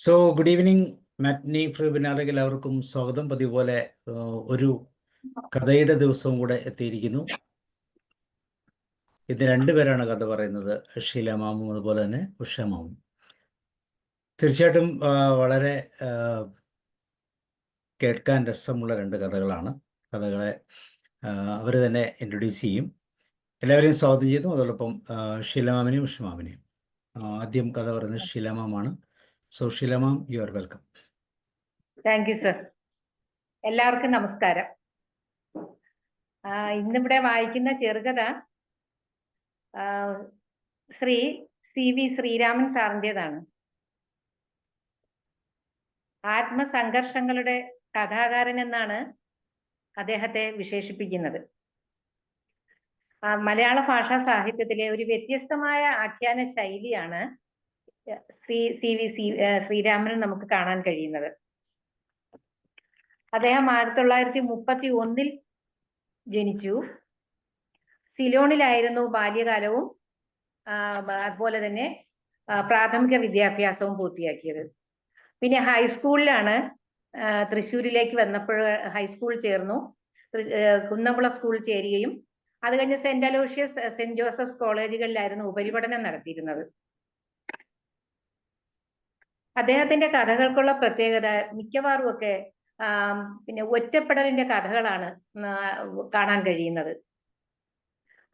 Good evening matinee free വെബിനാറിലേക്ക് എല്ലാവർക്കും സ്വാഗതം. പതിപോലെ ഒരു കഥയുടെ ദിവസവും കൂടെ എത്തിയിരിക്കുന്നു. ഇത് രണ്ടുപേരാണ് കഥ പറയുന്നത്, ഷീല മാമും അതുപോലെ തന്നെ ഉഷ മാമും. തീർച്ചയായിട്ടും വളരെ കേൾക്കാൻ രസമുള്ള രണ്ട് കഥകളാണ്. കഥകളെ അവർ തന്നെ ഇൻട്രൊഡ്യൂസ് ചെയ്യും. എല്ലാവരെയും സ്വാഗതം ചെയ്തു. അതോടൊപ്പം ഷീല മാമിനെയും ഉഷ മാമിനെയും. ആദ്യം കഥ പറയുന്നത് ഷീല മാമാണ്. So Sheela ma'am, you are welcome. Thank you sir. എല്ലാവർക്കും നമസ്കാരം. ഇന്നിവിടെ വായിക്കുന്ന ചെറുകഥ ശ്രീ CV ശ്രീരാമൻ സാറിൻ്റെതാണ്. ആത്മസംഘർഷങ്ങളുടെ കഥാകാരൻ എന്നാണ് അദ്ദേഹത്തെ വിശേഷിപ്പിക്കുന്നത്. മലയാള ഭാഷാ സാഹിത്യത്തിലെ ഒരു വ്യത്യസ്തമായ ആഖ്യാന ശൈലിയാണ് CV ശ്രീരാമനിൽ നമുക്ക് കാണാൻ കഴിയുന്നത്. അദ്ദേഹം 1931 ജനിച്ചു. സിലോണിലായിരുന്നു ബാല്യകാലവും അതുപോലെ തന്നെ പ്രാഥമിക വിദ്യാഭ്യാസവും പൂർത്തിയാക്കിയത്. പിന്നെ ഹൈസ്കൂളിലാണ് തൃശ്ശൂരിലേക്ക് വന്നപ്പോൾ ഹൈസ്കൂൾ ചേർന്നു. കുന്നംകുളം സ്കൂളിൽ ചേരുകയും അത് കഴിഞ്ഞ് സെന്റ് അലോഷ്യസ്, സെന്റ് ജോസഫ്സ് കോളേജുകളിലായിരുന്നു ഉപരിപഠനം നടത്തിയിരുന്നത്. അദ്ദേഹത്തിന്റെ കഥകൾക്കുള്ള പ്രത്യേകത മിക്കവാറും ഒക്കെ പിന്നെ ഒറ്റപ്പെടലിന്റെ കഥകളാണ് കാണാൻ കഴിയുന്നത്.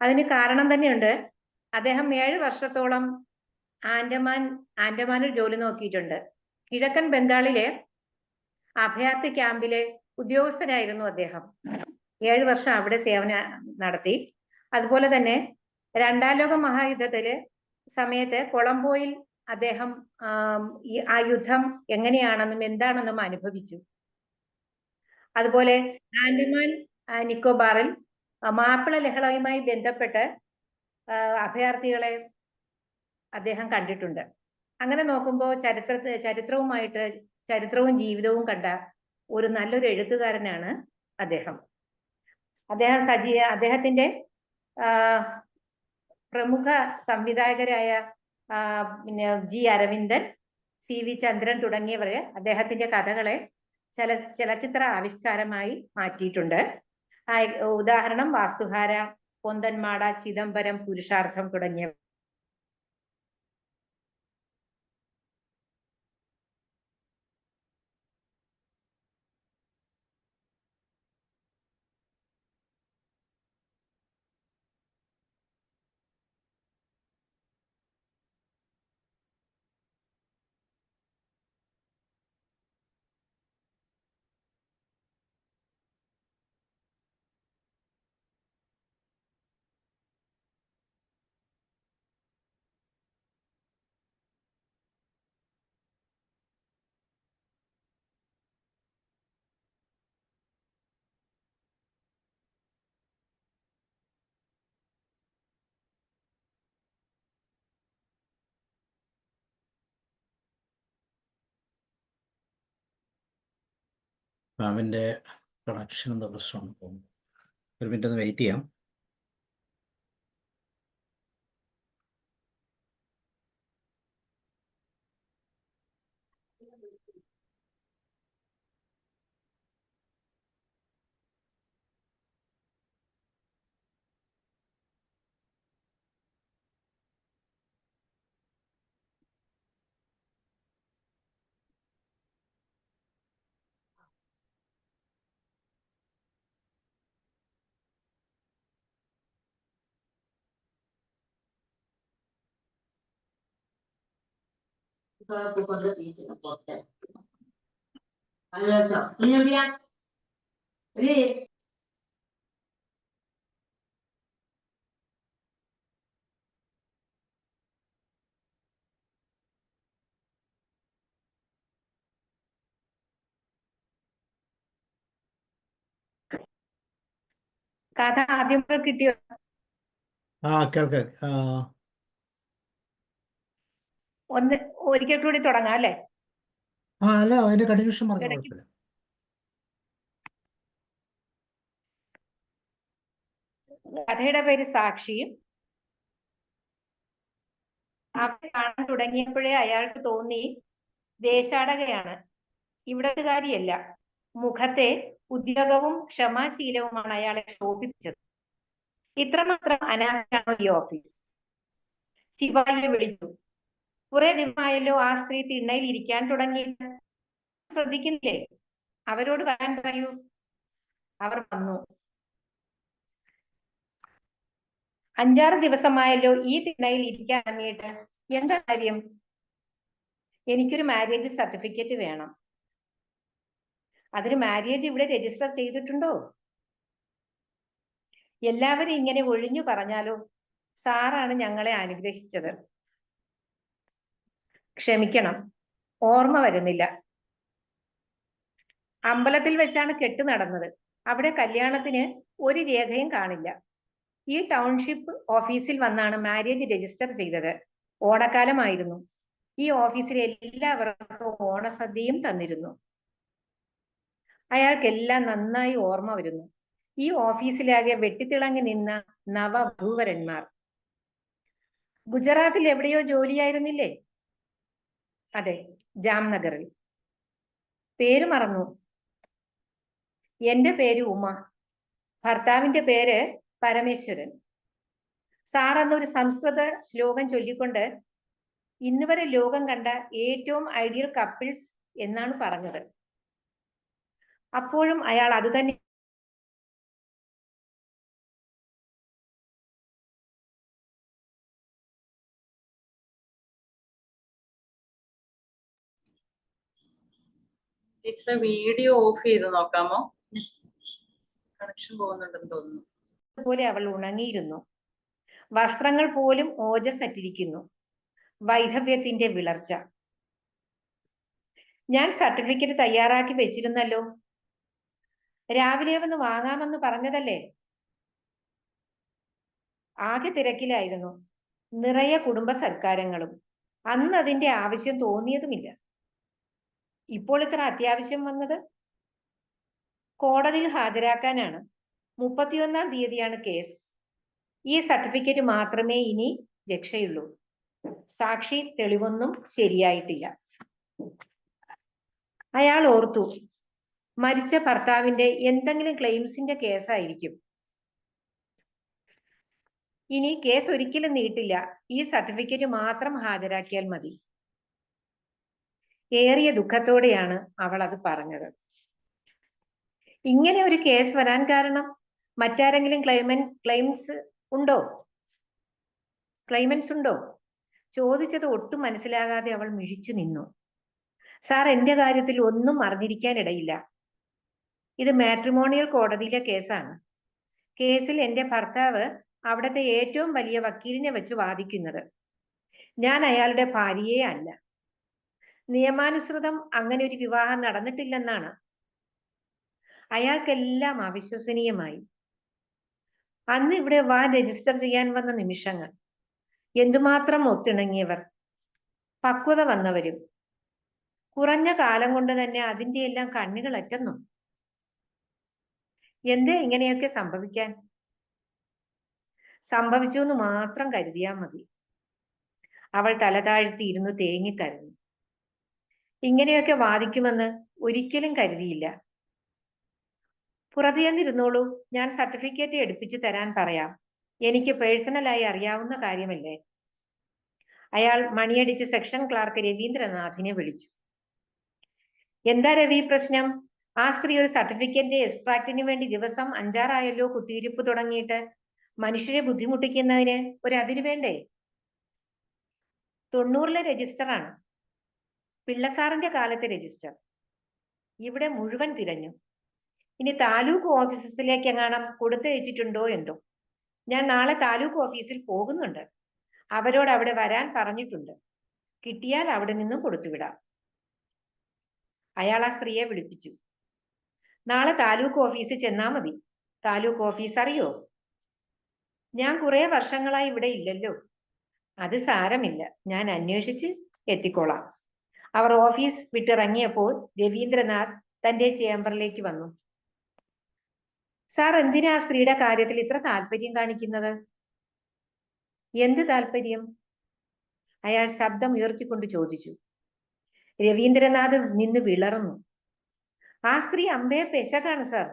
അതിന് കാരണം തന്നെയുണ്ട്. അദ്ദേഹം 7 വർഷത്തോളം ആൻഡമാനിൽ ജോലി നോക്കിയിട്ടുണ്ട്. കിഴക്കൻ ബംഗാളിലെ അഭയാർത്ഥി ക്യാമ്പിലെ ഉദ്യോഗസ്ഥനായിരുന്നു അദ്ദേഹം. 7 വർഷം അവിടെ സേവനം നടത്തി. അതുപോലെ തന്നെ 2ാം ലോക മഹായുദ്ധത്തില് സമയത്ത് കൊളംബോയിൽ അദ്ദേഹം ആ യുദ്ധം എങ്ങനെയാണെന്നും എന്താണെന്നും അനുഭവിച്ചു. അതുപോലെ ആൻഡമാൻ നിക്കോബാറിൽ മാപ്പിള ലഹളയുമായി ബന്ധപ്പെട്ട് അഭയാർത്ഥികളെ അദ്ദേഹം കണ്ടിട്ടുണ്ട്. അങ്ങനെ നോക്കുമ്പോൾ ചരിത്രവും ജീവിതവും കണ്ട ഒരു നല്ലൊരു എഴുത്തുകാരനാണ് അദ്ദേഹം. അദ്ദേഹത്തിന്റെ പ്രമുഖ സംവിധായകരായ പിന്നെ G. അരവിന്ദൻ, CV ചന്ദ്രൻ തുടങ്ങിയവരെ അദ്ദേഹത്തിന്റെ കഥകളെ ചലച്ചിത്ര ആവിഷ്കാരമായി മാറ്റിയിട്ടുണ്ട്. ഉദാഹരണം വാസ്തുഹാര, പൊന്തന്മാട, ചിദംബരം, പുരുഷാർത്ഥം തുടങ്ങിയവ. മാമിൻ്റെ കണക്ഷൻ എന്താ പ്രശ്നമാണ്? ഒരു മിനിറ്റ് ഒന്ന് വെയിറ്റ് ചെയ്യാം. കഥ ആദ്യം കിട്ടിയോ? കേൾക്കാം. ഒരിക്കൽ കൂടി തുടങ്ങാം അല്ലേ? അല്ല, അതിന്റെ കണ്ടിന്യൂഷൻ പറഞ്ഞ കുഴപ്പമില്ല. കഥയുടെ പേര് സാക്ഷി. അവരെ കാണാൻ തുടങ്ങിയപ്പോഴേ അയാൾക്ക് തോന്നി ദേശാടകയാണ്, ഇവിടത്തുകാരിയല്ല. മുഖത്തെ ഉദ്യോഗവും ക്ഷമാശീലവുമാണ് അയാളെ ശോഭിപ്പിച്ചത്. ഇത്രമാത്രം അനാസ്ഥയാണോ ഈ ഓഫീസ്? ശിവായിയെ വിളിച്ചു. കുറെ ദിവസമായല്ലോ ആ സ്ത്രീ തിണ്ണയിൽ ഇരിക്കാൻ തുടങ്ങിയിട്ട്. ശ്രദ്ധിക്കുന്നില്ലേ? അവരോട് വരാൻ പറയൂ. അവർ വന്നു. 5-6 ദിവസമായല്ലോ ഈ തിണ്ണയിൽ ഇരിക്കാൻ തുടങ്ങിയിട്ട്. എന്താ കാര്യം? എനിക്കൊരു മാരേജ് സർട്ടിഫിക്കറ്റ് വേണം. അതിന് മാരേജ് ഇവിടെ രജിസ്റ്റർ ചെയ്തിട്ടുണ്ടോ? എല്ലാവരും ഇങ്ങനെ ഒഴിഞ്ഞു പറഞ്ഞാലോ? സാറാണ് ഞങ്ങളെ അനുഗ്രഹിച്ചത്. ക്ഷമിക്കണം, ഓർമ്മ വരുന്നില്ല. അമ്പലത്തിൽ വെച്ചാണ് കെട്ട് നടന്നത്. അവിടെ കല്യാണത്തിന് ഒരു രേഖയും കാണില്ല. ഈ ടൗൺഷിപ്പ് ഓഫീസിൽ വന്നാണ് മാരേജ് രജിസ്റ്റർ ചെയ്തത്. ഓണക്കാലമായിരുന്നു. ഈ ഓഫീസിലെ എല്ലാവർക്കും ഓണസദ്യയും തന്നിരുന്നു. അയാൾക്കെല്ലാം നന്നായി ഓർമ്മ വരുന്നു. ഈ ഓഫീസിലാകെ വെട്ടിത്തിളങ്ങി നിന്ന നവവധൂവരന്മാർ. ഗുജറാത്തിൽ എവിടെയോ ജോലിയായിരുന്നില്ലേ? അതെ, ജാംനഗറിൽ. പേര് മറന്നു. എന്റെ പേര് ഉമ, ഭർത്താവിന്റെ പേര് പരമേശ്വരൻ. സാർ അന്നൊരു സംസ്കൃത ശ്ലോകം ചൊല്ലിക്കൊണ്ട് ഇന്ന് വരെ ലോകം കണ്ട ഏറ്റവും ഐഡിയൽ കപ്പിൾസ് എന്നാണ് പറഞ്ഞത്. അപ്പോഴും അയാൾ അത് തന്നെ. ടീച്ചറെ വീഡിയോ ഓഫ് ചെയ്ത് നോക്കാമോ? കണക്ഷൻ പോകുന്നുണ്ടെന്ന് തോന്നുന്നു. പോലെ അവൾ ഉണങ്ങിയിരുന്നു. വസ്ത്രങ്ങൾ പോലും ഓജസ്സറ്റിരിക്കുന്നു. വൈധവ്യത്തിന്റെ വിളർച്ച. ഞാൻ സർട്ടിഫിക്കറ്റ് തയ്യാറാക്കി വെച്ചിരുന്നല്ലോ. രാവിലെ വന്ന് വാങ്ങാമെന്ന് പറഞ്ഞതല്ലേ? ആകെ തിരക്കിലായിരുന്നു. നിറയെ കുടുംബ സൽക്കാരങ്ങളും. അന്ന് അതിന്റെ ആവശ്യം തോന്നിയതുമില്ല. ഇപ്പോൾ ഇത്ര അത്യാവശ്യം വന്നത് കോടതിയിൽ ഹാജരാക്കാനാണ്. 31-ാം തീയതിയാണ് കേസ്. ഈ സർട്ടിഫിക്കറ്റ് മാത്രമേ ഇനി രക്ഷയുള്ളൂ. സാക്ഷി തെളിവൊന്നും ശരിയായിട്ടില്ല. അയാൾ ഓർത്തു, മരിച്ച ഭർത്താവിന്റെ എന്തെങ്കിലും ക്ലെയിംസിന്റെ കേസായിരിക്കും. ഇനി കേസ് ഒരിക്കലും നീട്ടില്ല. ഈ സർട്ടിഫിക്കറ്റ് മാത്രം ഹാജരാക്കിയാൽ മതി. ഏറിയ ദുഃഖത്തോടെയാണ് അവൾ അത് പറഞ്ഞത്. ഇങ്ങനെ ഒരു കേസ് വരാൻ കാരണം മറ്റാരെങ്കിലും ക്ലെയിംസ് ഉണ്ടോ? ചോദിച്ചത് ഒട്ടും മനസ്സിലാകാതെ അവൾ മിഴിച്ചു നിന്നു. സാർ, എന്റെ കാര്യത്തിൽ ഒന്നും അറിഞ്ഞിരിക്കാനിടയില്ല. ഇത് മാട്രിമോണിയൽ കോടതിയിലെ കേസാണ്. കേസിൽ എന്റെ ഭർത്താവ് അവിടുത്തെ ഏറ്റവും വലിയ വക്കീലിനെ വെച്ച് വാദിക്കുന്നത്. ഞാൻ അയാളുടെ ഭാര്യയെ അല്ല. നിയമാനുസൃതം അങ്ങനെ ഒരു വിവാഹം നടന്നിട്ടില്ലെന്നാണ്. അയാൾക്കെല്ലാം അവിശ്വസനീയമായി. അന്ന് ഇവിടെ രജിസ്റ്റർ ചെയ്യാൻ വന്ന നിമിഷങ്ങൾ. എന്തുമാത്രം ഒത്തിണങ്ങിയവർ, പക്വത വന്നവരും. കുറഞ്ഞ കാലം കൊണ്ട് തന്നെ അതിന്റെ എല്ലാം കണ്ണുകൾ അറ്റുന്നു. എന്തേ ഇങ്ങനെയൊക്കെ സംഭവിക്കാൻ? സംഭവിച്ചു എന്ന് മാത്രം കരുതിയാൽ മതി. അവൾ തല താഴ്ത്തി ഇരുന്ന് തേങ്ങിക്കരഞ്ഞു. ഇങ്ങനെയൊക്കെ വാദിക്കുമെന്ന് ഒരിക്കലും കരുതിയില്ല. പുറത്തു ചെന്നിരുന്നോളൂ, ഞാൻ സർട്ടിഫിക്കറ്റ് എടുപ്പിച്ചു തരാൻ പറയാം. എനിക്ക് പേഴ്സണലായി അറിയാവുന്ന കാര്യമല്ലേ. അയാൾ മണിയടിച്ച് സെക്ഷൻ ക്ലാർക്ക് രവീന്ദ്രനാഥിനെ വിളിച്ചു. എന്താ രവി പ്രശ്നം? ആ സ്ത്രീ ഒരു സർട്ടിഫിക്കറ്റിന്റെ എക്സ്ട്രാക്റ്റിന് വേണ്ടി ദിവസം 5-6 ആയല്ലോ കുത്തിയിരിപ്പ് തുടങ്ങിയിട്ട്. മനുഷ്യരെ ബുദ്ധിമുട്ടിക്കുന്നതിന് ഒരു അതിര് വേണ്ടേ? 90-ലെ രജിസ്റ്ററാണ്, പിള്ളസാറിന്റെ കാലത്തെ രജിസ്റ്റർ. ഇവിടെ മുഴുവൻ തിരഞ്ഞു. ഇനി താലൂക്ക് ഓഫീസിലേക്ക് എങ്ങാനും കൊടുത്തയച്ചിട്ടുണ്ടോ എന്തോ. ഞാൻ നാളെ താലൂക്ക് ഓഫീസിൽ പോകുന്നുണ്ട്. അവരോട് അവിടെ വരാൻ പറഞ്ഞിട്ടുണ്ട്. കിട്ടിയാൽ അവിടെ നിന്നും കൊടുത്തുവിടാം. അയാൾ ആ സ്ത്രീയെ വിളിപ്പിച്ചു. നാളെ താലൂക്ക് ഓഫീസിൽ ചെന്നാ മതി. താലൂക്ക് ഓഫീസ് അറിയോ? ഞാൻ കുറെ വർഷങ്ങളായി ഇവിടെ ഇല്ലല്ലോ. അത് സാരമില്ല, ഞാൻ അന്വേഷിച്ച് എത്തിക്കോളാം. അവർ ഓഫീസ് വിട്ടിറങ്ങിയപ്പോൾ രവീന്ദ്രനാഥ് തന്റെ ചേംബറിലേക്ക് വന്നു. സാർ, എന്തിനാ ആ സ്ത്രീയുടെ കാര്യത്തിൽ ഇത്ര താല്പര്യം കാണിക്കുന്നത്? എന്ത് താല്പര്യം? അയാൾ ശബ്ദം ഉയർത്തിക്കൊണ്ട് ചോദിച്ചു. രവീന്ദ്രനാഥ് നിന്ന് വിളർന്നു. ആ സ്ത്രീ അമ്പേ പെശകാണ് സർ.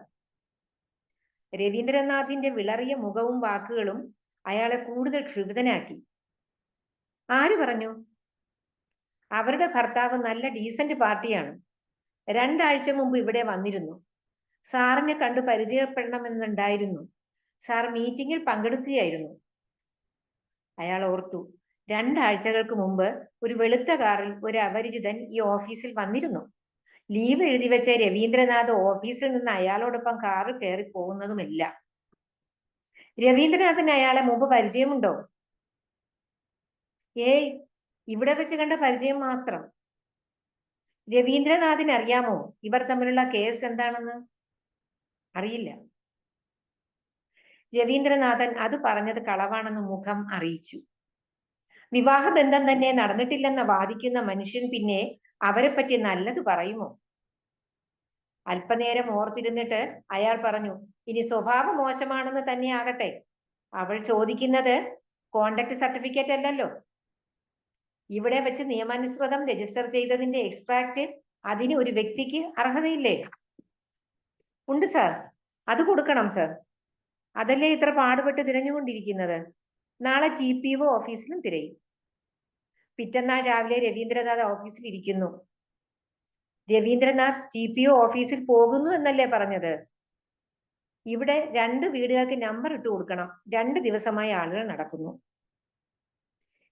രവീന്ദ്രനാഥിന്റെ വിളറിയ മുഖവും വാക്കുകളും അയാളെ കൂടുതൽ ക്ഷുഭിതനാക്കി. ആര് പറഞ്ഞു? അവരുടെ ഭർത്താവ് നല്ല ഡീസന്റ് പാർട്ടിയാണ്. 2 ആഴ്ച മുമ്പ് ഇവിടെ വന്നിരുന്നു. സാറിനെ കണ്ടു പരിചയപ്പെടണമെന്നുണ്ടായിരുന്നു. സാർ മീറ്റിംഗിൽ പങ്കെടുക്കുകയായിരുന്നു. അയാൾ ഓർത്തു, 2 ആഴ്ചകൾക്ക് മുമ്പ് ഒരു വെളുത്ത കാറിൽ ഒരു അപരിചിതൻ ഈ ഓഫീസിൽ വന്നിരുന്നു. ലീവ് എഴുതി വെച്ച രവീന്ദ്രനാഥ് ഓഫീസിൽ നിന്ന് അയാളോടൊപ്പം കാറിൽ കയറി പോകുന്നതുമില്ല. രവീന്ദ്രനാഥിന് അയാളെ മുമ്പ് പരിചയമുണ്ടോ? ഏയ്, ഇവിടെ വെച്ച് കണ്ട പരിചയം മാത്രം. രവീന്ദ്രനാഥിന് അറിയാമോ ഇവർ തമ്മിലുള്ള കേസ് എന്താണെന്ന്? അറിയില്ല. രവീന്ദ്രനാഥൻ അത് പറഞ്ഞത് കളവാണെന്ന് മുഖം അറിയിച്ചു. വിവാഹബന്ധം തന്നെ നടന്നിട്ടില്ലെന്ന് വാദിക്കുന്ന മനുഷ്യൻ പിന്നെ അവരെ പറ്റി നല്ലത് പറയുമോ? അല്പനേരം ഓർത്തിരുന്നിട്ട് അയാൾ പറഞ്ഞു, ഇനി സ്വഭാവം മോശമാണെന്ന് തന്നെ ആകട്ടെ. അവൾ ചോദിക്കുന്നത് കോണ്ടാക്ട് സർട്ടിഫിക്കറ്റ് അല്ലല്ലോ. ഇവിടെ വെച്ച് നിയമാനുസൃതം രജിസ്റ്റർ ചെയ്തതിന്റെ എക്സ്ട്രാക്ട് അതിന് ഒരു വ്യക്തിക്ക് അർഹതയില്ലേ? ഉണ്ട് സാർ, അത് കൊടുക്കണം സർ. അതല്ലേ ഇത്ര പാടുപെട്ട് തിരഞ്ഞുകൊണ്ടിരിക്കുന്നത്. നാളെ TPO ഓഫീസിലും തിരയും. പിറ്റന്നാൾ രാവിലെ രവീന്ദ്രനാഥ് ഓഫീസിൽ ഇരിക്കുന്നു. രവീന്ദ്രനാഥ് TPO ഓഫീസിൽ പോകുന്നു എന്നല്ലേ പറഞ്ഞത്? ഇവിടെ 2 വീടുകൾക്ക് നമ്പർ ഇട്ട് കൊടുക്കണം. 2 ദിവസമായി ആളുകൾ നടക്കുന്നു.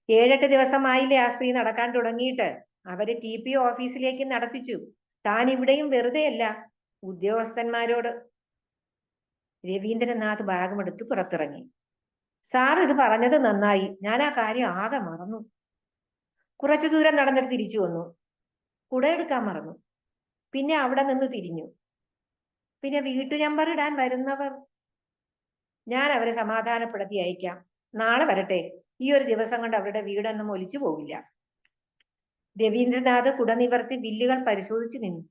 7-8 ദിവസമായില്ലേ ആ സ്ത്രീ നടക്കാൻ തുടങ്ങിയിട്ട്. അവരെ TPO ഓഫീസിലേക്ക് നടത്തിച്ചു. താൻ ഇവിടെയും വെറുതെയല്ല, ഉദ്യോഗസ്ഥന്മാരോട്. രവീന്ദ്രനാഥ് ബാഗുമെടുത്ത് പുറത്തിറങ്ങി. സാർ ഇത് പറഞ്ഞത് നന്നായി. ഞാൻ ആ കാര്യം ആകെ മറന്നു. കുറച്ചു ദൂരം നടന്നിട്ട് തിരിച്ചു വന്നു. കുടയെടുക്കാൻ മറന്നു. പിന്നെ അവിടെ നിന്ന് തിരിഞ്ഞു. പിന്നെ വീട്ടു നമ്പർ ഇടാൻ വരുന്നവർ. ഞാൻ അവരെ സമാധാനപ്പെടുത്തി അയക്കാം. നാളെ വരട്ടെ. ഈ ഒരു ദിവസം കൊണ്ട് അവരുടെ വീടൊന്നും ഒലിച്ചു പോകില്ല. രവീന്ദ്രനാഥ് കുട നിവർത്തി ബില്ലുകൾ പരിശോധിച്ചു നിന്നു.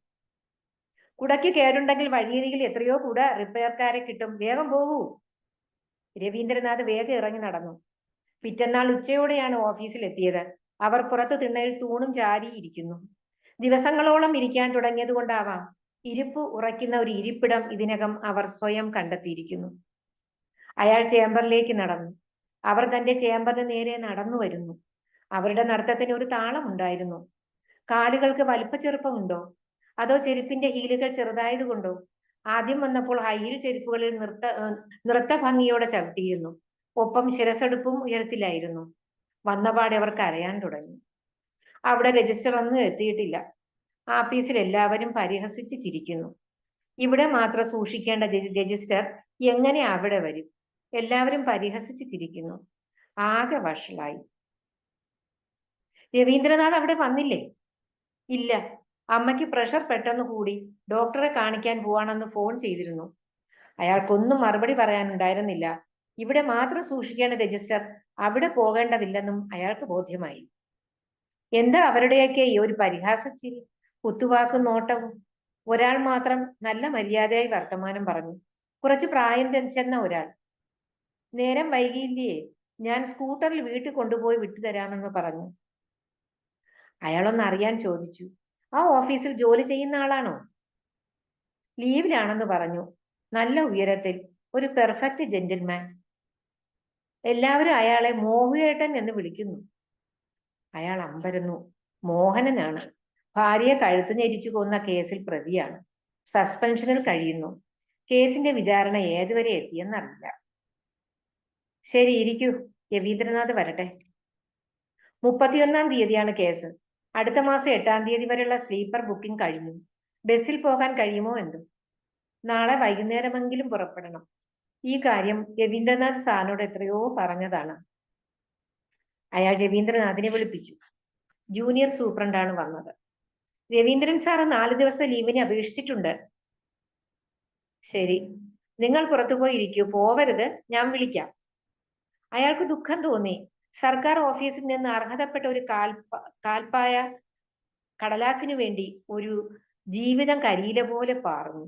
കുടയ്ക്ക് കേടുണ്ടെങ്കിൽ വഴിയരികിൽ എത്രയോ കുട റിപ്പയർക്കാരെ കിട്ടും. വേഗം പോകൂ. രവീന്ദ്രനാഥ് വേഗം ഇറങ്ങി നടന്നു. പിറ്റന്നാൾ ഉച്ചയോടെയാണ് ഓഫീസിൽ എത്തിയത്. അവർ പുറത്ത് തിണ്ണയിൽ തൂണും ചാരി ഇരിക്കുന്നു. ദിവസങ്ങളോളം ഇരിക്കാൻ തുടങ്ങിയത് കൊണ്ടാവാം ഇരിപ്പ് ഉറയ്ക്കുന്ന ഒരു ഇരിപ്പിടം ഇതിനകം അവർ സ്വയം കണ്ടെത്തിയിരിക്കുന്നു. അയാൾ ചേംബറിലേക്ക് നടന്നു. അവർ തന്റെ ചേംബറിന് നേരെ നടന്നു വരുന്നു. അവരുടെ നടത്തത്തിന് ഒരു താളമുണ്ടായിരുന്നു. കാലുകൾക്ക് വലിപ്പച്ചെറുപ്പമുണ്ടോ, അതോ ചെരുപ്പിന്റെ ഹീലുകൾ ചെറുതായതുകൊണ്ടോ? ആദ്യം വന്നപ്പോൾ ഹൈഹീൽ ചെരുപ്പുകളിൽ നൃത്ത ഭംഗിയോടെ ചവിട്ടിയിരുന്നു. ഒപ്പം ശിരസെടുപ്പും ഉയരത്തിലായിരുന്നു. വന്നപാടെ അവർ കരയാൻ തുടങ്ങി. അവിടെ രജിസ്റ്റർ ഒന്നും എത്തിയിട്ടില്ല. ആഫീസിൽ എല്ലാവരും പരിഹസിച്ച് ചിരിക്കുന്നു. ഇവിടെ മാത്രം സൂക്ഷിക്കേണ്ട രജിസ്റ്റർ എങ്ങനെ അവിടെ വരും? എല്ലാവരും പരിഹസിച്ച് ചിരിക്കുന്നു. ആകെ വഷളായി. രവീന്ദ്രനാഥ് അവിടെ വന്നില്ലേ? ഇല്ല. അമ്മയ്ക്ക് പ്രഷർ പെട്ടെന്ന് കൂടി. ഡോക്ടറെ കാണിക്കാൻ പോവാണെന്ന് ഫോൺ ചെയ്തിരുന്നു. അയാൾക്കൊന്നും മറുപടി പറയാനുണ്ടായിരുന്നില്ല. ഇവിടെ മാത്രം സൂക്ഷിക്കേണ്ട രജിസ്റ്റർ അവിടെ പോകേണ്ടതില്ലെന്നും അയാൾക്ക് ബോധ്യമായി. എന്താ അവരുടെയൊക്കെ ഈ ഒരു പരിഹാസച്ചിരി, കുത്തുവാക്കും നോട്ടവും? ഒരാൾ മാത്രം നല്ല മര്യാദയായി വർത്തമാനം പറഞ്ഞു. കുറച്ച് പ്രായം ചെന്ന ഒരാൾ. നേരം വൈകിയില്ലേ, ഞാൻ സ്കൂട്ടറിൽ വീട്ടിൽ കൊണ്ടുപോയി വിട്ടുതരാമെന്ന് പറഞ്ഞു. അയാളൊന്ന് അറിയാൻ ചോദിച്ചു, ആ ഓഫീസിൽ ജോലി ചെയ്യുന്ന ആളാണോ? ലീവിലാണെന്ന് പറഞ്ഞു. നല്ല ഉയരത്തിൽ, ഒരു പെർഫെക്റ്റ് ജെന്റിൽമാൻ. എല്ലാവരും അയാളെ മോഹുയേട്ടൻ എന്ന് വിളിക്കുന്നു. അയാൾ അമ്പരന്നു. മോഹനനാണ്. ഭാര്യയെ കഴുത്ത് ഞെരിച്ചു കൊന്ന കേസിൽ പ്രതിയാണ്. സസ്പെൻഷനിൽ കഴിയുന്നു. കേസിന്റെ വിചാരണ ഏതുവരെ എത്തിയെന്നറിയില്ല. ശരി, ഇരിക്കൂ. രവീന്ദ്രനാഥ് വരട്ടെ. 31-ാം തീയതിയാണ് കേസ്. അടുത്ത മാസം 8-ാം തീയതി വരെയുള്ള സ്ലീപ്പർ ബുക്കിംഗ് കഴിഞ്ഞു. ബസ്സിൽ പോകാൻ കഴിയുമോ എന്തോ. നാളെ വൈകുന്നേരമെങ്കിലും പുറപ്പെടണം. ഈ കാര്യം രവീന്ദ്രനാഥ് സാറിനോട് എത്രയോ പറഞ്ഞതാണ്. അയാൾ രവീന്ദ്രനാഥിനെ വിളിപ്പിച്ചു. ജൂനിയർ സൂപ്രണ്ടാണ് വന്നത്. രവീന്ദ്രൻ സാറ് 4 ദിവസത്തെ ലീവിനെ അപേക്ഷിച്ചിട്ടുണ്ട്. ശരി, നിങ്ങൾ പുറത്തുപോയി ഇരിക്കൂ. പോവരുത്, ഞാൻ വിളിക്കാം. അയാൾക്ക് ദുഃഖം തോന്നി. സർക്കാർ ഓഫീസിൽ നിന്ന് അർഹതപ്പെട്ട ഒരു കാൽപ്പായ കടലാസിനു വേണ്ടി ഒരു ജീവിതം കരിയില പോലെ പാർന്നു.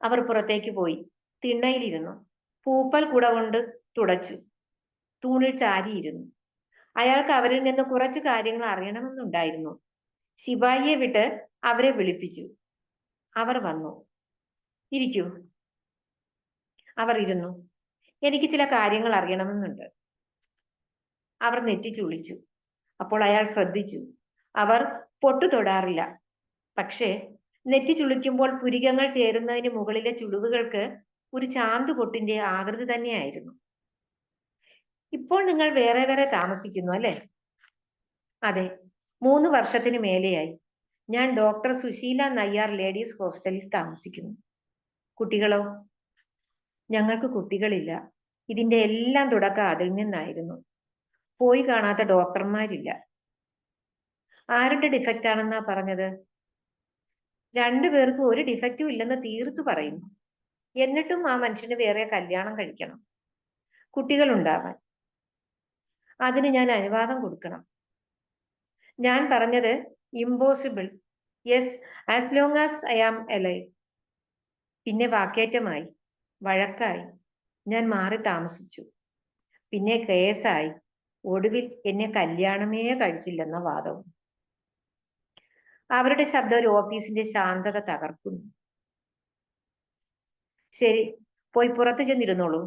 അവർ പുറത്തേക്ക് പോയി. തിണ്ണയിലിരുന്നു. പൂപ്പൽ കുട കൊണ്ട് തുടച്ചു. തൂണിൽ ചാരിയിരുന്നു. അയാൾക്ക് അവരിൽ നിന്ന് കുറച്ചു കാര്യങ്ങൾ അറിയണമെന്നുണ്ടായിരുന്നു. ശിപായിയെ വിട്ട് അവരെ വിളിപ്പിച്ചു. അവർ വന്നു. ഇരിക്കൂ. അവർ ഇരുന്നു. എനിക്ക് ചില കാര്യങ്ങൾ അറിയണമെന്നുണ്ട്. അവർ നെറ്റിച്ചു വിളിച്ചു. അപ്പോൾ അയാൾ ശ്രദ്ധിച്ചു, അവർ പൊട്ടു തൊടാറില്ല. പക്ഷേ നെറ്റി ചുളിക്കുമ്പോൾ പുരികങ്ങൾ ചേരുന്നതിന് മുകളിലെ ചുളിവുകൾക്ക് ഒരു ചാന്തുപൊട്ടിന്റെ ആകൃതി തന്നെയായിരുന്നു. ഇപ്പോൾ നിങ്ങൾ വേറെ വേറെ താമസിക്കുന്നു അല്ലേ? അതെ, 3 വർഷത്തിന് മേലെയായി. ഞാൻ ഡോക്ടർ സുശീല നയ്യാർ ലേഡീസ് ഹോസ്റ്റലിൽ താമസിക്കുന്നു. കുട്ടികളോ? ഞങ്ങൾക്ക് കുട്ടികളില്ല. ഇതിന്റെ എല്ലാം തുടക്കം അതിൽ നിന്നായിരുന്നു. പോയി കാണാത്ത ഡോക്ടർമാരില്ല. ആരുടെ ഡിഫക്റ്റ് ആണെന്നാ പറഞ്ഞത്? 2 പേർക്കും ഒരു ഡിഫക്റ്റും ഇല്ലെന്ന് തീർത്തു പറയുന്നു. എന്നിട്ടും ആ മനുഷ്യന് വേറെ കല്യാണം കഴിക്കണം, കുട്ടികൾ ഉണ്ടാവാൻ. അതിന് ഞാൻ അനുവാദം കൊടുക്കണം. ഞാൻ പറഞ്ഞത് impossible. Yes, as long as I am alive. പിന്നെ വാക്കേറ്റമായി, വഴക്കായി. ഞാൻ മാറി താമസിച്ചു. പിന്നെ കേസായി. ഒടുവിൽ എന്നെ കല്യാണമേ കഴിച്ചില്ലെന്ന വാദവും. അവരുടെ ശബ്ദം ഒരു ഓഫീസിന്റെ ശാന്തത തകർക്കുന്നു. ശരി, പോയി പുറത്തു ചെന്നിരുന്നോളൂ.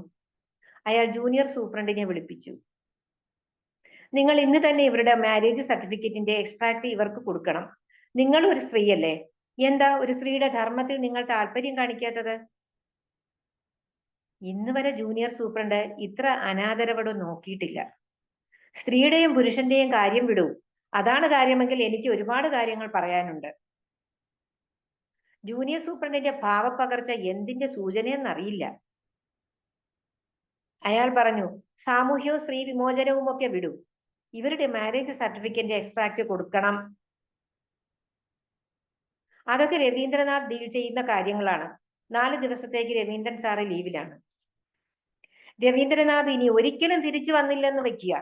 അയാൾ ജൂനിയർ സൂപ്രണ്ടിനെ വിളിപ്പിച്ചു. നിങ്ങൾ ഇന്ന് തന്നെ ഇവരുടെ മാരേജ് സർട്ടിഫിക്കറ്റിന്റെ എക്സ്ട്രാക്ട് ഇവർക്ക് കൊടുക്കണം. നിങ്ങൾ ഒരു സ്ത്രീയല്ലേ? എന്താ ഒരു സ്ത്രീയുടെ ധർമ്മത്തിൽ നിങ്ങൾ താല്പര്യം കാണിക്കാത്തത്? ഇന്ന് വരെ ജൂനിയർ സൂപ്രണ്ട് ഇത്ര അനാദരവോടെ നോക്കിയിട്ടില്ല. സ്ത്രീയുടെയും പുരുഷന്റെയും കാര്യം വിടൂ. അതാണ് കാര്യമെങ്കിൽ എനിക്ക് ഒരുപാട് കാര്യങ്ങൾ പറയാനുണ്ട്. ജൂനിയർ സൂപ്രണ്ടിന്റെ ഭാവപ്പകർച്ച എന്തിന്റെ സൂചനയെന്നറിയില്ല. അയാൾ പറഞ്ഞു, സാമൂഹ്യവും സ്ത്രീ വിമോചനവും ഒക്കെ വിടൂ. ഇവരുടെ മാരേജ് സർട്ടിഫിക്കറ്റിന്റെ എക്സ്ട്രാക്ട് കൊടുക്കണം. അതൊക്കെ രവീന്ദ്രനാഥ് ഡീൽ ചെയ്യുന്ന കാര്യങ്ങളാണ്. 4 ദിവസത്തേക്ക് രവീന്ദ്രൻ സാറ് ലീവിലാണ്. രവീന്ദ്രനാഥ് ഇനി ഒരിക്കലും തിരിച്ചു വന്നില്ലെന്ന് വെക്കുക.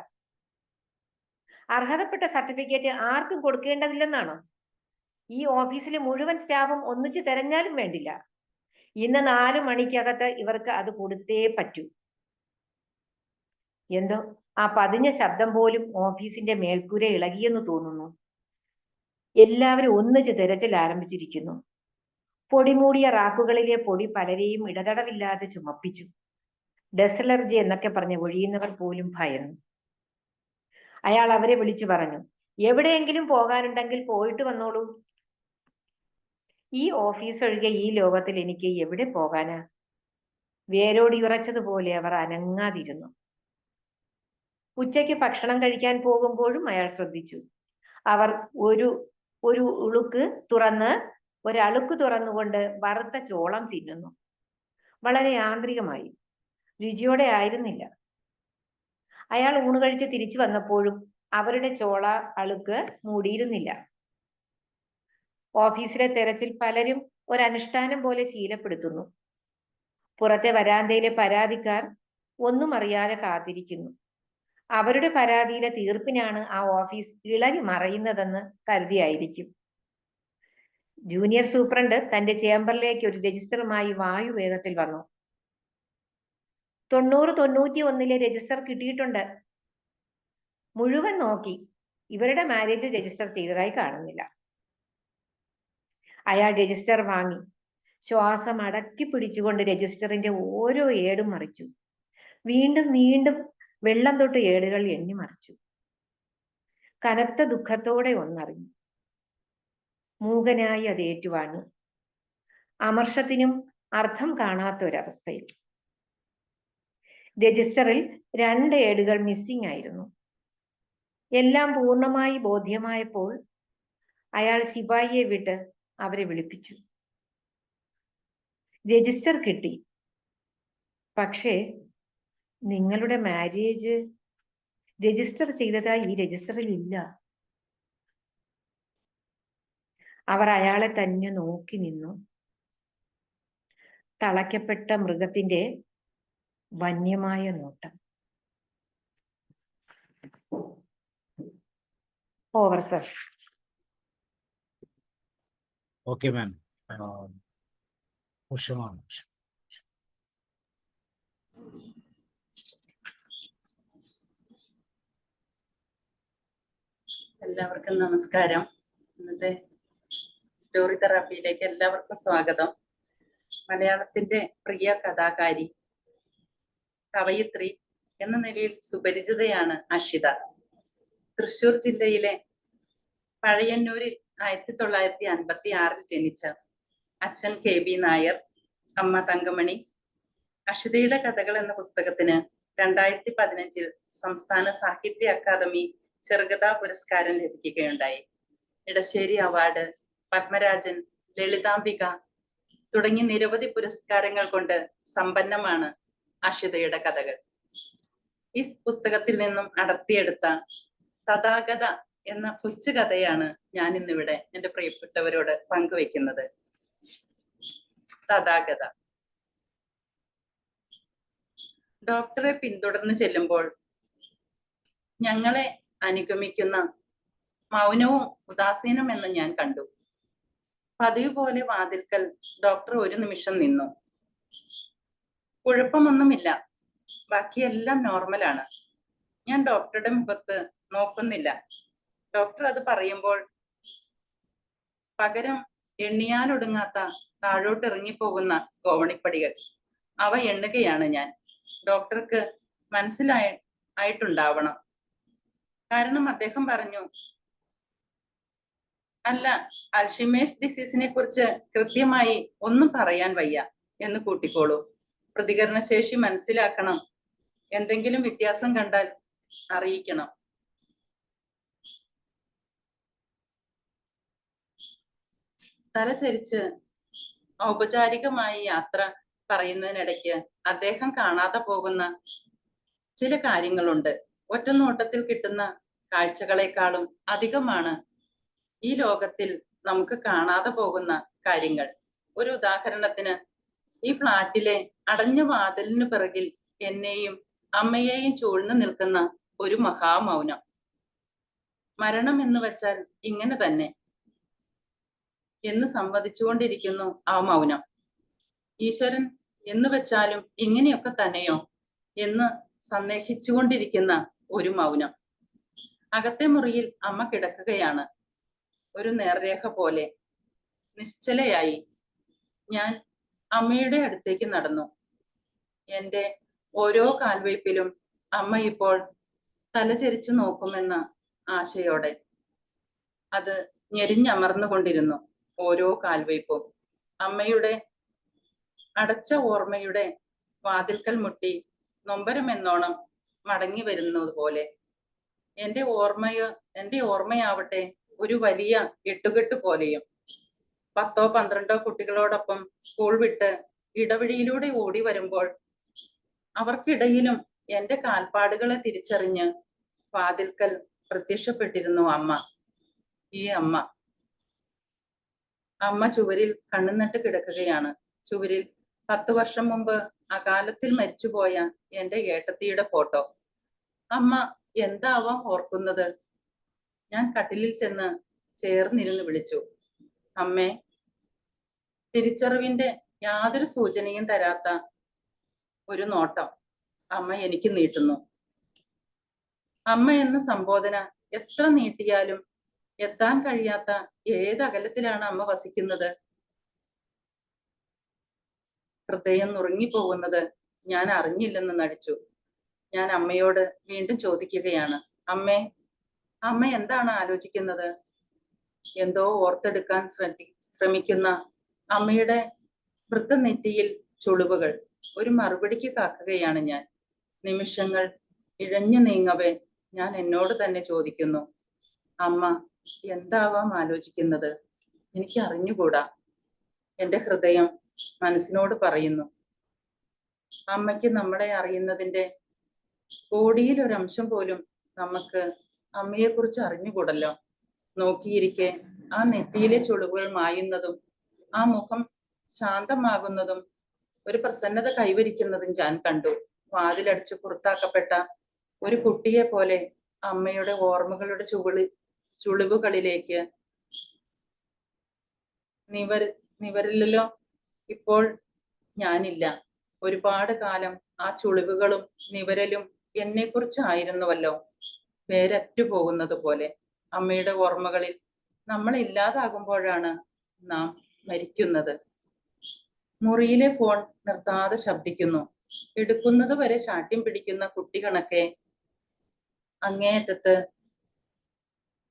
അർഹതപ്പെട്ട സർട്ടിഫിക്കറ്റ് ആർക്കും കൊടുക്കേണ്ടതില്ലെന്നാണോ? ഈ ഓഫീസിലെ മുഴുവൻ സ്റ്റാഫും ഒന്നിച്ചു തെരഞ്ഞാലും വേണ്ടില്ല. ഇന്ന് 4 മണിക്കകത്ത് ഇവർക്ക് അത് കൊടുത്തേ പറ്റൂ. എന്തോ ആ പതിഞ്ഞ ശബ്ദം പോലും ഓഫീസിന്റെ മേൽക്കൂര ഇളകിയെന്ന് തോന്നുന്നു. എല്ലാവരും ഒന്നിച്ച് തിരച്ചിൽ ആരംഭിച്ചിരിക്കുന്നു. പൊടിമൂടിയ റാക്കുകളിലെ പൊടി പലരെയും ഇടതടവില്ലാതെ ചുമപ്പിച്ചു. ഡെസലർജി എന്നൊക്കെ പറഞ്ഞ് ഒഴിയുന്നവർ പോലും ഭയന്നു. അയാൾ അവരെ വിളിച്ചു പറഞ്ഞു, എവിടെയെങ്കിലും പോകാനുണ്ടെങ്കിൽ പോയിട്ട് വന്നോളൂ. ഈ ഓഫീസ് ഒഴികെ ഈ ലോകത്തിൽ എനിക്ക് എവിടെ പോകാനാ? വേരോടി ഉറച്ചതുപോലെ അവർ അനങ്ങാതിരുന്നു. ഉച്ചയ്ക്ക് ഭക്ഷണം കഴിക്കാൻ പോകുമ്പോഴും അയാൾ ശ്രദ്ധിച്ചു. അവർ ഒരു അളുക്ക് തുറന്നുകൊണ്ട് വറുത്ത ചോളം തിന്നുന്നു. വളരെ യാന്ത്രികമായി, രുചിയോടെ ആയിരുന്നില്ല. അയാൾ ഊണ് കഴിച്ച് തിരിച്ചു വന്നപ്പോഴും അവരുടെ ചോള അളുക്ക് മൂടിയിരുന്നില്ല. ഓഫീസിലെ തെരച്ചിൽ പലരും ഒരനുഷ്ഠാനം പോലെ ശീലപ്പെടുത്തുന്നു. പുറത്തെ വരാന്തയിലെ പരാതിക്കാർ ഒന്നും അറിയാതെ കാത്തിരിക്കുന്നു. അവരുടെ പരാതിയിലെ തീർപ്പിനാണ് ആ ഓഫീസ് ഇളകി മറയുന്നതെന്ന് കരുതിയായിരിക്കും. ജൂനിയർ സൂപ്രണ്ട് തന്റെ ചേംബറിലേക്ക് ഒരു രജിസ്റ്ററുമായി വായുവേഗത്തിൽ വന്നു. 90-91 രജിസ്റ്റർ കിട്ടിയിട്ടുണ്ട്. മുഴുവൻ നോക്കി. ഇവരുടെ മാരേജ് രജിസ്റ്റർ ചെയ്തതായി കാണുന്നില്ല. അയാൾ രജിസ്റ്റർ വാങ്ങി. ശ്വാസം അടക്കി പിടിച്ചുകൊണ്ട് രജിസ്റ്ററിന്റെ ഓരോ ഏടും മറിച്ചു. വീണ്ടും വീണ്ടും വെള്ളം തൊട്ട് ഏടുകൾ എണ്ണി മറിച്ചു. കനത്ത ദുഃഖത്തോടെ ഒന്നറിഞ്ഞു. മൂകനായി അത് ഏറ്റുവാങ്ങി. അമർഷത്തിനും അർത്ഥം കാണാത്ത ഒരവസ്ഥയിൽ. രജിസ്റ്ററിൽ 2 ഏടുകൾ മിസ്സിംഗ് ആയിരുന്നു. എല്ലാം പൂർണ്ണമായി ബോധ്യമായപ്പോൾ അയാൾ ശിപായിയെ വിട്ട് അവരെ വിളിപ്പിച്ചു. രജിസ്റ്റർ കിട്ടി. പക്ഷേ നിങ്ങളുടെ മാരേജ് രജിസ്റ്റർ ചെയ്തതായി ഈ രജിസ്റ്ററിൽ ഇല്ല. അവർ അയാളെ തന്നെ നോക്കി നിന്നു. തളയ്ക്കപ്പെട്ട മൃഗത്തിന്റെ വന്യമായ നോട്ടം. Over sir. ഓക്കെ മാം, ഉഷമാണ്. എല്ലാവർക്കും നമസ്കാരം. ഇന്നത്തെ സ്റ്റോറി തെറാപ്പിയിലേക്ക് എല്ലാവർക്കും സ്വാഗതം. മലയാളത്തിന്റെ പ്രിയ കഥാകാരി, കവയിത്രി എന്ന നിലയിൽ സുപരിചിതയാണ് അഷിത. തൃശൂർ ജില്ലയിലെ പഴയന്നൂരിൽ 1956 ജനിച്ച അച്ഛൻ KB നായർ, അമ്മ തങ്കമണി. അഷിതയുടെ കഥകൾ എന്ന പുസ്തകത്തിന് 2015 സംസ്ഥാന സാഹിത്യ അക്കാദമി ചെറുകഥാ പുരസ്കാരം ലഭിക്കുകയുണ്ടായി. ഇടശ്ശേരി അവാർഡ്, പത്മരാജൻ, ലളിതാംബിക തുടങ്ങി നിരവധി പുരസ്കാരങ്ങൾ കൊണ്ട് സമ്പന്നമാണ് അഷിതയുടെ കഥകൾ. ഈ പുസ്തകത്തിൽ നിന്നും അടർത്തിയെടുത്ത തഥാഗത എന്ന കൊച്ചു കഥയാണ് ഞാൻ ഇന്നിവിടെ എൻ്റെ പ്രിയപ്പെട്ടവരോട് പങ്കുവെക്കുന്നത്. തഥാഗത. ഡോക്ടറെ പിന്തുടർന്ന് ചെല്ലുമ്പോൾ ഞങ്ങളെ അനുഗമിക്കുന്ന മൗനവും ഉദാസീനമെന്ന് ഞാൻ കണ്ടു. പതിവ് പോലെ വാതിൽക്കൽ ഡോക്ടർ ഒരു നിമിഷം നിന്നു. കുഴപ്പമൊന്നുമില്ല, ബാക്കിയെല്ലാം നോർമലാണ്. ഞാൻ ഡോക്ടറുടെ മുഖത്ത് നോക്കുന്നില്ല. ഡോക്ടർ അത് പറയുമ്പോൾ പകരം എണ്ണിയാലൊടുങ്ങാത്ത താഴോട്ട് ഇറങ്ങിപ്പോകുന്ന കോവണിപ്പടികൾ, അവ എണ്ണുകയാണ് ഞാൻ. ഡോക്ടർക്ക് മനസ്സിലായിട്ടുണ്ടാവണം. കാരണം അദ്ദേഹം പറഞ്ഞു, അല്ല, അൽഷിമേഴ്സ് ഡിസീസിനെ കുറിച്ച് കൃത്യമായി ഒന്നും പറയാൻ വയ്യ എന്ന് കൂട്ടിക്കോളൂ. പ്രതികരണശേഷി മനസ്സിലാക്കണം. എന്തെങ്കിലും വ്യത്യാസം കണ്ടാൽ അറിയിക്കണം. തലചരിച്ച് ഔപചാരികമായി യാത്ര പറയുന്നതിനിടയ്ക്ക് അദ്ദേഹം കാണാതെ പോകുന്ന ചില കാര്യങ്ങളുണ്ട്. ഒറ്റ നോട്ടത്തിൽ കിട്ടുന്ന കാഴ്ചകളെക്കാളും അധികമാണ് ഈ ലോകത്തിൽ നമുക്ക് കാണാതെ പോകുന്ന കാര്യങ്ങൾ. ഒരു ഉദാഹരണത്തിന്, ഈ ഫ്ലാറ്റിലെ അടഞ്ഞ വാതിലിന് പിറകിൽ എന്നെയും അമ്മയെയും ചൂഴ്ന്നു നിൽക്കുന്ന ഒരു മഹാമൗനം. മരണം എന്ന് വെച്ചാൽ ഇങ്ങനെ തന്നെ എന്ന് സംവദിച്ചുകൊണ്ടിരിക്കുന്നു ആ മൗനം. ഈശ്വരൻ എന്ന് വെച്ചാലും ഇങ്ങനെയൊക്കെ തന്നെയോ എന്ന് സന്ദേഹിച്ചുകൊണ്ടിരിക്കുന്ന ഒരു മൗനം. അകത്തെ മുറിയിൽ അമ്മ കിടക്കുകയാണ്, ഒരു നേർരേഖ പോലെ നിശ്ചലയായി. ഞാൻ അമ്മയുടെ അടുത്തേക്ക് നടന്നു. എൻ്റെ ഓരോ കാൽവയ്പിലും അമ്മ ഇപ്പോൾ തലചരിച്ചു നോക്കുമെന്ന ആശയോടെ. അത് ഞെരിഞ്ഞമർന്നുകൊണ്ടിരുന്നു ഓരോ കാൽവയ്പും. അമ്മയുടെ അടച്ച ഓർമ്മയുടെ വാതിൽക്കൽ മുട്ടി നൊമ്പരമെന്നോണം മടങ്ങി വരുന്നത് പോലെ. എൻ്റെ ഓർമ്മയാവട്ടെ ഒരു വലിയ എട്ടുകെട്ട് പോലെയും. 10-12 കുട്ടികളോടൊപ്പം സ്കൂൾ വിട്ട് ഇടവഴിയിലൂടെ ഓടി വരുമ്പോൾ അവർക്കിടയിലും എൻ്റെ കാൽപ്പാടുകളെ തിരിച്ചറിഞ്ഞ് വാതിൽക്കൽ പ്രത്യക്ഷപ്പെട്ടിരുന്നു അമ്മ. ഈ അമ്മ ചുവരിൽ കണ്ണുനട്ട് കിടക്കുകയാണ്. ചുവരിൽ 10 വർഷം മുമ്പ് അകാലത്തിൽ മരിച്ചുപോയ എൻ്റെ ഏട്ടത്തിയുടെ ഫോട്ടോ. അമ്മ എന്താവാം ഓർക്കുന്നത്? ഞാൻ കട്ടിലിൽ ചെന്ന് ചേർന്നിരുന്ന് വിളിച്ചു, അമ്മേ. തിരിച്ചറിവിന്റെ യാതൊരു സൂചനയും തരാത്ത ഒരു നോട്ടം അമ്മ എനിക്ക് നീട്ടുന്നു. അമ്മ എന്ന സംബോധന എത്ര നീട്ടിയാലും എത്താൻ കഴിയാത്ത ഏത് അകലത്തിലാണ് അമ്മ വസിക്കുന്നത്. ഹൃദയം നുറുങ്ങിപ്പോകുന്നത് ഞാൻ അറിഞ്ഞില്ലെന്ന് നടിച്ചു. ഞാൻ അമ്മയോട് വീണ്ടും ചോദിക്കുകയാണ്, അമ്മ എന്താണ് ആലോചിക്കുന്നത്? എന്തോ ഓർത്തെടുക്കാൻ ശ്രമിക്കുന്ന അമ്മയുടെ വൃത്തനെറ്റിയിൽ ചുളിവുകൾ. ഒരു മറുപടിക്ക് കാക്കുകയാണ് ഞാൻ. നിമിഷങ്ങൾ ഇഴഞ്ഞു നീങ്ങവേ ഞാൻ എന്നോട് തന്നെ ചോദിക്കുന്നു, അമ്മ എന്താവാം ആലോചിക്കുന്നത്? എനിക്ക് അറിഞ്ഞുകൂടാ. എൻ്റെ ഹൃദയം മനസ്സിനോട് പറയുന്നു, അമ്മയ്ക്ക് നമ്മളെ അറിയുന്നതിൻ്റെ കോടിയിൽ ഒരംശം പോലും നമുക്ക് അമ്മയെക്കുറിച്ച് അറിഞ്ഞുകൂടല്ലോ. നോക്കിയിരിക്കെ ആ നെറ്റിയിലെ ചുളിവുകൾ മായുന്നതും ആ മുഖം ശാന്തമാകുന്നതും ഒരു പ്രസന്നത കൈവരിക്കുന്നതും ഞാൻ കണ്ടു. വാതിലടിച്ചു പുറത്താക്കപ്പെട്ട ഒരു കുട്ടിയെ പോലെ അമ്മയുടെ ഓർമ്മകളുടെ ചുളിവുകളിലേക്ക് നിവരില്ലല്ലോ ഇപ്പോൾ ഞാനില്ല. ഒരുപാട് കാലം ആ ചുളിവുകളും നിവരലും എന്നെക്കുറിച്ചായിരുന്നുവല്ലോ. പേരറ്റു പോകുന്നത് പോലെ അമ്മയുടെ ഓർമ്മകളിൽ നമ്മൾ ഇല്ലാതാകുമ്പോഴാണ് നാം മരിക്കുന്നത്. മുറിയിലെ ഫോൺ നിർത്താതെ ശബ്ദിക്കുന്നു. എടുക്കുന്നത് വരെ ശാഠ്യം പിടിക്കുന്ന കുട്ടി കണക്കെ അങ്ങേയറ്റത്ത്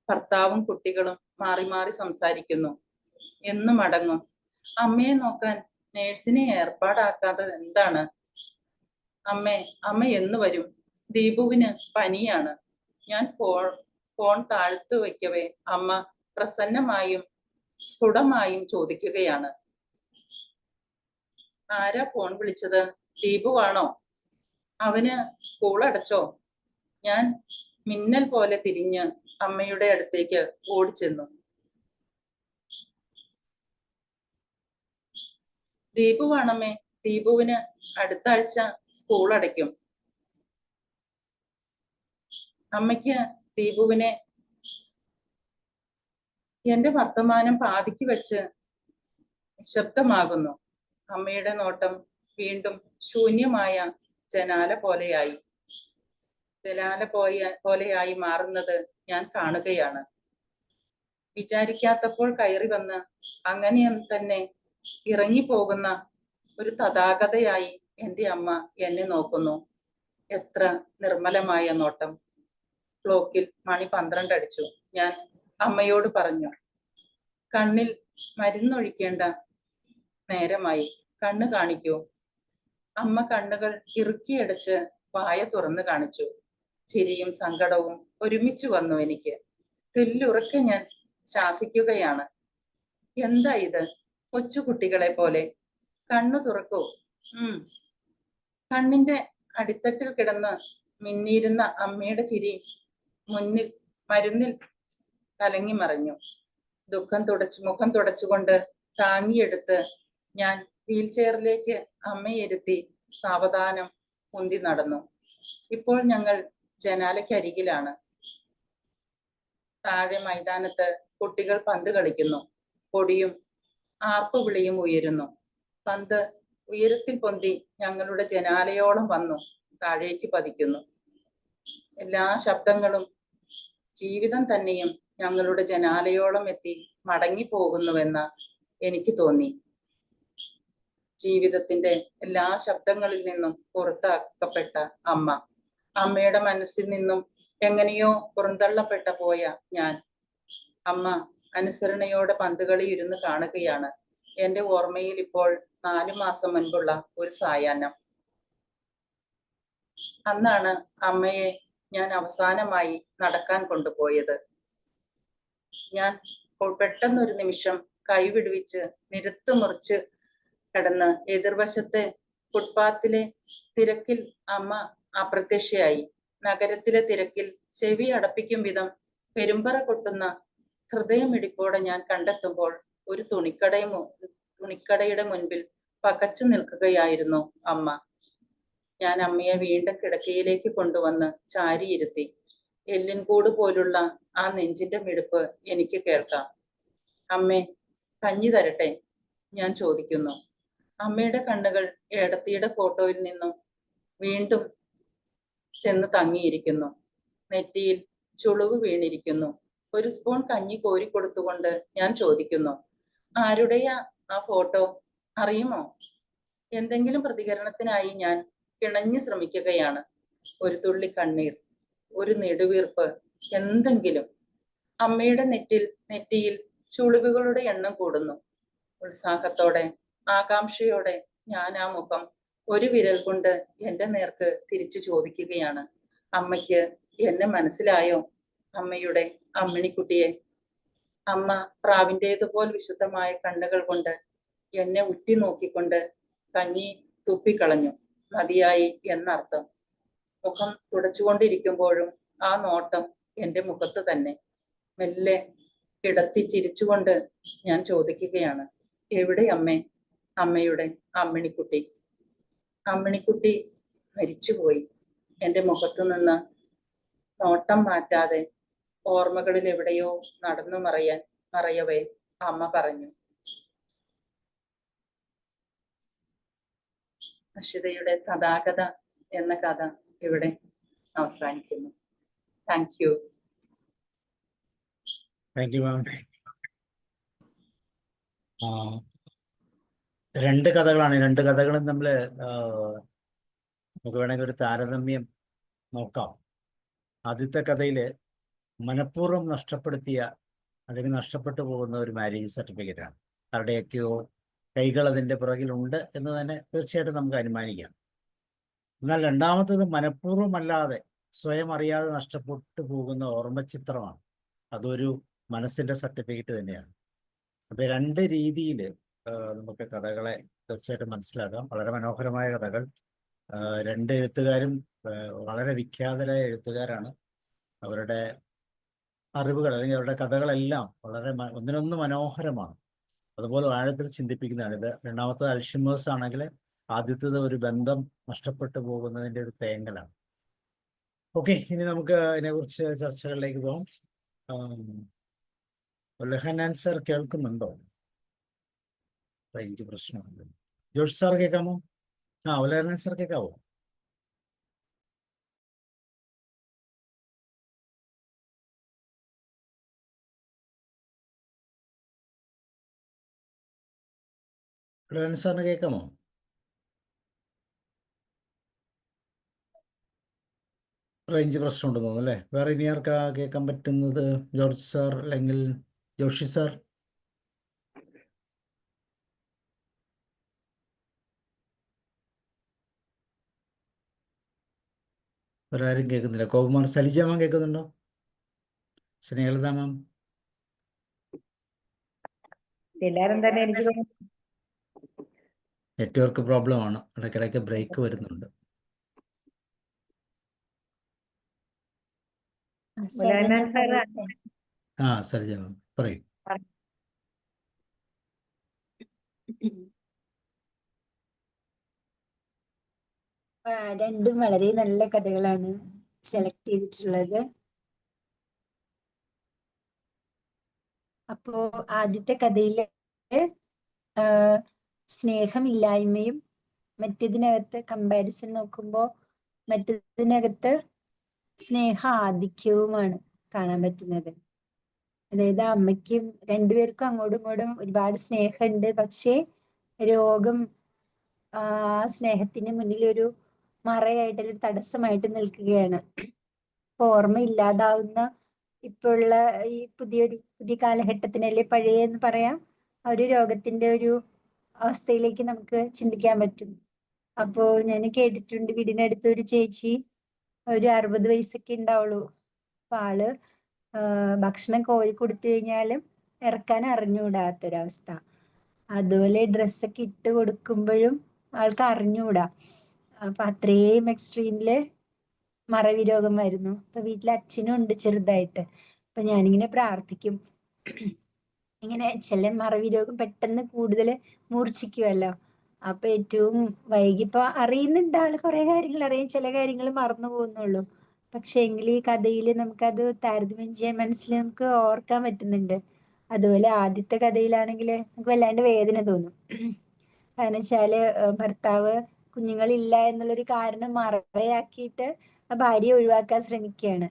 ഭർത്താവും കുട്ടികളും മാറി മാറി സംസാരിക്കുന്നു. എന്നും അടങ്ങും. അമ്മയെ നോക്കാൻ നേഴ്സിനെ ഏർപ്പാടാക്കാത്തത് എന്താണ്? അമ്മ എന്ന് വരും? ദീപുവിന് പനിയാണ്. ഞാൻ ഫോൺ താഴ്ത്തു വയ്ക്കവേ അമ്മ പ്രസന്നമായും സ്ഫുടമായും ചോദിക്കുകയാണ്, ആരാ ഫോൺ വിളിച്ചത്? ദീപുവാണോ? അവന് സ്കൂൾ അടച്ചോ? ഞാൻ മിന്നൽ പോലെ തിരിഞ്ഞ് അമ്മയുടെ അടുത്തേക്ക് ഓടിച്ചെന്നു. ദീപുവാണമ്മേ, ദീപുവിന് അടുത്ത ആഴ്ച സ്കൂൾ അടയ്ക്കും. അമ്മയ്ക്ക് ദീപുവിനെ എന്റെ വർത്തമാനം പാതിക്ക് വെച്ച് നിശബ്ദമാകുന്നു. അമ്മയുടെ നോട്ടം വീണ്ടും ശൂന്യമായ ജനാല പോലെയായി മാറുന്നത് ഞാൻ കാണുകയാണ്. വിചാരിക്കാത്തപ്പോൾ കയറി വന്ന് അങ്ങനെ തന്നെ ഇറങ്ങിപ്പോകുന്ന ഒരു തഥാഗതയായി എൻ്റെ അമ്മ എന്നെ നോക്കുന്നു. എത്ര നിർമ്മലമായ നോട്ടം. ക്ലോക്കിൽ മണി 12 അടിച്ചു. ഞാൻ അമ്മയോട് പറഞ്ഞു, കണ്ണിൽ മരുന്നൊഴിക്കേണ്ട നേരമായി, കണ്ണ് കാണിക്കൂ. അമ്മ കണ്ണുകൾ ഇറുക്കിയടച്ച് വായ തുറന്നു കാണിച്ചു. ചിരിയും സങ്കടവും ഒരുമിച്ച് വന്നു എനിക്ക്. തുല്ലുറക്കെ ഞാൻ ശാസിക്കുകയാണ്, എന്താ ഇത്? കൊച്ചുകുട്ടികളെ പോലെ കണ്ണു തുറക്കൂ. കണ്ണിന്റെ അടിത്തട്ടിൽ കിടന്ന് മിന്നിയിരുന്ന അമ്മയുടെ ചിരി മരുന്നിൽ കലങ്ങി മറഞ്ഞു. മുഖം തുടച്ചുകൊണ്ട് താങ്ങിയെടുത്ത് ഞാൻ വീൽ ചെയറിലേക്ക് അമ്മയിരുത്തി സാവധാനം ഉന്തി നടന്നു. ഇപ്പോൾ ഞങ്ങൾ ജനാലയ്ക്കരികിലാണ്. താഴെ മൈതാനത്ത് കുട്ടികൾ പന്ത് കളിക്കുന്നു. പൊടിയും ആർപ്പുവിളിയും ഉയരുന്നു. പന്ത് ഉയരത്തിൽ പൊന്തി ഞങ്ങളുടെ ജനാലയോളം വന്നു താഴേക്ക് പതിക്കുന്നു. എല്ലാ ശബ്ദങ്ങളും ജീവിതം തന്നെയും ഞങ്ങളുടെ ജനാലയോളം എത്തി മടങ്ങിപ്പോകുന്നുവെന്ന് എനിക്ക് തോന്നി. ജീവിതത്തിന്റെ എല്ലാ ശബ്ദങ്ങളിൽ നിന്നും പുറത്താക്കപ്പെട്ട അമ്മയുടെ മനസ്സിൽ നിന്നും എങ്ങനെയോ പുറന്തള്ളപ്പെട്ട പോയ ഞാൻ. അമ്മ അനുസരണയോടെ പന്തുകളി ഇരുന്ന് കാണുകയാണ്. എന്റെ ഓർമ്മയിൽ ഇപ്പോൾ 4 മാസം മുൻപുള്ള ഒരു സായാഹ്നം. അന്നാണ് അമ്മയെ ഞാൻ അവസാനമായി നടക്കാൻ കൊണ്ടുപോയത്. ഞാൻ പെട്ടെന്നൊരു നിമിഷം കൈവിടുവിച്ച് നിരത്ത് മുറിച്ച് കിടന്ന് എതിർവശത്തെ ഫുട്പാത്തിലെ തിരക്കിൽ അമ്മ അപ്രത്യക്ഷയായി. നഗരത്തിലെ തിരക്കിൽ ചെവി അടപ്പിക്കും വിധം പെരുമ്പറ കൊട്ടുന്ന ഹൃദയമിടിപ്പോടെ ഞാൻ കണ്ടെത്തുമ്പോൾ ഒരു തുണിക്കടയുടെ മുൻപിൽ പകച്ചു നിൽക്കുകയായിരുന്നു അമ്മ. ഞാൻ അമ്മയെ വീണ്ടും കിടക്കയിലേക്ക് കൊണ്ടുവന്ന് ചാരിയിരുത്തി. എല്ലിൻകൂട് പോലുള്ള ആ നെഞ്ചിന്റെ മിടിപ്പ് എനിക്ക് കേൾക്കാം. അമ്മേ, കഞ്ഞി തരട്ടെ? ഞാൻ ചോദിക്കുന്നു. അമ്മയുടെ കണ്ണുകൾ ഏടത്തിയുടെ ഫോട്ടോയിൽ നിന്നും വീണ്ടും ചെന്ന് തങ്ങിയിരിക്കുന്നു. നെറ്റിയിൽ ചുളിവ് വീണിരിക്കുന്നു. ഒരു സ്പൂൺ കഞ്ഞി കോരിക്കൊടുത്തുകൊണ്ട് ഞാൻ ചോദിക്കുന്നു, ആരുടെയാ ആ ഫോട്ടോ? അറിയുമോ? എന്തെങ്കിലും പ്രതികരണത്തിനായി ഞാൻ കിണഞ്ഞു ശ്രമിക്കുകയാണ്. ഒരു തുള്ളി കണ്ണീർ, ഒരു നെടുവീർപ്പ്, എന്തെങ്കിലും. അമ്മയുടെ നെറ്റിയിൽ ചുളിവുകളുടെ എണ്ണം കൂടുന്നു. ഉത്സാഹത്തോടെ ആകാംക്ഷയോടെ ഞാൻ ആ മുഖം ഒരു വിരൽ കൊണ്ട് എന്റെ നേർക്ക് തിരിച്ചു ചോദിക്കുകയാണ്, അമ്മയ്ക്ക് എന്നെ മനസ്സിലായോ? അമ്മയുടെ അമ്മിണിക്കുട്ടിയെ. അമ്മ പ്രാവിൻ്റേതുപോൽ വിശുദ്ധമായ കണ്ണുകൾ കൊണ്ട് എന്നെ ഉറ്റി നോക്കിക്കൊണ്ട് കഞ്ഞി തുപ്പിക്കളഞ്ഞു. മതിയായി എന്നർത്ഥം. മുഖം തുടച്ചുകൊണ്ടിരിക്കുമ്പോഴും ആ നോട്ടം എൻ്റെ മുഖത്ത് തന്നെ. മെല്ലെ കിടത്തി ചിരിച്ചുകൊണ്ട് ഞാൻ ചോദിക്കുകയാണ്, എവിടെ അമ്മേ അമ്മയുടെ അമ്മിണിക്കുട്ടി? അമ്മിണിക്കുട്ടി മരിച്ചുപോയി. എൻ്റെ മുഖത്തു നിന്ന് നോട്ടം മാറ്റാതെ ഓർമ്മകളിൽ എവിടെയോ നടന്നു മറയവേ അമ്മ പറഞ്ഞു. അഷിതയുടെ തഥാഗത എന്ന കഥ ഇവിടെ അവസാനിക്കുന്നു. Thank you. താങ്ക് യു മാം. ആ, രണ്ട് കഥകളാണ്. രണ്ട് കഥകളും നമ്മൾ നമുക്ക് വേണമെങ്കിൽ ഒരു താരതമ്യം നോക്കാം. ആദ്യത്തെ കഥയിൽ മനഃപൂർവ്വം നഷ്ടപ്പെടുത്തിയ അല്ലെങ്കിൽ നഷ്ടപ്പെട്ടു പോകുന്ന ഒരു മാരേജ് സർട്ടിഫിക്കറ്റാണ്. ആരുടെയൊക്കെയോ കൈകൾ അതിൻ്റെ പുറകിലുണ്ട് എന്ന് തന്നെ തീർച്ചയായിട്ടും നമുക്ക് അനുമാനിക്കാം. എന്നാൽ രണ്ടാമത്തത് മനഃപൂർവ്വമല്ലാതെ സ്വയം അറിയാതെ നഷ്ടപ്പെട്ടു പോകുന്ന ഓർമ്മചിത്രമാണ്. അതൊരു മനസ്സിൻ്റെ സർട്ടിഫിക്കറ്റ് തന്നെയാണ്. അപ്പോൾ രണ്ട് രീതിയിൽ നമുക്ക് കഥകളെ തീർച്ചയായിട്ടും മനസ്സിലാക്കാം. വളരെ മനോഹരമായ കഥകൾ. രണ്ട് എഴുത്തുകാരും വളരെ വിഖ്യാതരായ എഴുത്തുകാരാണ്. അവരുടെ അറിവുകൾ അല്ലെങ്കിൽ അവരുടെ കഥകളെല്ലാം വളരെ ഒന്നിനൊന്ന് മനോഹരമാണ്. അതുപോലെ ആഴത്തിൽ ചിന്തിപ്പിക്കുന്നതാണ്. ഇത് രണ്ടാമത്തെ അൽഷിമേഴ്സ് ആണെങ്കിൽ ആദ്യത്തേത് ഒരു ബന്ധം നഷ്ടപ്പെട്ടു പോകുന്നതിൻ്റെ ഒരു തേങ്ങലാണ്. ഓക്കെ, ഇനി നമുക്ക് ഇതിനെക്കുറിച്ച് ചർച്ചകളിലേക്ക് പോകാം. ലഹനാൻ സാർ കേൾക്കുന്നുണ്ടോ? റേഞ്ച് പ്രശ്നമുണ്ട്. ജോഷ് സാർ കേൾക്കാമോ? ലഹനാൻ സാർ കേൾക്കാവോ? ലഹനാൻ സാറിന് കേൾക്കാമോ? റേഞ്ച് പ്രശ്നം ഉണ്ടെന്ന് തോന്നുന്നു അല്ലേ? വേറെ ഇനി ആർക്കാ കേൾക്കാൻ പറ്റുന്നത്? ജോർജ് സാർ അല്ലെങ്കിൽ ജോഷി സാർ? വേറെ ആരും കേൾക്കുന്നില്ല. കോകുമാർ, സലിജ മാം കേൾക്കുന്നുണ്ടോ? സ്നേഹലത മാം? എല്ലാരും തന്നെ എനിക്ക് തോന്നുന്നു നെറ്റ്വർക്ക് പ്രോബ്ലമാണ്, ഇടയ്ക്കിടയ്ക്ക് ബ്രേക്ക് വരുന്നുണ്ട്. മുലാനാൻ സാർ സലിജ മാം പറയൂ. രണ്ടും വളരെ നല്ല കഥകളാണ് സെലക്ട് ചെയ്തിട്ടുള്ളത്. അപ്പോ ആദ്യത്തെ കഥയില് സ്നേഹമില്ലായ്മയും മറ്റേതിനകത്ത് കമ്പാരിസൺ നോക്കുമ്പോൾ മറ്റേതിനകത്ത് സ്നേഹ ആധിക്യവുമാണ് കാണാൻ പറ്റുന്നത്. അതായത് അമ്മയ്ക്കും രണ്ടുപേർക്കും അങ്ങോട്ടും ഇങ്ങോട്ടും ഒരുപാട് സ്നേഹമുണ്ട്. പക്ഷേ രോഗം ആ സ്നേഹത്തിന് മുന്നിൽ ഒരു മറയായിട്ട് ഒരു തടസ്സമായിട്ട് നിൽക്കുകയാണ്. ഓർമ്മയില്ലാതാവുന്ന ഇപ്പോഴുള്ള ഈ പുതിയ കാലഘട്ടത്തിനല്ലേ പഴയ എന്ന് പറയാം, ആ ഒരു രോഗത്തിന്റെ ഒരു അവസ്ഥയിലേക്ക് നമുക്ക് ചിന്തിക്കാൻ പറ്റും. അപ്പോ ഞാൻ കേട്ടിട്ടുണ്ട്, വീടിനടുത്ത് ഒരു ചേച്ചി ഒരു 60 വയസ്സൊക്കെ ഉണ്ടാവുള്ളൂ. അപ്പൊ ആള് ഭക്ഷണം കോരി കൊടുത്തു കഴിഞ്ഞാലും ഇറക്കാൻ അറിഞ്ഞുകൂടാത്തൊരവസ്ഥ. അതുപോലെ ഡ്രസ്സൊക്കെ ഇട്ട് കൊടുക്കുമ്പോഴും ആൾക്ക് അറിഞ്ഞുകൂടാ. അപ്പൊ അത്രയും എക്സ്ട്രീമില് മറവി രോഗമായിരുന്നു. അപ്പൊ വീട്ടിലെ അച്ഛനും ഉണ്ട് ചെറുതായിട്ട്. അപ്പൊ ഞാനിങ്ങനെ പ്രാർത്ഥിക്കും, ഇങ്ങനെ ചില മറവി രോഗം പെട്ടെന്ന് കൂടുതൽ മൂർച്ഛിക്കുമല്ലോ. അപ്പൊ ഏറ്റവും വൈകിപ്പോ അറിയുന്നുണ്ട് ആള്, കുറെ കാര്യങ്ങൾ അറിയാം, ചില കാര്യങ്ങൾ മറന്നു പോകുന്നുള്ളൂ. പക്ഷെ എങ്കിൽ ഈ കഥയിൽ നമുക്കത് താരതമ്യം ചെയ്യാൻ മനസ്സിൽ നമുക്ക് ഓർക്കാൻ പറ്റുന്നുണ്ട്. അതുപോലെ ആദ്യത്തെ കഥയിലാണെങ്കിൽ നമുക്ക് വല്ലാണ്ട് വേദന തോന്നും. കാരണം വെച്ചാല് ഭർത്താവ് കുഞ്ഞുങ്ങളില്ല എന്നുള്ളൊരു കാരണം മറയാക്കിയിട്ട് ആ ഭാര്യയെ ഒഴിവാക്കാൻ ശ്രമിക്കുകയാണ്.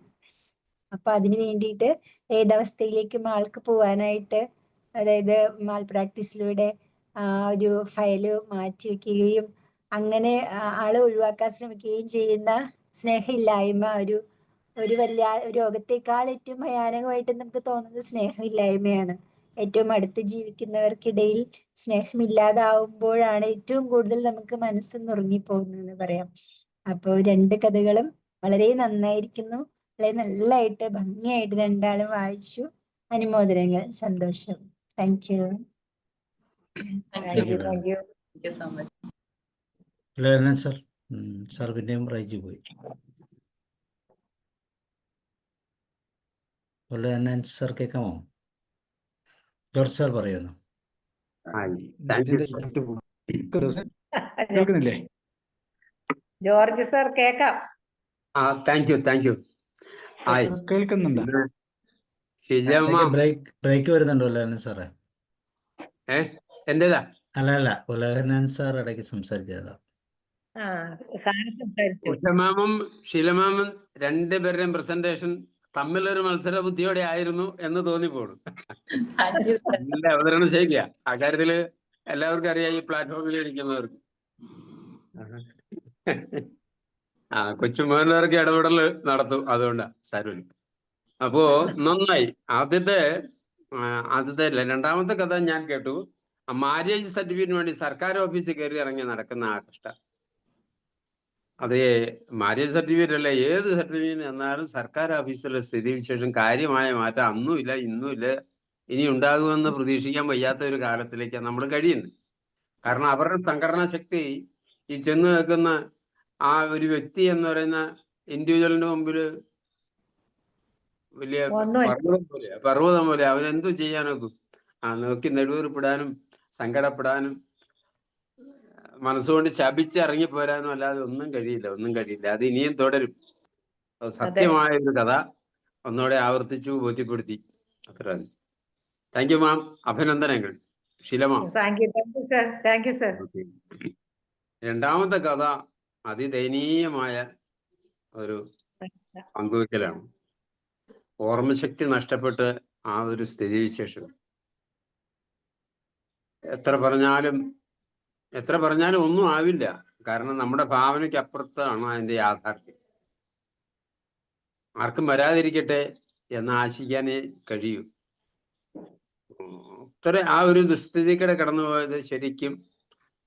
അപ്പൊ അതിനു വേണ്ടിയിട്ട് ഏതവസ്ഥയിലേക്കും ആൾക്ക് പോവാനായിട്ട്, അതായത് മാൽ പ്രാക്ടീസിലൂടെ ആ ഒരു ഫയല് മാറ്റി വെക്കുകയും അങ്ങനെ ആളെ ഒഴിവാക്കാൻ ശ്രമിക്കുകയും ചെയ്യുന്ന സ്നേഹമില്ലായ്മ ഒരു വലിയ രോഗത്തെക്കാൾ ഏറ്റവും ഭയാനകമായിട്ട് നമുക്ക് തോന്നുന്നത് സ്നേഹമില്ലായ്മയാണ്. ഏറ്റവും അടുത്ത് ജീവിക്കുന്നവർക്കിടയിൽ സ്നേഹമില്ലാതാവുമ്പോഴാണ് ഏറ്റവും കൂടുതൽ നമുക്ക് മനസ്സ് നുറുങ്ങിപ്പോകുന്നതെന്ന് പറയാം. അപ്പോൾ രണ്ട് കഥകളും വളരെ നന്നായിരിക്കുന്നു. വളരെ നല്ലതായിട്ട് ഭംഗിയായിട്ട് രണ്ടാളും വായിച്ചു. അനുമോദനങ്ങൾ. സന്തോഷം. Thank you. Thank you. Thank you so much. ലഹനാൻ സാർ? സാർ പിന്നെയും റേഞ്ച് പോയി. ലഹനാൻ സാർ കേൾക്കാമോ? ജോർജ് സാർ പറയുന്നു. കേൾക്കുന്നില്ലേ? ജോർജ് സാർ കേക്കാം. Thank you. കേൾക്കുന്നുണ്ട്. ബ്രേക്ക് വരുന്നുണ്ടോ ലഹനാൻ സാറേ? എന്റേതാ? അല്ല, ലഹനാൻ സാർ ഇടയ്ക്ക് സംസാരിച്ചതാ. സാറ് സംസാരിച്ചു. ഉഷമാമും ഷീലമാമും രണ്ടുപേരുടെയും പ്രസന്റേഷൻ തമ്മിലൊരു മത്സര ബുദ്ധിയോടെ ആയിരുന്നു എന്ന് തോന്നിപ്പോണു. Thank you sir. നല്ല അവതരണം ശരിയാ. ആ കാര്യത്തില് എല്ലാവർക്കും അറിയാം, ഈ പ്ലാറ്റ്ഫോമിൽ ഇരിക്കുന്നവർക്ക്. കൊച്ചു മോഹൻലാർക്ക് ഇടപെടൽ നടത്തും, അതുകൊണ്ടാ സാരമില്ല. അപ്പോ നന്നായി. ആദ്യത്തെ അല്ല, രണ്ടാമത്തെ കഥ ഞാൻ കേട്ടു. മാര്യേജ് സർട്ടിഫിക്കറ്റിന് വേണ്ടി സർക്കാർ ഓഫീസിൽ കയറി ഇറങ്ങി നടക്കുന്ന ആ കഷ്ടം. അതേ, മാര്യേജ് സർട്ടിഫിക്കറ്റ് അല്ല, ഏത് സർട്ടിഫിക്കറ്റ് എന്നാലും സർക്കാർ ഓഫീസിലെ സ്ഥിതിവിശേഷം കാര്യമായ മാറ്റം അന്നുമില്ല, ഇന്നുമില്ല, ഇനി ഉണ്ടാകുമെന്ന് പ്രതീക്ഷിക്കാൻ വയ്യാത്ത ഒരു കാലത്തിലേക്കാണ് നമ്മൾ കഴിയുന്നത്. കാരണം അവരുടെ സംഘടനാ ശക്തി ഈ ചെന്ന് നിൽക്കുന്ന ആ ഒരു വ്യക്തി എന്ന് പറയുന്ന ഇൻഡിവിജ്വലിന്റെ മുമ്പിൽ വലിയ പർവ്വതം പോലെ അവനെന്തു ചെയ്യാനൊക്കും? നോക്കി നെടുവീർപ്പിടാനും സങ്കടപ്പെടാനും മനസ്സുകൊണ്ട് ശപിച്ച് ഇറങ്ങിപ്പോരാനും അല്ലാതെ ഒന്നും കഴിയില്ല. അത് ഇനിയും തുടരും. സത്യമായ ഒരു കഥ ഒന്നുകൂടെ ആവർത്തിച്ചു ബോധ്യപ്പെടുത്തി. അത്ര. Thank you ma'am. അഭിനന്ദനങ്ങൾ. ഷീലമാ. Thank you sir. രണ്ടാമത്തെ കഥ അതിദയനീയമായ ഒരു പങ്കുവെക്കലാണ്. ഓർമ്മശക്തി നഷ്ടപ്പെട്ട് ആ ഒരു സ്ഥിതിവിശേഷം എത്ര പറഞ്ഞാലും ഒന്നും ആവില്ല. കാരണം നമ്മുടെ ഭാവനയ്ക്ക് അപ്പുറത്താണ് അതിന്റെ യാഥാർത്ഥ്യം. ആർക്കും വരാതിരിക്കട്ടെ എന്ന് ആശിക്കാനേ കഴിയൂ. ആ ഒരു ദുസ്ഥിതിക്കിടെ കടന്നുപോയത് ശരിക്കും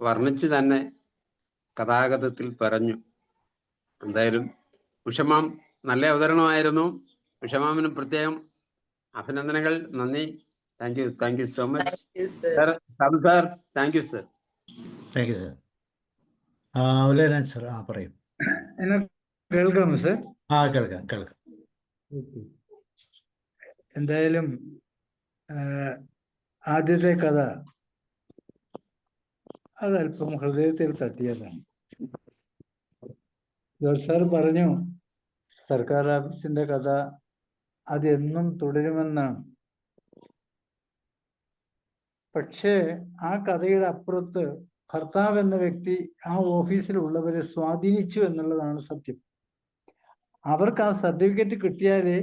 വർണ്ണിച്ച് തന്നെ കഥാഗതത്തിൽ പറഞ്ഞു. എന്തായാലും ഉഷമാം നല്ല അവതരണമായിരുന്നു. ഉഷമാമിന് പ്രത്യേകം അഭിനന്ദനങ്ങൾ. നന്ദി. Thank you so much sir. Thank you sir. Thank you sir. ഉലയനാൻ സർ, പറയും. എന്നെ കേൾക്കാമോ സർ? കേൾക്കാം. എന്തായാലും ആദ്യത്തെ കഥ അതല്പം ഹൃദയത്തിൽ തട്ടിയതാണ്. ജോർജ് സാർ പറഞ്ഞു സർക്കാർ ഓഫീസിന്റെ കഥ അതെന്നും തുടരുമെന്നാണ്. പക്ഷേ ആ കഥയുടെ അപ്പുറത്ത് ഭർത്താവ് എന്ന വ്യക്തി ആ ഓഫീസിലുള്ളവരെ സ്വാധീനിച്ചു എന്നുള്ളതാണ് സത്യം. അവർക്ക് ആ സർട്ടിഫിക്കറ്റ് കിട്ടിയാലേ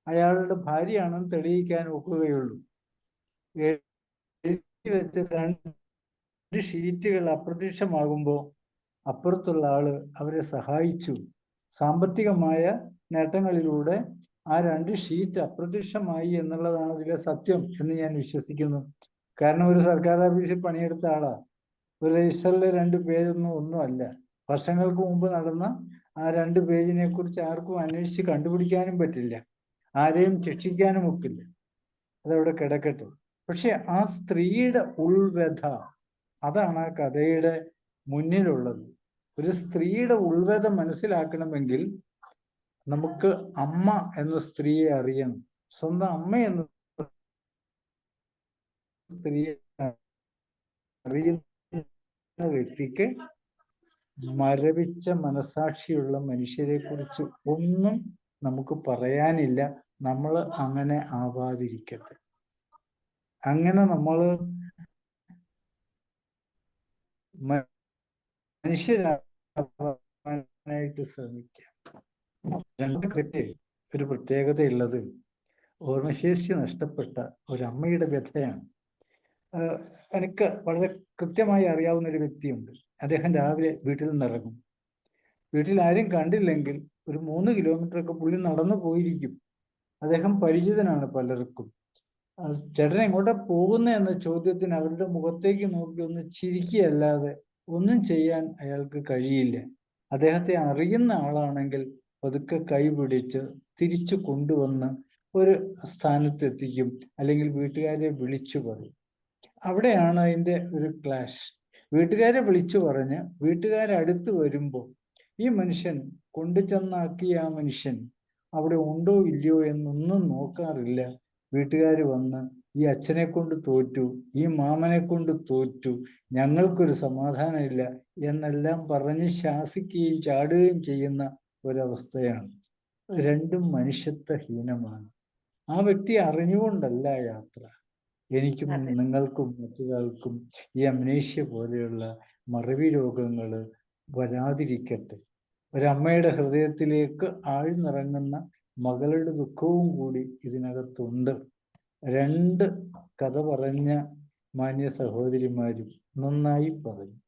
അയാളുടെ ഭാര്യയാണെന്ന് തെളിയിക്കാൻ ഒക്കുകയുള്ളൂ. എഴുതി വെച്ച 2 ഷീറ്റുകൾ അപ്രത്യക്ഷമാകുമ്പോൾ അപ്പുറത്തുള്ള ആള് അവരെ സഹായിച്ചു. സാമ്പത്തികമായ നേട്ടങ്ങളിലൂടെ ആ 2 ഷീറ്റ് അപ്രത്യക്ഷമായി എന്നുള്ളതാണ് അതിലെ സത്യം എന്ന് ഞാൻ വിശ്വസിക്കുന്നു. കാരണം ഒരു സർക്കാർ ഓഫീസിൽ പണിയെടുത്ത ആളാ. ഒരു രജിസ്റ്ററിലെ 2 പേജൊന്നും അല്ല. വർഷങ്ങൾക്ക് മുമ്പ് നടന്ന ആ 2 പേജിനെ കുറിച്ച് ആർക്കും അന്വേഷിച്ച് കണ്ടുപിടിക്കാനും പറ്റില്ല, ആരെയും ശിക്ഷിക്കാനും ഒക്കില്ല. അതവിടെ കിടക്കട്ടെ. പക്ഷെ ആ സ്ത്രീയുടെ ഉൾവ്യഥ, അതാണ് ആ കഥയുടെ മുന്നിലുള്ളത്. ഒരു സ്ത്രീയുടെ ഉൾവ്യഥ മനസ്സിലാക്കണമെങ്കിൽ നമുക്ക് അമ്മ എന്ന സ്ത്രീയെ അറിയണം. സ്വന്തം അമ്മ എന്ന സ്ത്രീയെ അറിയുന്ന വ്യക്തിക്ക് മരവിച്ച മനസാക്ഷിയുള്ള മനുഷ്യരെ കുറിച്ച് ഒന്നും നമുക്ക് പറയാനില്ല. നമ്മൾ അങ്ങനെ ആവാതിരിക്കട്ടെ. അങ്ങനെ നമ്മൾ മനുഷ്യരായിട്ട് ശ്രമിക്കാം. രണ്ടാമത്തെ ഒരു പ്രത്യേകതയുള്ളത് ഓർമ്മശേഷി നഷ്ടപ്പെട്ട ഒരമ്മയുടെ വ്യഥയാണ്. എനിക്ക് വളരെ കൃത്യമായി അറിയാവുന്ന ഒരു വ്യക്തിയുണ്ട്. അദ്ദേഹം രാവിലെ വീട്ടിൽ നിന്നിറങ്ങും. വീട്ടിൽ ആരും കണ്ടില്ലെങ്കിൽ ഒരു 3 കിലോമീറ്ററൊക്കെ പുള്ളി നടന്നു പോയിരിക്കും. അദ്ദേഹം പരിചിതനാണ് പലർക്കും. ചേട്ടൻ എങ്ങോട്ടാ പോകുന്ന എന്ന ചോദ്യത്തിന് അവരുടെ മുഖത്തേക്ക് നോക്കി ഒന്ന് ചിരിക്കുകയല്ലാതെ ഒന്നും ചെയ്യാൻ അയാൾക്ക് കഴിയില്ല. അദ്ദേഹത്തെ അറിയുന്ന ആളാണെങ്കിൽ പതുക്കെ കൈപിടിച്ച് തിരിച്ചു കൊണ്ടുവന്ന് ഒരു സ്ഥാനത്തെത്തിക്കും, അല്ലെങ്കിൽ വീട്ടുകാരെ വിളിച്ചു പറയും. അവിടെയാണ് അതിൻ്റെ ഒരു ക്ലാഷ്. വീട്ടുകാരെ വിളിച്ചു പറഞ്ഞ് വീട്ടുകാരടുത്ത് വരുമ്പോൾ ഈ മനുഷ്യൻ കൊണ്ടുചെന്നാക്കിയ ആ മനുഷ്യൻ അവിടെ ഉണ്ടോ ഇല്ലയോ എന്നൊന്നും നോക്കാറില്ല. വീട്ടുകാർ വന്ന് ഈ അച്ഛനെ കൊണ്ട് തോറ്റു, ഈ മാമനെ കൊണ്ട് തോറ്റു, ഞങ്ങൾക്കൊരു സമാധാനമില്ല എന്നെല്ലാം പറഞ്ഞ് ശാസിക്കുകയും ചാടുകയും ചെയ്യുന്ന ഒരവസ്ഥയാണ്. രണ്ടും മനുഷ്യത്വഹീനമാണ്. ആ വ്യക്തി അറിഞ്ഞുകൊണ്ടല്ല യാത്ര. എനിക്കും നിങ്ങൾക്കും മറ്റൊരാൾക്കും ഈ അമ്നേഷ്യ പോലെയുള്ള മറവി രോഗങ്ങൾ വരാതിരിക്കട്ടെ. ഒരമ്മയുടെ ഹൃദയത്തിലേക്ക് ആഴ്ന്നിറങ്ങുന്ന മകളുടെ ദുഃഖവും കൂടി ഇതിനകത്തുണ്ട്. 2 കഥ പറഞ്ഞ മാന്യ സഹോദരിമാരും നന്നായി പറഞ്ഞു.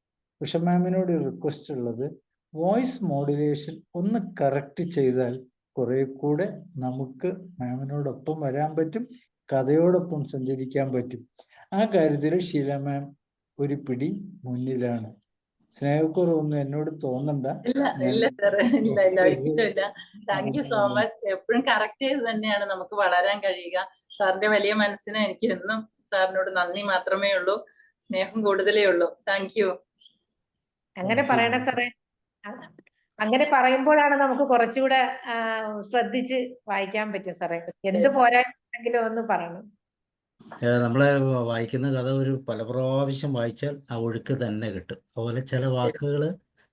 പക്ഷെ മാമിനോട് റിക്വസ്റ്റ് ഉള്ളത്, വോയിസ് മോഡുലേഷൻ ഒന്ന് കറക്റ്റ് ചെയ്താൽ കുറെ കൂടെ നമുക്ക് മാമിനോടൊപ്പം വരാൻ പറ്റും, കഥയോടൊപ്പം സഞ്ചരിക്കാൻ പറ്റും. ആ കാര്യത്തിൽ ഷീല മാം ഒരു പിടി മുന്നിലാണ്. സ്നേഹക്കുറവൊന്നും എന്നോട് തോന്നണ്ട. ഇല്ല ഞാൻ ഇല്ല സാർ, ഇല്ല ഇല്ല ഒരിക്കലും ഇല്ല. Thank you so much. എപ്പോഴും കറക്റ്റ് ചെയ്ത് തന്നെയാണ് നമുക്ക് വളരാൻ കഴിയുക. സാറിന്റെ വലിയ മനസ്സിന് എനിക്ക് എന്നും സാറിനോട് നന്ദി മാത്രമേ ഉള്ളൂ, സ്നേഹം കൂടുതലേ ഉള്ളൂ. Thank you. അങ്ങനെ Thank you, പറയണ ma'am. സാറേ. അങ്ങനെ പറയുമ്പോഴാണ് നമുക്ക് കുറച്ചുകൂടെ ശ്രദ്ധിച്ച് വായിക്കാൻ പറ്റും സാറേ. എന്ത് പോരാണെങ്കിലും ഒന്ന് പറയണം. നമ്മളെ വായിക്കുന്ന കഥ ഒരു പല പ്രാവശ്യം വായിച്ചാൽ ആ ഒഴുക്ക് തന്നെ കിട്ടും. അതുപോലെ ചില വാക്കുകൾ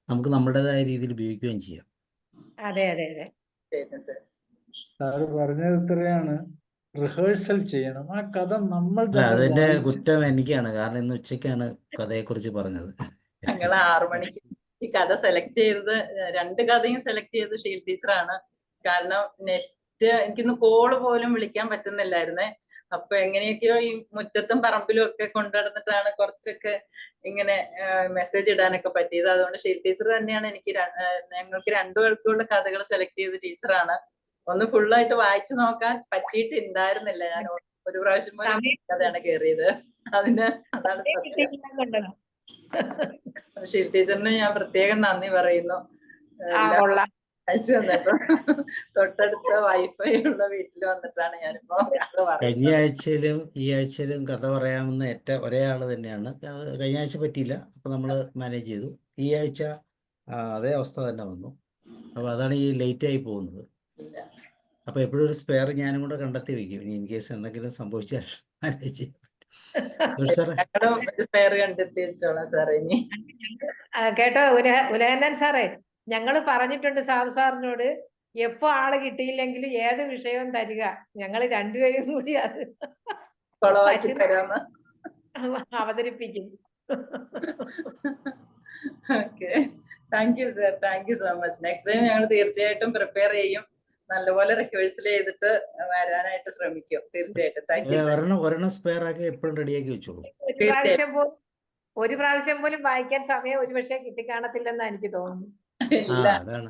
നമുക്ക് നമ്മുടേതായ രീതിയിൽ ഉപയോഗിക്കുകയും ചെയ്യാം. അതെ അതെ അതെ. ശരി സാർ. സാറ് പറഞ്ഞത് ഇത്രയാണ്, റിഹേഴ്സൽ ചെയ്യണം. ആ കഥ നമ്മൾ അല്ല, തന്നെ അതിൻ്റെ വായിച്ച് കുറ്റം എനിക്കാണ്. കാരണം ഇന്ന് ഉച്ചയ്ക്കാണ് കഥയെക്കുറിച്ച് പറഞ്ഞത്. ഞങ്ങൾ 6 മണിക്ക് ഈ കഥ സെലക്ട് ചെയ്തത്, 2 കഥയും സെലക്ട് ചെയ്തത് ഷീൽ ടീച്ചറാണ്. കാരണം നെറ്റ് എനിക്കിന്ന് കോള് പോലും വിളിക്കാൻ പറ്റുന്നില്ലായിരുന്നേ. അപ്പൊ എങ്ങനെയൊക്കെയോ ഈ മുറ്റത്തും പറമ്പിലും ഒക്കെ കൊണ്ടുനടന്നിട്ടാണ് കുറച്ചൊക്കെ ഇങ്ങനെ മെസ്സേജ് ഇടാനൊക്കെ പറ്റിയത്. അതുകൊണ്ട് ഷീൽ ടീച്ചർ തന്നെയാണ് എനിക്ക് ഞങ്ങൾക്ക് 2 പേർക്കുള്ള കഥകൾ സെലക്ട് ചെയ്ത ടീച്ചറാണ്. ഒന്ന് ഫുള്ളായിട്ട് വായിച്ചു നോക്കാൻ പറ്റിയിട്ടുണ്ടായിരുന്നില്ല. ഞാൻ ഒരു പ്രാവശ്യം പോലും കഥയാണ് കയറിയത്. അതാണ് സത്യം. ഷീൽ ടീച്ചറിന് ഞാൻ പ്രത്യേകം നന്ദി പറയുന്നു. കൊള്ളാം. അയച്ചു തന്നപ്പോ തൊട്ടടുത്ത വൈഫൈ ഉള്ള വീട്ടിൽ വന്നിട്ടാണ് ഞാനിപ്പോ കഥ കഴിഞ്ഞ പറയുന്നത്. ആഴ്ചയിലും ഈ ആഴ്ചയിലും കഥ പറയാമെന്ന് ഒരേ ആൾ തന്നെയാണ്. കഴിഞ്ഞ ആഴ്ച പറ്റിയില്ല, അപ്പോൾ നമ്മൾ മാനേജ് ചെയ്തു. ഈ ആഴ്ച അതേ അവസ്ഥ തന്നെ വന്നു. അപ്പോൾ അതാണ് ഈ ലേറ്റ് ആയി പോകുന്നത്. ഇല്ല. അപ്പോൾ എപ്പോഴും ഒരു സ്പെയർ ഞാനും കൂടെ കണ്ടെത്തി വെക്കും, ഇനി ഇൻ കേസ് എന്തെങ്കിലും സംഭവിച്ചാൽ മാനേജ് ചെയ്യും. സാറേ, ഞങ്ങളും ഒരു സ്പെയർ കണ്ടെത്തി വെച്ചോളാം സാറേ ഇനി. കേട്ടോ ഉലഹന്നൻ സാറേ, ഞങ്ങള് പറഞ്ഞിട്ടുണ്ട് സാറിനോട്, എപ്പോ ആള് കിട്ടിയില്ലെങ്കിലും ഏത് വിഷയവും തരിക, ഞങ്ങള് 2 പേരും കൂടി അത് കൊളവാക്കി തരാമോ? അവതരിപ്പിക്കും. Okay, thank you sir, thank you so much. Next time ഞങ്ങൾ തീർച്ചയായിട്ടും പ്രിപ്പയർ ചെയ്യും, നല്ലപോലെ റിഹേഴ്സൽ ചെയ്തിട്ട് വരാനായിട്ട് ശ്രമിക്കും. തീർച്ചയായിട്ടും. Thank you. ഒരെണ്ണം സ്പെയർ ആക്കി എപ്പോഴും റെഡിയാക്കി വെച്ചോളൂ. ഒരു പ്രാവശ്യം പോലും വായിക്കാൻ സമയം ഒരു പക്ഷേ കിട്ടിക്കാണത്തില്ലെന്നാ എനിക്ക് തോന്നുന്നു. ഇല്ല. അതാണ്.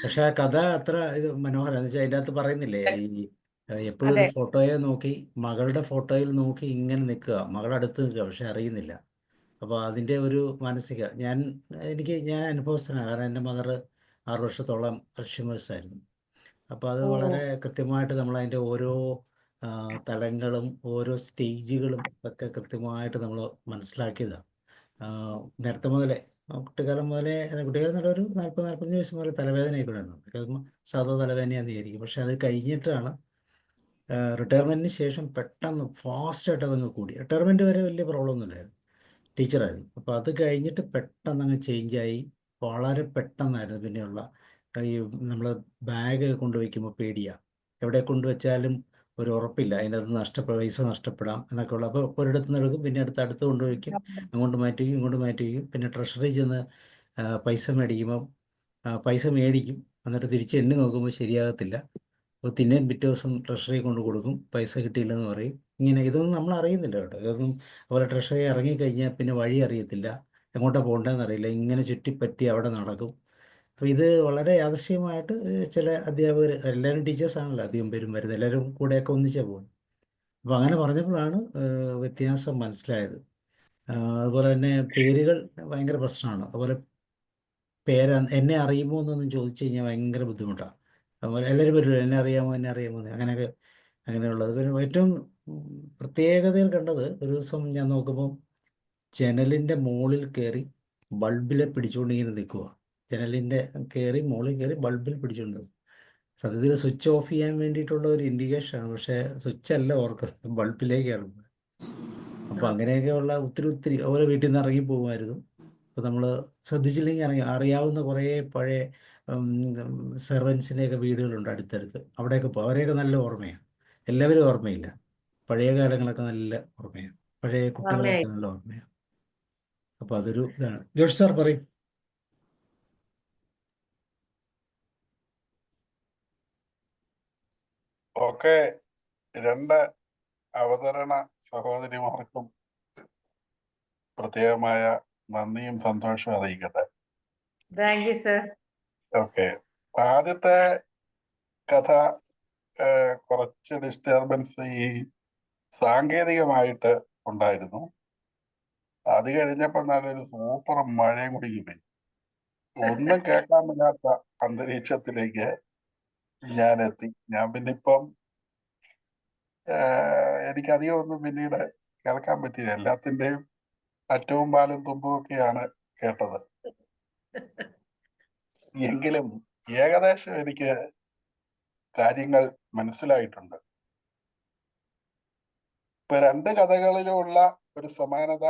പക്ഷെ ആ കഥ അത്ര ഇത് മനോഹരമാണ്. വെച്ചാൽ അതിൻ്റെ അകത്ത് പറയുന്നില്ലേ, ഈ എപ്പോഴും ഒരു ഫോട്ടോയെ നോക്കി, മകളുടെ ഫോട്ടോയിൽ നോക്കി ഇങ്ങനെ നിൽക്കുക, മകളടുത്ത് നിൽക്കുക, പക്ഷെ അറിയുന്നില്ല. അപ്പോൾ അതിൻ്റെ ഒരു മാനസിക ഞാൻ അനുഭവസ്ഥനാണ്. കാരണം എൻ്റെ മദർ 6 വർഷത്തോളം അൽഷിമേഴ്സ് ആയിരുന്നു. അപ്പോൾ അത് വളരെ കൃത്യമായിട്ട് നമ്മൾ അതിൻ്റെ ഓരോ തലങ്ങളും ഓരോ സ്റ്റേജുകളും ഒക്കെ കൃത്യമായിട്ട് നമ്മൾ മനസ്സിലാക്കിയതാണ്. നേരത്തെ മുതലേ, കുട്ടിക്കാലം മുതലേ, കുട്ടിക്കാലം നല്ലൊരു 40-45 വയസ്സ് മുതലേ തലവേദനയൊക്കെ ഉണ്ടായിരുന്നു. സാധാ തലവേദനയാണെന്ന് വിചാരിക്കും. പക്ഷെ അത് കഴിഞ്ഞിട്ടാണ് റിട്ടയർമെൻറ്റിന് ശേഷം പെട്ടെന്ന് ഫാസ്റ്റായിട്ട് അതങ്ങ് കൂടി. റിട്ടയർമെൻറ്റ് വരെ വലിയ പ്രോബ്ലം ഒന്നുമില്ലായിരുന്നു, ടീച്ചറായിരുന്നു. അപ്പോൾ അത് കഴിഞ്ഞിട്ട് പെട്ടെന്ന് അങ്ങ് ചേഞ്ചായി. വളരെ പെട്ടെന്നായിരുന്നു പിന്നെയുള്ള ഈ നമ്മൾ ബാഗ് കൊണ്ടുവയ്ക്കുമ്പോൾ പേടിയാണ്, എവിടെ കൊണ്ടുവച്ചാലും ഒരു ഉറപ്പില്ല, അതിനകത്ത് പൈസ നഷ്ടപ്പെടാം എന്നൊക്കെ ഉള്ള. അപ്പോൾ ഒരിടത്ത് നിന്ന് എടുക്കും, പിന്നെ അടുത്ത് കൊണ്ടുവയ്ക്കും, അങ്ങോട്ട് മാറ്റി വയ്ക്കും, ഇങ്ങോട്ട് മാറ്റി വയ്ക്കും. പിന്നെ ട്രഷറി ചെന്ന് പൈസ മേടിക്കുമ്പം പൈസ മേടിക്കും, എന്നിട്ട് തിരിച്ച് എണ്ണി നോക്കുമ്പോൾ ശരിയാകത്തില്ല. അപ്പോൾ പിന്നെയും പിറ്റേ ദിവസം ട്രഷറി കൊണ്ട് കൊടുക്കും, പൈസ കിട്ടിയില്ലെന്ന് പറയും. ഇതൊന്നും നമ്മൾ അറിയുന്നില്ല കേട്ടോ. ഇതൊന്നും അതുപോലെ ട്രഷറി ഇറങ്ങിക്കഴിഞ്ഞാൽ പിന്നെ വഴി അറിയത്തില്ല, എങ്ങോട്ടാണ് പോകേണ്ടതെന്ന് അറിയില്ല, ഇങ്ങനെ ചുറ്റിപ്പറ്റി അവിടെ നടക്കും. അപ്പോൾ ഇത് വളരെ യാദൃശ്ചികമായിട്ട് ചില അധ്യാപകർ, എല്ലാവരും ടീച്ചേഴ്സാണല്ലോ അധികം പേരും വരുന്നത്, എല്ലാവരും കൂടെയൊക്കെ ഒന്നിച്ചാണ് പോകുന്നത്. അപ്പോൾ അങ്ങനെ പറഞ്ഞപ്പോഴാണ് വ്യത്യാസം മനസ്സിലായത്. അതുപോലെ തന്നെ പേരുകൾ ഭയങ്കര പ്രശ്നമാണ്. അതുപോലെ എന്നെ അറിയുമോ എന്നൊന്നും ചോദിച്ചു കഴിഞ്ഞാൽ ഭയങ്കര ബുദ്ധിമുട്ടാണ്. അതുപോലെ എല്ലാവരും വരില്ല, എന്നെ അറിയാമോ എന്ന് അങ്ങനെയൊക്കെ. അങ്ങനെയുള്ളത് പിന്നെ ഏറ്റവും പ്രത്യേകതയിൽ കണ്ടത്, ഒരു ദിവസം ഞാൻ നോക്കുമ്പോൾ ജനലിൻ്റെ മുകളിൽ കയറി ബൾബിലെ പിടിച്ചുകൊണ്ടിങ്ങനെ നിൽക്കുക. ജനലിൻ്റെ മുകളിൽ കയറി ബൾബിൽ പിടിച്ചുകൊണ്ട് നിൽക്കും. സത്യത്തിൽ സ്വിച്ച് ഓഫ് ചെയ്യാൻ വേണ്ടിയിട്ടുള്ള ഒരു ഇൻഡിക്കേഷനാണ്, പക്ഷേ സ്വിച്ച് അല്ല ഓർക്കുന്നത്, ബൾബിലേക്കാണ്. അപ്പോൾ അങ്ങനെയൊക്കെയുള്ള ഒത്തിരി അതുപോലെ വീട്ടിൽ നിന്ന് ഇറങ്ങി പോകുമായിരുന്നു. അപ്പോൾ നമ്മൾ ശ്രദ്ധിച്ചില്ലെങ്കിൽ അറിയാവുന്ന കുറേ പഴയ സെർവൻസിൻ്റെയൊക്കെ വീടുകളുണ്ട് അടുത്തടുത്ത്, അവിടെയൊക്കെ പോകും. അവരെയൊക്കെ നല്ല ഓർമ്മയാണ്. എല്ലാവരും ഓർമ്മയില്ല, പഴയ കാലങ്ങളൊക്കെ നല്ല ഓർമ്മയാണ്, പഴയ കുട്ടികളെയൊക്കെ നല്ല ഓർമ്മയാണ്. അപ്പോൾ അതൊരു ഇതാണ്. ജോഷ് സാർ പറയും. ഒക്കെ രണ്ട് അവതരണ സഹോദരിമാർക്കും പ്രത്യേകമായ നന്ദിയും സന്തോഷവും അറിയിക്കട്ടെ. Thank you sir. ഓക്കെ, ആദ്യത്തെ കഥ കുറച്ച് ഡിസ്റ്റർബൻസ് ഈ സാങ്കേതികമായിട്ട് ഉണ്ടായിരുന്നു. അത് കഴിഞ്ഞപ്പോ നല്ലൊരു സൂപ്പർ മഴയും കൂടി കിട്ടി. ഒന്നും കേൾക്കാൻ പറ്റാത്ത അന്തരീക്ഷത്തിലേക്ക് ഞാൻ എത്തി. ഞാൻ പിന്നെ ഇപ്പം എനിക്കധികം ഒന്നും പിന്നീട് കേൾക്കാൻ പറ്റിയില്ല. എല്ലാത്തിൻ്റെയും അറ്റവും പാലും തുമ്പും ഒക്കെയാണ് കേട്ടത്. എങ്കിലും ഏകദേശം എനിക്ക് കാര്യങ്ങൾ മനസ്സിലായിട്ടുണ്ട്. ഇപ്പൊ രണ്ട് കഥകളിലുമുള്ള ഒരു സമാനത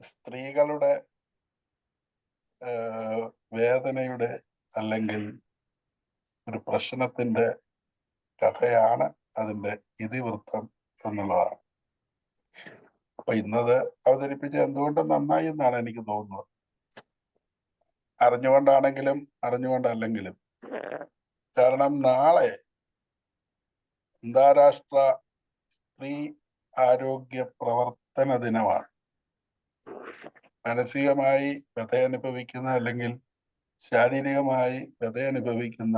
സ്ത്രീകളുടെ വേദനയുടെ അല്ലെങ്കിൽ ഒരു പ്രശ്നത്തിന്റെ കഥയാണ് അതിന്റെ ഇതിവൃത്തം എന്നുള്ളതാണ്. അപ്പൊ ഇന്നത് അവതരിപ്പിച്ച എന്തുകൊണ്ടും നന്നായി എന്നാണ് എനിക്ക് തോന്നുന്നത്. അറിഞ്ഞുകൊണ്ടാണെങ്കിലും അറിഞ്ഞുകൊണ്ടല്ലെങ്കിലും. കാരണം നാളെ അന്താരാഷ്ട്ര സ്ത്രീ ആരോഗ്യ പ്രവർത്തന ദിനമാണ്. മാനസികമായി വ്യഥയനുഭവിക്കുന്ന അല്ലെങ്കിൽ ശാരീരികമായി വ്യഥയനുഭവിക്കുന്ന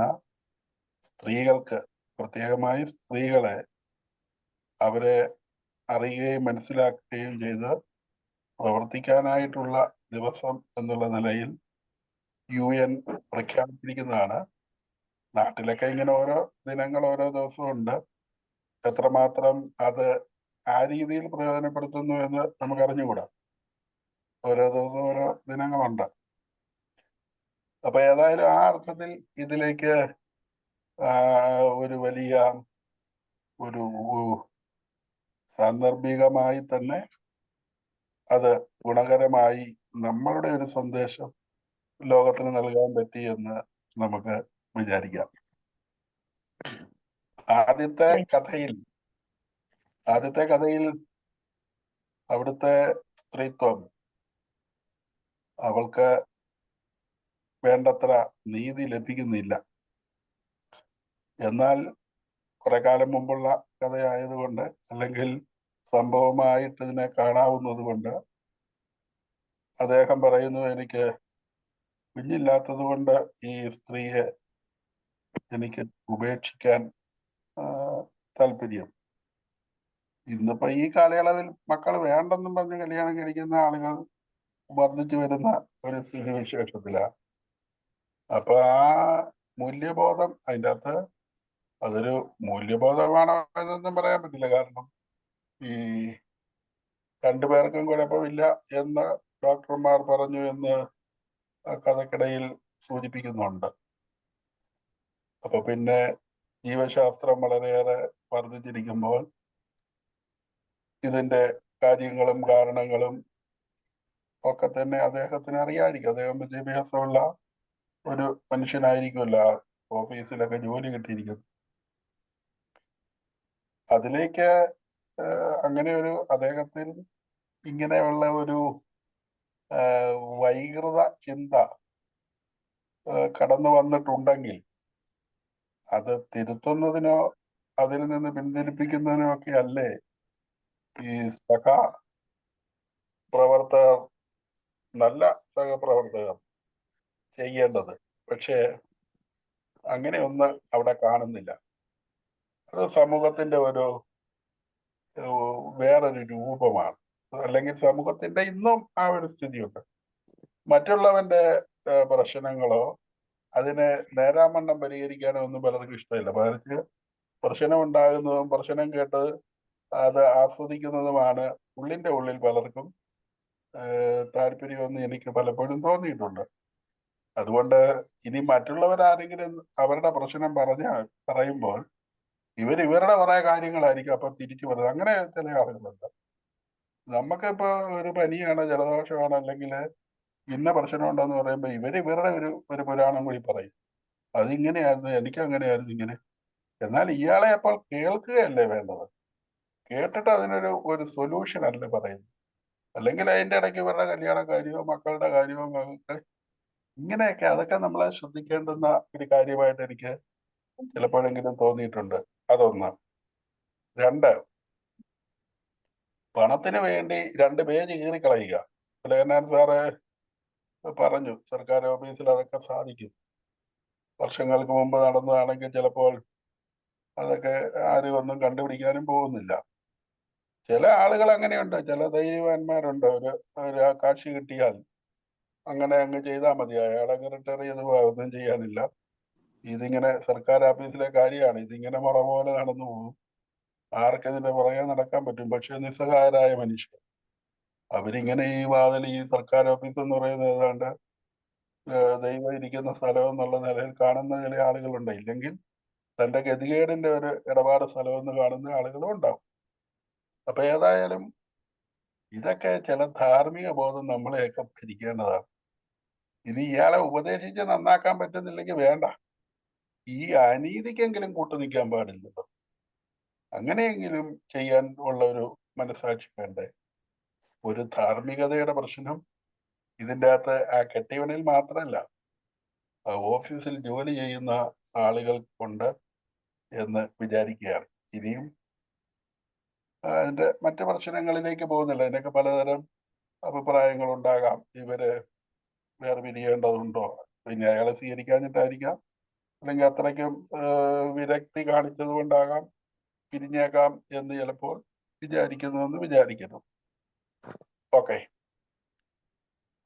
സ്ത്രീകൾക്ക്, പ്രത്യേകമായി സ്ത്രീകളെ, അവരെ അറിയുകയും മനസ്സിലാക്കുകയും ചെയ്ത് പ്രവർത്തിക്കാനായിട്ടുള്ള ദിവസം എന്നുള്ള നിലയിൽ UN പ്രഖ്യാപിച്ചിരിക്കുന്നതാണ്. നാട്ടിലൊക്കെ ഇങ്ങനെ ഓരോ ദിനങ്ങൾ ഓരോ ദിവസവും ഉണ്ട്. എത്രമാത്രം അത് ആ രീതിയിൽ പ്രയോജനപ്പെടുത്തുന്നു എന്ന് നമുക്ക് അറിഞ്ഞുകൂടാ. ഓരോ ദിവസവും ഓരോ ദിനങ്ങളുണ്ട്. അപ്പൊ ഏതായാലും ആ അർത്ഥത്തിൽ ഇതിലേക്ക് ഒരു വലിയ ഒരു സാന്ദർഭികമായി തന്നെ അത് ഗുണകരമായി നമ്മളുടെ ഒരു സന്ദേശം ലോകത്തിന് നൽകാൻ പറ്റി എന്ന് നമുക്ക് വിചാരിക്കാം. ആദ്യത്തെ കഥയിൽ അവിടുത്തെ സ്ത്രീത്വം, അവൾക്ക് വേണ്ടത്ര നീതി ലഭിക്കുന്നില്ല. എന്നാൽ കുറെ കാലം മുമ്പുള്ള കഥയായതുകൊണ്ട് അല്ലെങ്കിൽ സംഭവമായിട്ട് ഇതിനെ കാണാവുന്നത് കൊണ്ട് അദ്ദേഹം പറയുന്നു, എനിക്ക് കുഞ്ഞില്ലാത്തത് കൊണ്ട് ഈ സ്ത്രീയെ എനിക്ക് ഉപേക്ഷിക്കാൻ താല്പര്യം. ഇന്നിപ്പോ ഈ കാലയളവിൽ മക്കൾ വേണ്ടെന്നും പറഞ്ഞ് കല്യാണം കഴിക്കുന്ന ആളുകൾ വർദ്ധിച്ചു വരുന്ന ഒരു സ്ഥിതിവിശേഷത്തിലാണ്. അപ്പൊ ആ മൂല്യബോധം അതിൻ്റെ അകത്ത് അതൊരു മൂല്യബോധമാണോ എന്നൊന്നും പറയാൻ പറ്റില്ല. കാരണം ഈ രണ്ടുപേർക്കും കുഴപ്പമില്ല എന്ന് ഡോക്ടർമാർ പറഞ്ഞു എന്ന് കഥക്കിടയിൽ സൂചിപ്പിക്കുന്നുണ്ട്. അപ്പൊ പിന്നെ ജീവശാസ്ത്രം വളരെയേറെ വർദ്ധിച്ചിരിക്കുമ്പോൾ ഇതിന്റെ കാര്യങ്ങളും കാരണങ്ങളും ഒക്കെ തന്നെ അദ്ദേഹത്തിന് അറിയാമായിരിക്കും. അദ്ദേഹം വിദ്യാഭ്യാസമുള്ള ഒരു മനുഷ്യനായിരിക്കുമല്ല, ഓഫീസിലൊക്കെ ജോലി കിട്ടിയിരിക്കുന്നു. അതിലേക്ക് അങ്ങനെ ഒരു അദ്ദേഹത്തിൽ ഇങ്ങനെയുള്ള ഒരു വൈകൃത ചിന്ത കടന്നു വന്നിട്ടുണ്ടെങ്കിൽ അത് തിരുത്തുന്നതിനോ അതിൽ നിന്ന് പിന്തിരിപ്പിക്കുന്നതിനോ ഒക്കെ അല്ലേ ഈ സഹപ്രവർത്തകർ, നല്ല സഹപ്രവർത്തകർ ചെയ്യേണ്ടത്. പക്ഷേ അങ്ങനെ ഒന്ന് അവിടെ കാണുന്നില്ല. അത് സമൂഹത്തിന്റെ ഒരു വേറൊരു രൂപമാണ്. അല്ലെങ്കിൽ സമൂഹത്തിന്റെ ഇന്നും ആ ഒരു സ്ഥിതിയുണ്ട്. മറ്റുള്ളവന്റെ പ്രശ്നങ്ങളോ അതിനെ നേരാമണ്ണം പരിഹരിക്കാനോ ഒന്നും പലർക്കും ഇഷ്ടമില്ല. പലർക്ക് പ്രശ്നം ഉണ്ടാകുന്നതും പ്രശ്നം കേട്ട് അത് ആസ്വദിക്കുന്നതുമാണ് ഉള്ളിന്റെ ഉള്ളിൽ പലർക്കും താല്പര്യമെന്ന് എനിക്ക് പലപ്പോഴും തോന്നിയിട്ടുണ്ട്. അതുകൊണ്ട് ഇനി മറ്റുള്ളവരാരെങ്കിലും അവരുടെ പ്രശ്നം പറയുമ്പോൾ ഇവരുടെ കുറെ കാര്യങ്ങളായിരിക്കും അപ്പൊ തിരിച്ചു പറയുന്നത്. അങ്ങനെ ചില ആളുകളുണ്ട്. നമുക്കിപ്പോ ഒരു പനിയാണ്, ജലദോഷമാണ്, അല്ലെങ്കിൽ ഇന്ന പ്രശ്നമുണ്ടെന്ന് പറയുമ്പോൾ ഇവരുടെ ഒരു പുരാണം കൂടി പറയും. അതിങ്ങനെയായിരുന്നു, എനിക്ക് അങ്ങനെയായിരുന്നു ഇങ്ങനെ. എന്നാൽ ഇയാളെ അപ്പോൾ കേൾക്കുകയല്ലേ വേണ്ടത്. കേട്ടിട്ട് അതിനൊരു സൊല്യൂഷൻ അല്ലേ പറയുന്നത്. അല്ലെങ്കിൽ അതിൻ്റെ ഇടയ്ക്ക് ഇവരുടെ കല്യാണ കാര്യമോ മക്കളുടെ കാര്യമോ ഇങ്ങനെയൊക്കെ, അതൊക്കെ നമ്മളെ ശ്രദ്ധിക്കേണ്ടുന്ന ഒരു കാര്യമായിട്ട് എനിക്ക് ചിലപ്പോഴെങ്കിലും തോന്നിയിട്ടുണ്ട്. അതൊന്ന്. രണ്ട്, പണത്തിന് വേണ്ടി 2 പേജ് കീറിക്കളയുക. ഉദയനാരായണൻ സാറ് പറഞ്ഞു സർക്കാർ ഓഫീസിൽ അതൊക്കെ സാധിക്കും. വർഷങ്ങൾക്ക് മുമ്പ് നടന്നതാണെങ്കിൽ ചിലപ്പോൾ അതൊക്കെ ആരും ഒന്നും കണ്ടുപിടിക്കാനും പോകുന്നില്ല. ചില ആളുകൾ അങ്ങനെയുണ്ട്, ചില ധൈര്യവാന്മാരുണ്ട്. ഒരു കാശ് കിട്ടിയാൽ അങ്ങനെ അങ്ങ് ചെയ്താൽ മതി, അയാളങ്ങ് റിട്ടയർ ചെയ്ത് പോകാം, ഒന്നും ചെയ്യാനില്ല. ഇതിങ്ങനെ സർക്കാർ ഓഫീസിലെ കാര്യമാണ്, ഇതിങ്ങനെ മുറ പോലെ നടന്നു പോകും. ആർക്കിതിന്റെ പുറകെ നടക്കാൻ പറ്റും? പക്ഷെ നിസ്സഹായരായ മനുഷ്യർ അവരിങ്ങനെ ഈ വാതിൽ, ഈ സർക്കാർ ഓഫീസ് എന്ന് പറയുന്നത് ഏതാണ്ട് ദൈവം ഇരിക്കുന്ന സ്ഥലം എന്നുള്ള നിലയിൽ കാണുന്ന ചില ആളുകളുണ്ട്. ഇല്ലെങ്കിൽ തന്റെ ഗതികേടിന്റെ ഒരു ഇടപാട് സ്ഥലമെന്ന് കാണുന്ന ആളുകളും ഉണ്ടാവും. അപ്പൊ ഏതായാലും ഇതൊക്കെ ചില ധാർമ്മിക ബോധം നമ്മളെയൊക്കെ ഭരിക്കേണ്ടതാണ്. ഇനി ഇയാളെ ഉപദേശിച്ച് നന്നാക്കാൻ പറ്റുന്നില്ലെങ്കിൽ വേണ്ട, ഈ അനീതിക്കെങ്കിലും കൂട്ടു നിൽക്കാൻ പാടില്ലല്ലോ. അങ്ങനെയെങ്കിലും ചെയ്യാൻ ഉള്ള ഒരു മനസാക്ഷി വേണ്ടേ? ഒരു ധാർമ്മികതയുടെ പ്രശ്നം ഇതിൻ്റെ അകത്ത് ആ കെട്ടിയവനിൽ മാത്രമല്ല, ആ ഓഫീസിൽ ജോലി ചെയ്യുന്ന ആളുകൾക്കുണ്ട് എന്ന് വിചാരിക്കുകയാണ്. ഇനിയും അതിന്റെ മറ്റു പ്രശ്നങ്ങളിലേക്ക് പോകുന്നില്ല. ഇതിനൊക്കെ പലതരം അഭിപ്രായങ്ങളുണ്ടാകാം. ഇവര് വേർപിരിയേണ്ടതുണ്ടോ, പിന്നെ അയാളെ സ്വീകരിക്കാഞ്ഞിട്ടായിരിക്കാം, അല്ലെങ്കിൽ അത്രയ്ക്കും വിരക്തി കാണിച്ചത് കൊണ്ടാകാം പിരിഞ്ഞേക്കാം എന്ന് ചിലപ്പോൾ വിചാരിക്കുന്നു. ഓക്കെ.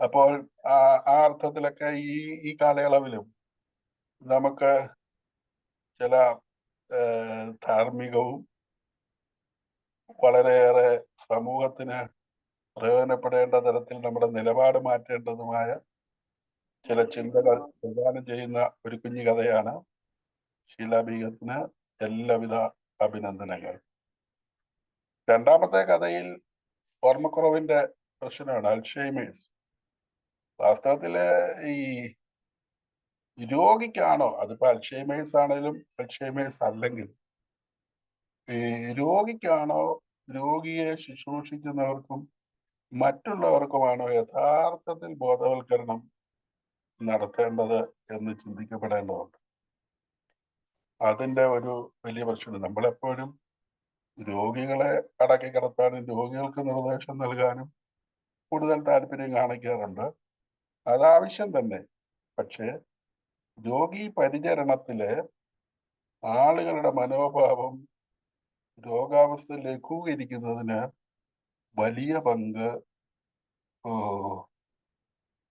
അപ്പോൾ ആ അർത്ഥത്തിലൊക്കെ ഈ കാലയളവിലും നമുക്ക് ചില ധാർമ്മികവും വളരെയേറെ സമൂഹത്തിന് പ്രയോജനപ്പെടേണ്ട തരത്തിൽ നമ്മുടെ നിലപാട് മാറ്റേണ്ടതുമായ ചില ചിന്തകൾ പ്രദാനം ചെയ്യുന്ന ഒരു കുഞ്ഞു കഥയാണ്. ഷീല ബീഗത്തിന് എല്ലാവിധ അഭിനന്ദനങ്ങൾ. രണ്ടാമത്തെ കഥയിൽ ഓർമ്മക്കുറവിന്റെ പ്രശ്നമാണ്, അൽഷൈമേഴ്സ്. വാസ്തവത്തില് ഈ രോഗിക്കാണോ, അതിപ്പോ അൽഷൈമേഴ്സ് ആണെങ്കിലും അൽഷൈമേഴ്സ് അല്ലെങ്കിൽ ഈ രോഗിക്കാണോ, രോഗിയെ ശുശ്രൂഷിക്കുന്നവർക്കും മറ്റുള്ളവർക്കുമാണോ യഥാർത്ഥത്തിൽ ബോധവൽക്കരണം നടത്തേണ്ടത് എന്ന് ചിന്തിക്കപ്പെടേണ്ടതുണ്ട്. അതിന്റെ ഒരു വലിയ പ്രശ്നം. നമ്മളെപ്പോഴും രോഗികളെ അടക്കി കിടത്താനും രോഗികൾക്ക് നിർദ്ദേശം നൽകാനും കൂടുതൽ താല്പര്യം കാണിക്കാറുണ്ട്. അതാവശ്യം തന്നെ. പക്ഷേ രോഗി പരിചരണത്തില് ആളുകളുടെ മനോഭാവം രോഗാവസ്ഥ ലഘൂകരിക്കുന്നതിന് വലിയ പങ്ക്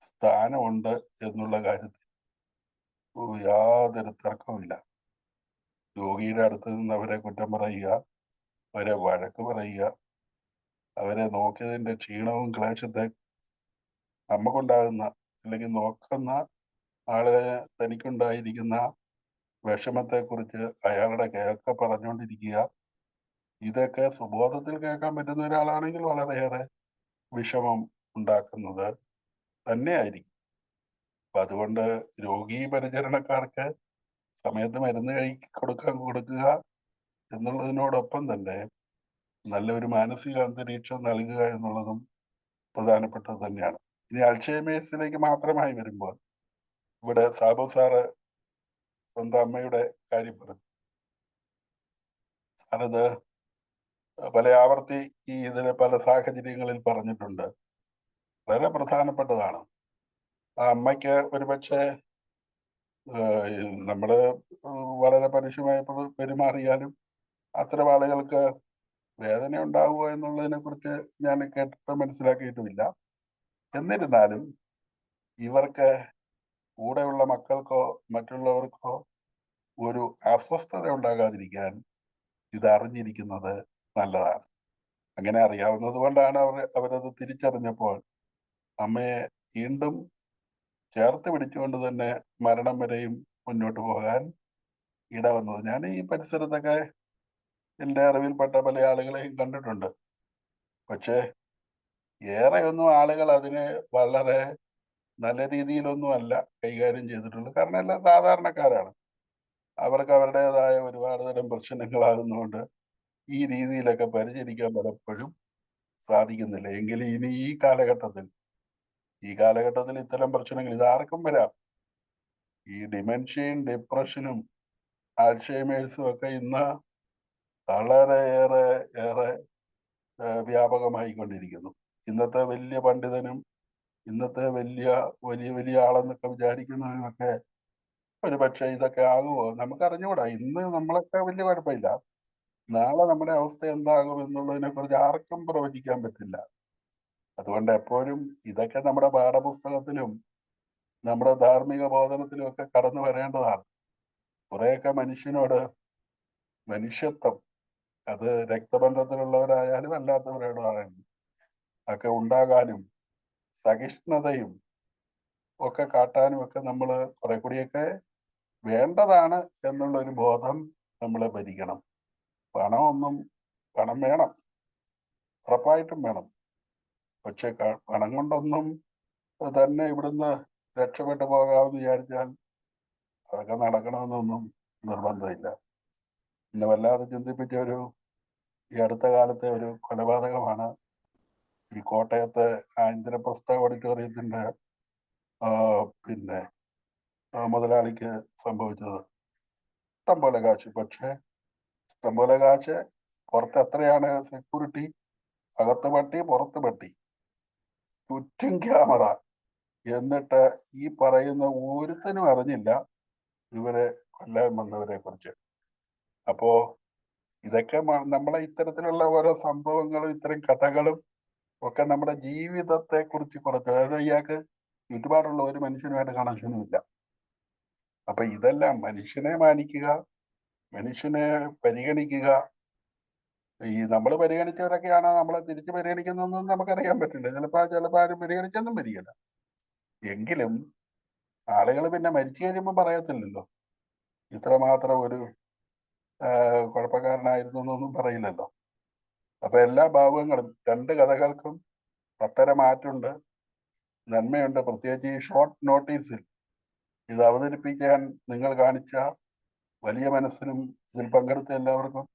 സ്ഥാനമുണ്ട് എന്നുള്ള കാര്യത്തിൽ യാതൊരു തർക്കവുമില്ല. രോഗിയുടെ അടുത്ത് നിന്ന് അവരെ കുറ്റം പറയുക, അവരെ വഴക്ക് പറയുക, അവരെ നോക്കിയതിന്റെ ക്ഷീണവും ക്ലേശത്തെ നമുക്കുണ്ടാകുന്ന അല്ലെങ്കിൽ നോക്കുന്ന ആളെ തനിക്കുണ്ടായിരിക്കുന്ന വിഷമത്തെക്കുറിച്ച് അയാളുടെ കേൾക്ക പറഞ്ഞുകൊണ്ടിരിക്കുക, ഇതൊക്കെ സുബോധത്തിൽ കേൾക്കാൻ പറ്റുന്ന ഒരാളാണെങ്കിൽ വളരെയേറെ വിഷമം ഉണ്ടാക്കുന്നത് തന്നെയായിരിക്കും. അപ്പൊ അതുകൊണ്ട് രോഗി പരിചരണക്കാർക്ക് സമയത്ത് മരുന്ന് കൊടുക്കുക എന്നുള്ളതിനോടൊപ്പം തന്നെ നല്ലൊരു മാനസിക അന്തരീക്ഷം നൽകുക എന്നുള്ളതും പ്രധാനപ്പെട്ടത് തന്നെയാണ്. ഇനി അൽഷൈമേഴ്സിലേക്ക് മാത്രമായി വരുമ്പോൾ, ഇവിടെ സാബു സാറ് സ്വന്തം അമ്മയുടെ കാര്യം പറഞ്ഞു. സാറത് പല ആവർത്തി ഇതിലെ പല സാഹചര്യങ്ങളിൽ പറഞ്ഞിട്ടുണ്ട്. വളരെ പ്രധാനപ്പെട്ടതാണ്. ആ അമ്മയ്ക്ക് ഒരുപക്ഷെ നമ്മള് വളരെ പരുഷമായി പെരുമാറിയാലും അത്തരം ആളുകൾക്ക് വേദന ഉണ്ടാവുക എന്നുള്ളതിനെ കുറിച്ച് ഞാൻ കേട്ടിട്ട് മനസ്സിലാക്കിയിട്ടുമില്ല. എന്നിരുന്നാലും ഇവർക്ക് കൂടെയുള്ള മക്കൾക്കോ മറ്റുള്ളവർക്കോ ഒരു അസ്വസ്ഥത ഉണ്ടാകാതിരിക്കാൻ ഇത് അറിഞ്ഞിരിക്കുന്നത് നല്ലതാണ്. അങ്ങനെ അറിയാവുന്നത് കൊണ്ടാണ് അവരത് തിരിച്ചറിഞ്ഞപ്പോൾ അമ്മയെ വീണ്ടും ചേർത്ത് പിടിച്ചുകൊണ്ട് തന്നെ മരണം വരെയും മുന്നോട്ട് പോകാൻ ഇടവന്നത്. ഞാൻ ഈ പരിസരത്തൊക്കെ എൻ്റെ അറിവിൽപ്പെട്ട പല ആളുകളെയും കണ്ടിട്ടുണ്ട്. പക്ഷേ ഏറെയൊന്നും ആളുകൾ അതിനെ വളരെ നല്ല രീതിയിലൊന്നും അല്ല കൈകാര്യം ചെയ്തിട്ടുള്ളത്. കാരണം എല്ലാം സാധാരണക്കാരാണ്. അവർക്ക് അവരുടേതായ ഒരുപാട് തരം പ്രശ്നങ്ങളാകുന്നതുകൊണ്ട് ഈ രീതിയിലൊക്കെ പരിചരിക്കാൻ പലപ്പോഴും സാധിക്കുന്നില്ല. എങ്കിലും ഇനി ഈ കാലഘട്ടത്തിൽ ഇത്തരം പ്രശ്നങ്ങൾ ഇതാർക്കും വരാം. ഈ ഡിമെൻഷ്യയും ഡിപ്രഷനും ആൽഷൈമേഴ്സും ഒക്കെ ഇന്ന് വളരെയേറെ ഏറെ വ്യാപകമായിക്കൊണ്ടിരിക്കുന്നു. ഇന്നത്തെ വലിയ പണ്ഡിതനും ഇന്നത്തെ വലിയ വലിയ വലിയ ആളെന്നൊക്കെ വിചാരിക്കുന്നവരുമൊക്കെ ഒരു പക്ഷേ ഇതൊക്കെ ആകുമോ നമുക്ക് അറിഞ്ഞുകൂടാ. ഇന്ന് നമ്മളൊക്കെ വലിയ കുഴപ്പമില്ല, നാളെ നമ്മുടെ അവസ്ഥ എന്താകും എന്നുള്ളതിനെ കുറിച്ച് ആർക്കും പ്രവചിക്കാൻ പറ്റില്ല. അതുകൊണ്ട് എപ്പോഴും ഇതൊക്കെ നമ്മുടെ പാഠപുസ്തകത്തിലും നമ്മുടെ ധാർമ്മിക ബോധനത്തിലും ഒക്കെ കടന്നു വരേണ്ടതാണ്. കുറെയൊക്കെ മനുഷ്യനോട് മനുഷ്യത്വം, അത് രക്തബന്ധത്തിലുള്ളവരായാലും അല്ലാത്തവരോടായാലും ഒക്കെ ഉണ്ടാകാനും സഹിഷ്ണുതയും ഒക്കെ കാട്ടാനും ഒക്കെ നമ്മൾ കുറെ കൂടിയൊക്കെ വേണ്ടതാണ് എന്നുള്ളൊരു ബോധം നമ്മളെ ഭരിക്കണം. പണം വേണം, ഉറപ്പായിട്ടും വേണം. പക്ഷെ പണം കൊണ്ടൊന്നും തന്നെ ഇവിടുന്ന് രക്ഷപ്പെട്ടു പോകാമെന്ന് വിചാരിച്ചാൽ അതൊക്കെ നടക്കണമെന്നൊന്നും നിർബന്ധമില്ല. എന്നെ വല്ലാതെ ചിന്തിപ്പിച്ച ഈ അടുത്ത കാലത്തെ ഒരു കൊലപാതകമാണ് ഈ കോട്ടയത്തെ ഇന്ദ്രപ്രസ്ഥ ഓഡിറ്റോറിയത്തിന്റെ പിന്നെ മുതലാളിക്ക് സംഭവിച്ചത്. ഇഷ്ടംപോലെ കാശ്, പക്ഷെ ഇഷ്ടംപോലെ കാശ്, പുറത്ത് എത്രയാണ് സെക്യൂരിറ്റി, അകത്ത് പട്ടി പുറത്ത് പട്ടി, ചുറ്റും ക്യാമറ, എന്നിട്ട് ഈ പറയുന്ന ഒരുത്തനും അറിഞ്ഞില്ല ഇവരെ കൊല്ലാൻ വന്നവരെ കുറിച്ച്. അപ്പോ ഇതൊക്കെ നമ്മളെ ഇത്തരത്തിലുള്ള ഓരോ സംഭവങ്ങളും ഇത്തരം കഥകളും ഒക്കെ നമ്മുടെ ജീവിതത്തെ കുറിച്ച് കുറച്ച്, അതായത് ഇയാൾക്ക് ചുറ്റുപാടുള്ള ഒരു മനുഷ്യനുമായിട്ട് കണക്ഷനും ഇല്ല. അപ്പൊ ഇതെല്ലാം മനുഷ്യനെ മാനിക്കുക, മനുഷ്യനെ പരിഗണിക്കുക. ഈ നമ്മൾ പരിഗണിച്ചവരൊക്കെയാണ് നമ്മളെ തിരിച്ചു പരിഗണിക്കുന്നതെന്ന് നമുക്കറിയാൻ പറ്റില്ല. ചിലപ്പോൾ ആരും പരിഗണിച്ചൊന്നും വരികയില്ല. എങ്കിലും ആളുകൾ പിന്നെ മരിച്ചു കഴിയുമ്പോൾ പറയത്തില്ലല്ലോ ഇത്രമാത്രം ഒരു കുഴപ്പക്കാരനായിരുന്നു എന്നൊന്നും പറയില്ലല്ലോ. അപ്പൊ എല്ലാ ഭാവങ്ങളും രണ്ട് കഥകൾക്കും പത്തര മാറ്റുണ്ട്, നന്മയുണ്ട്. പ്രത്യേകിച്ച് ഈ ഷോർട്ട് നോട്ടീസിൽ ഇത് അവതരിപ്പിക്കാൻ നിങ്ങൾ കാണിച്ച വലിയ മനസ്സിനും ഇതിൽ പങ്കെടുത്ത എല്ലാവർക്കും